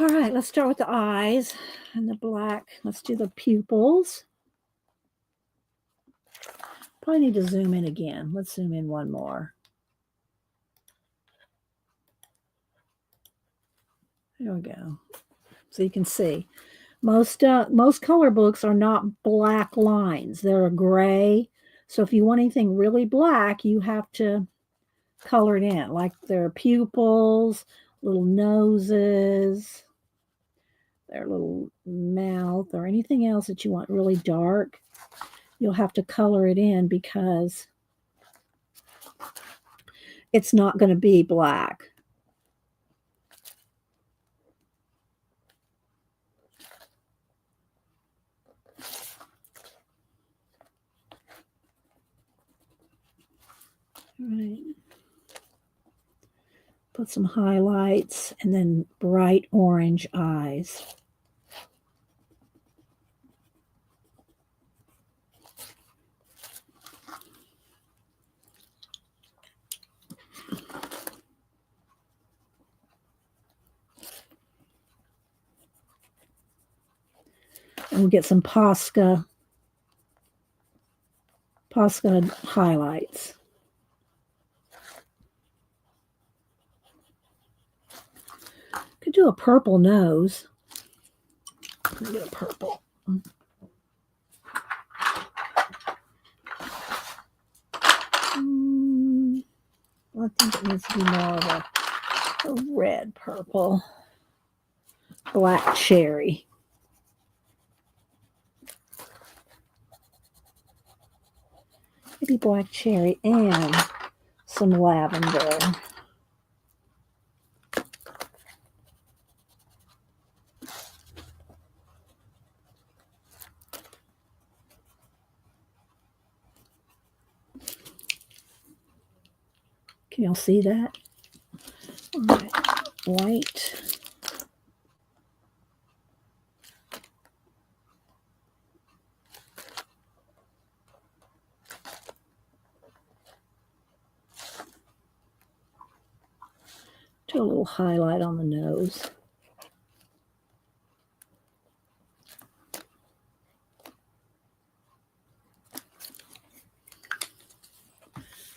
All right, let's start with the eyes and the black. Let's do the pupils. Probably need to zoom in again. Let's zoom in one more. There we go. So you can see most color books are not black lines. They're a gray. So if you want anything really black, you have to color it in, like their pupils, little noses, their little mouth, or anything else that you want really dark. You'll have to color it in because it's not going to be black. All right. Put some highlights and then bright orange eyes. And we'll get some Posca highlights. Could do a purple nose. Let me get a purple. I think it needs to be more of a a red purple, black cherry. Maybe black cherry and some lavender. Can y'all see that? All right, white. Do a little highlight on the nose.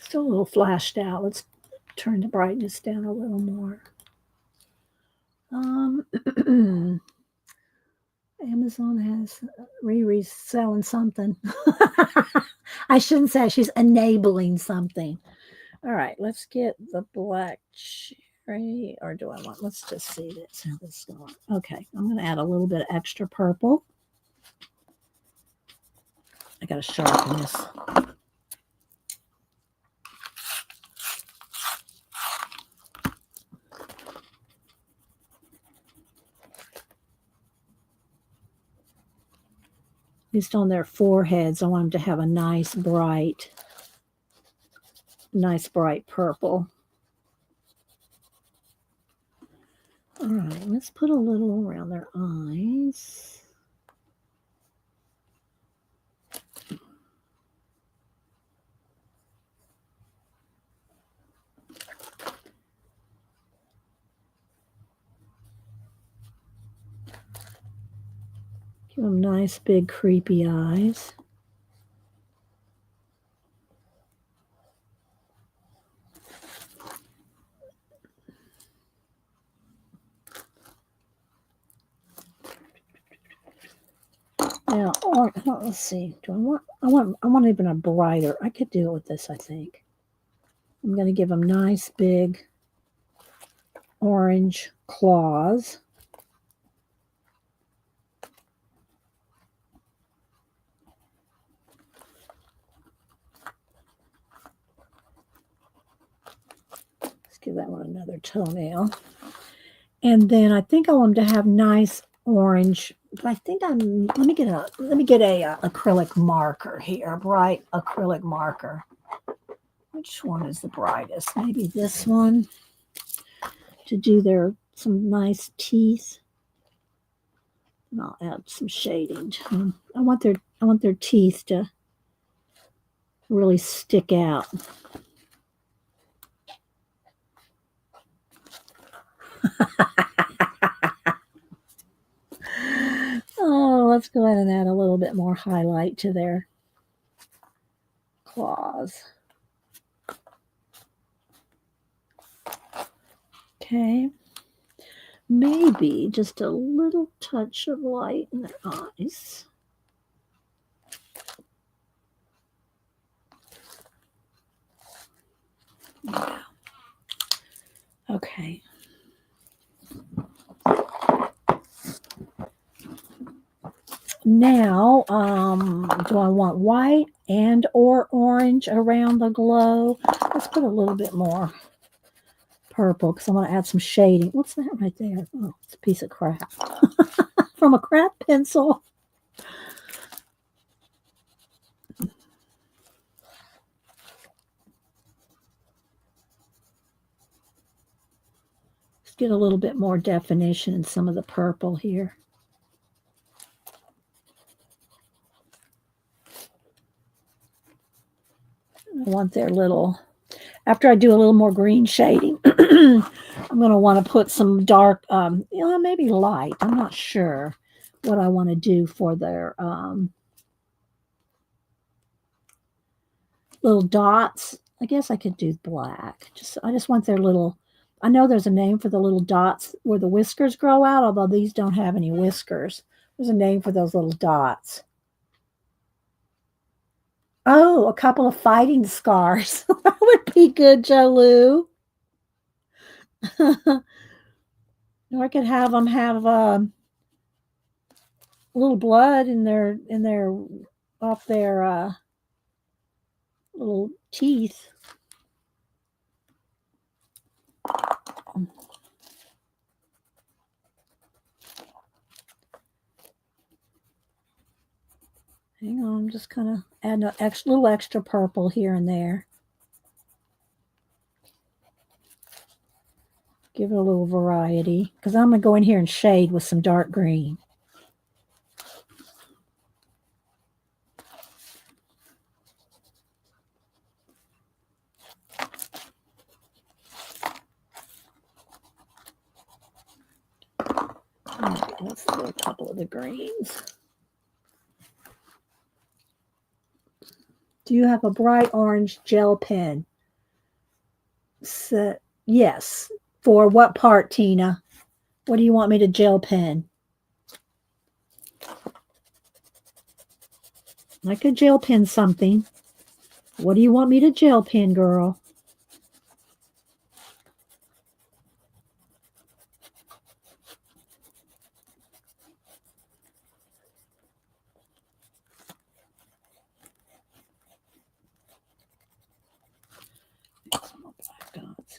Still a little flashed out. Let's turn the brightness down a little more. Amazon has Riri's selling something. I shouldn't say she's enabling something. All right, let's get the black cherry, or do I want? Let's just see this. How this is going. Okay, I'm going to add a little bit of extra purple. I got to sharpen this. At least on their foreheads, I want them to have a nice bright purple. All right, let's put a little around their eyes. Give them nice, big, creepy eyes. Now, let's see. Do I want even a brighter. I could do it with this, I think. I'm going to give them nice, big, orange claws. Let's give that one another toenail. And then I think I want them to have nice orange. But I think let me get a acrylic marker here, a bright acrylic marker. Which one is the brightest? Maybe this one to do some nice teeth. And I'll add some shading. I want their teeth to really stick out. Oh, let's go ahead and add a little bit more highlight to their claws. Okay. Maybe just a little touch of light in their eyes. Yeah. Okay. Now, do I want white and or orange around the glow? Let's put a little bit more purple because I want to add some shading. What's that right there? Oh, it's a piece of crap from a crap pencil. Let's get a little bit more definition in some of the purple here. I want their little, after I do a little more green shading, I'm going to want to put some dark, maybe light. I'm not sure what I want to do for their little dots. I guess I could do black. I just want their little, I know there's a name for the little dots where the whiskers grow out, although these don't have any whiskers. There's a name for those little dots. Oh, a couple of fighting scars. That would be good, Jolu. Or I could have them have a little blood in their off their little teeth. Hang on, I'm just kind of adding a little extra purple here and there. Give it a little variety because I'm going to go in here and shade with some dark green. All right, let's do a couple of the greens. Do you have a bright orange gel pen? Yes. For what part, Tina? What do you want me to gel pen? I could gel pen something. What do you want me to gel pen, girl? Some more black dots.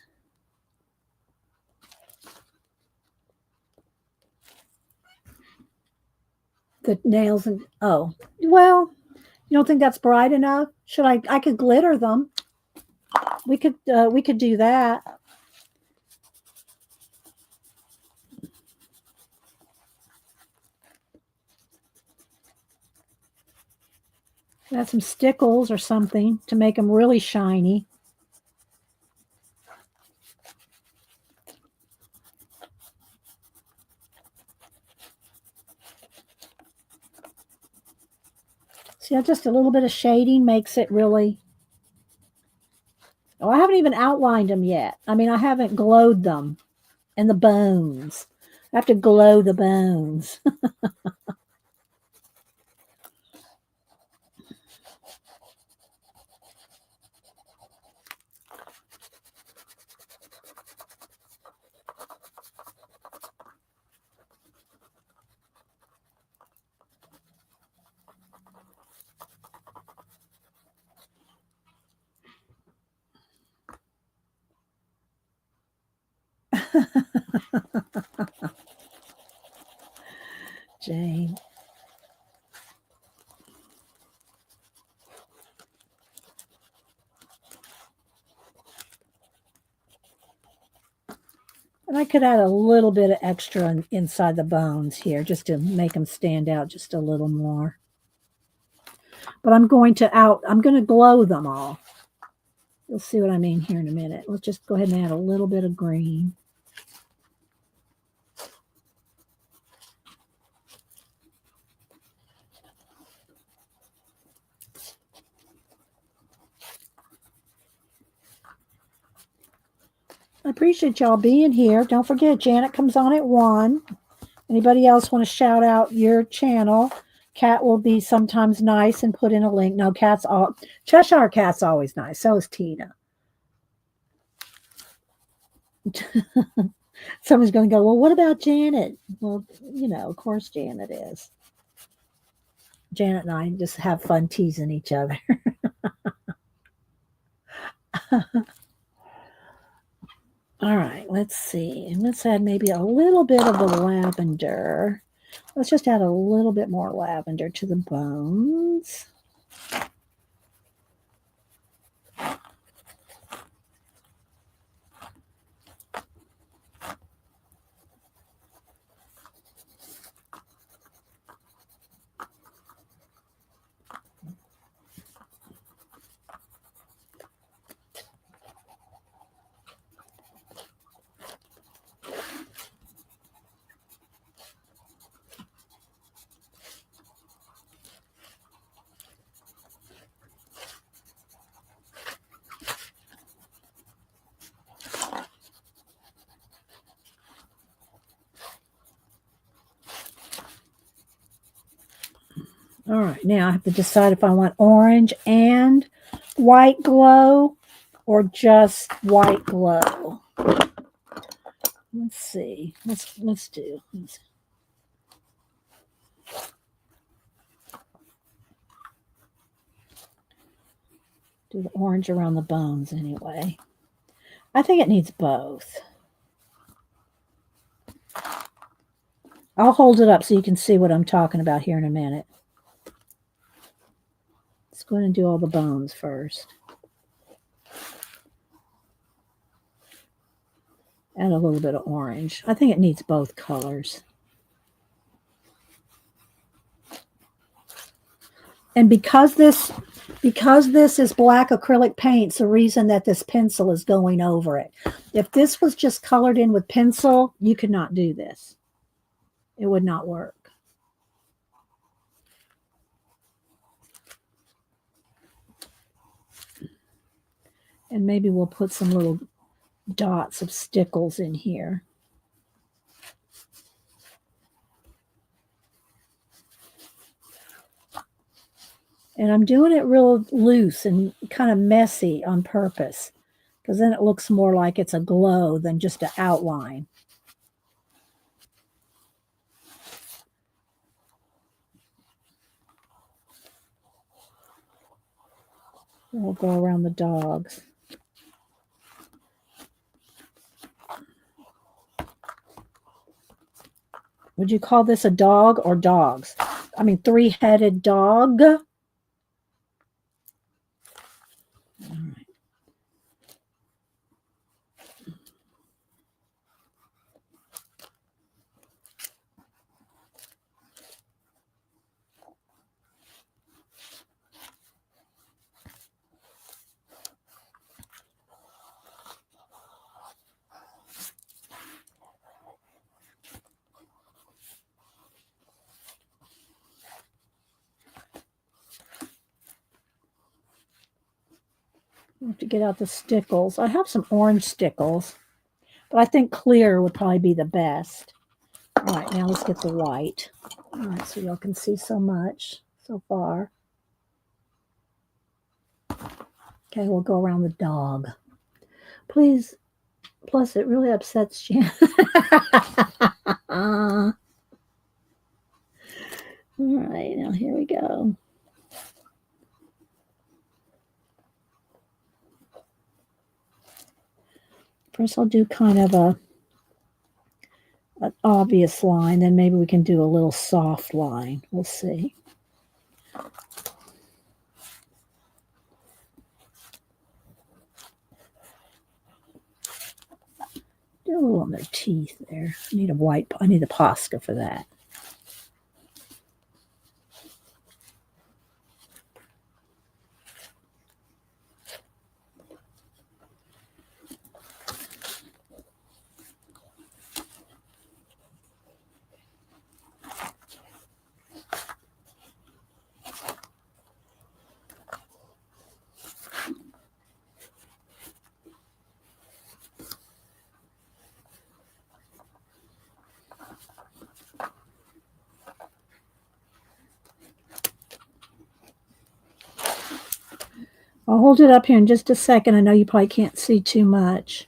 The nails and oh, well, you don't think that's bright enough? Should I could glitter them. We could do that. Add some stickles or something to make them really shiny. See, just a little bit of shading makes it really... Oh, I haven't even outlined them yet. I mean, I haven't glowed them. And the bones. I have to glow the bones. Jane. And I could add a little bit of extra inside the bones here just to make them stand out just a little more. But I'm going to glow them all. You'll see what I mean here in a minute. Let's just go ahead and add a little bit of green. I appreciate y'all being here. Don't forget, Janet comes on at 1. Anybody else want to shout out your channel? Cat will be sometimes nice and put in a link. No, Cheshire Cat's always nice. So is Tina. Someone's going to go, well, what about Janet? Well, of course Janet is. Janet and I just have fun teasing each other. All right, let's see. Let's add maybe a little bit of the lavender. Let's just add a little bit more lavender to the bones. All right, now I have to decide if I want orange and white glow or just white glow. Let's see. Let's do. Do the orange around the bones anyway. I think it needs both. I'll hold it up so you can see what I'm talking about here in a minute. Let's go ahead and do all the bones first. Add a little bit of orange. I think it needs both colors. And because this is black acrylic paint, it's the reason that this pencil is going over it. If this was just colored in with pencil, you could not do this. It would not work. And maybe we'll put some little dots of stickles in here. And I'm doing it real loose and kind of messy on purpose, because then it looks more like it's a glow than just an outline. We'll go around the dogs. Would you call this a dog or dogs? I mean, three-headed dog. All right. I have to get out the stickles. I have some orange stickles, but I think clear would probably be the best. All right, now let's get the white. All right, so y'all can see so much so far. Okay, we'll go around the dog. Please, plus it really upsets Jan. All right, now here we go. First, I'll do kind of an obvious line, then maybe we can do a little soft line. We'll see. Do a little on their teeth there. I need a Posca for that. I'll hold it up here in just a second. I know you probably can't see too much.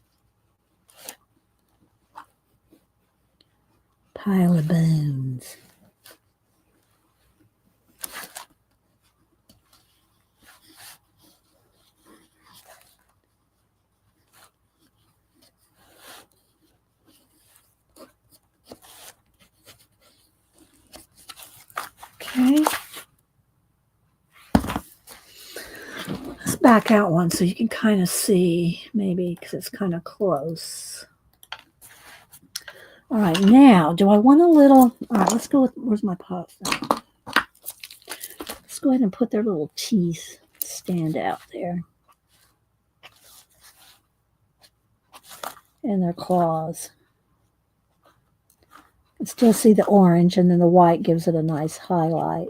Pile of bones. Okay. Let's back out one so you can kind of see, maybe, because it's kind of close. All right, now, do I want a little... All right, let's go with... Where's my pops? Let's go ahead and put their little teeth stand out there. And their claws. You can still see the orange, and then the white gives it a nice highlight.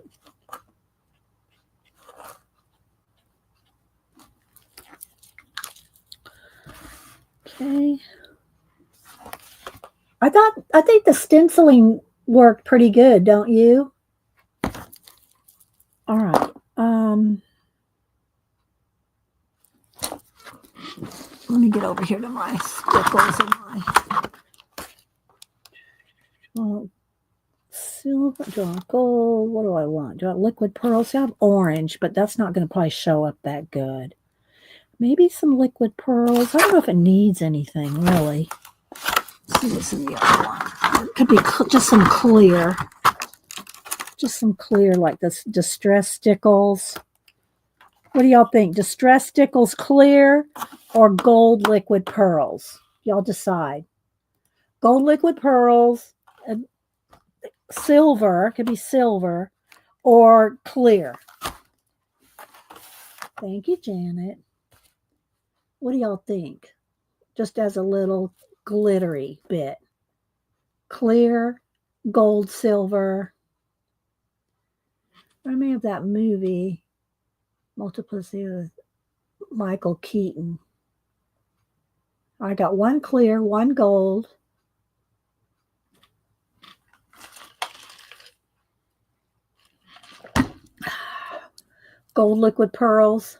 Okay. I think the stenciling worked pretty good, don't you? All right. Let me get over here to my stickles and my Oh, silver, do I want gold? What do I want? Do I want liquid pearls? See, I have orange, but that's not going to probably show up that good. Maybe some liquid pearls. I don't know if it needs anything, really. Let's see what's in the other one. It could be just some clear. Just some clear, like this distress stickles. What do y'all think? Distress stickles clear or gold liquid pearls? Y'all decide. Gold liquid pearls, silver, could be silver, or clear. Thank you, Janet. What do y'all think? Just as a little glittery bit. Clear, gold, silver. Remind me of that movie, Multiplicity with Michael Keaton. I got one clear, one gold. Gold liquid pearls.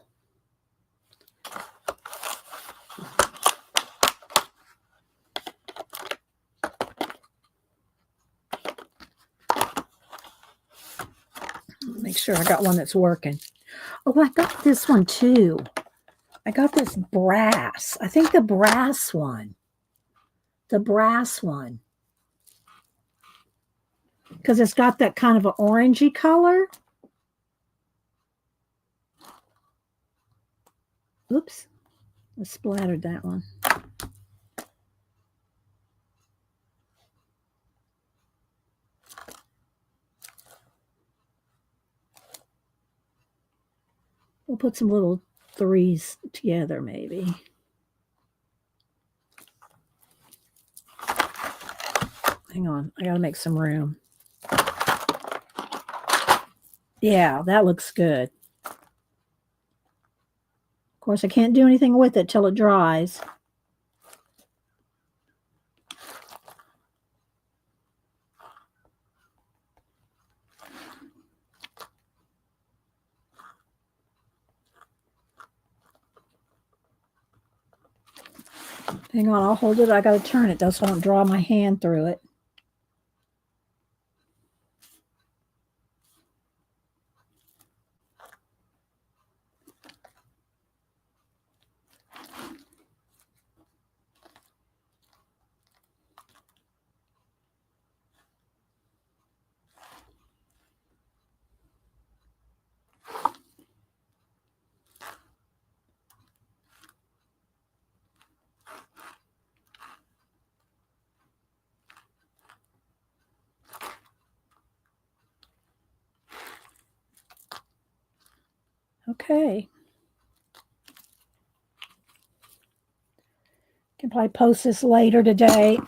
Make sure I got one that's working. Oh, I got this one too. I got this brass. I think the brass one. The brass one. Because it's got that kind of an orangey color. Oops. I splattered that one. We'll put some little threes together, maybe. Hang on. I got to make some room. Yeah, that looks good. Of course, I can't do anything with it till it dries. Hang on, I'll hold it. I got to turn it though, so I don't draw my hand through it. Okay. Can probably post this later today.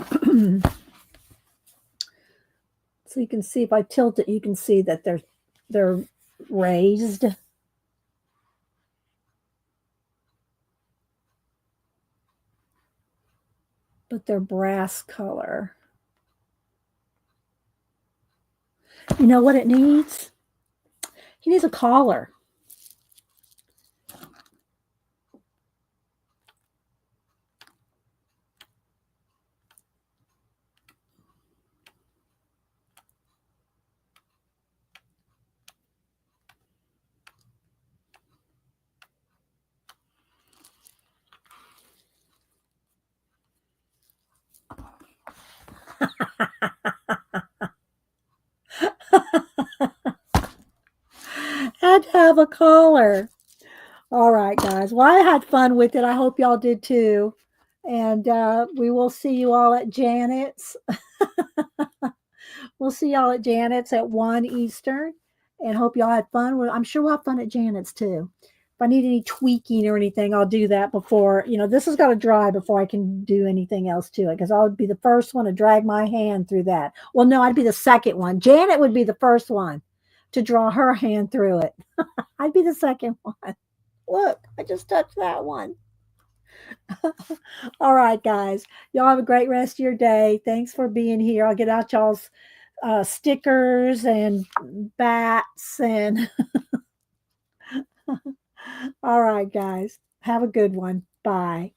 So you can see if I tilt it, you can see that they're raised. But they're brass color. You know what it needs? He needs a collar. Had to have a collar. All right, guys. Well, I had fun with it. I hope y'all did too. And we will see you all at Janet's. We'll see y'all at Janet's at 1 Eastern. And hope y'all had fun. I'm sure we'll have fun at Janet's too. If I need any tweaking or anything, I'll do that before, this has got to dry before I can do anything else to it, because I would be the first one to drag my hand through that. Well, no, I'd be the second one. Janet would be the first one to draw her hand through it. I'd be the second one. Look, I just touched that one. All right, guys. Y'all have a great rest of your day. Thanks for being here. I'll get out y'all's stickers and bats and all right, guys. Have a good one. Bye.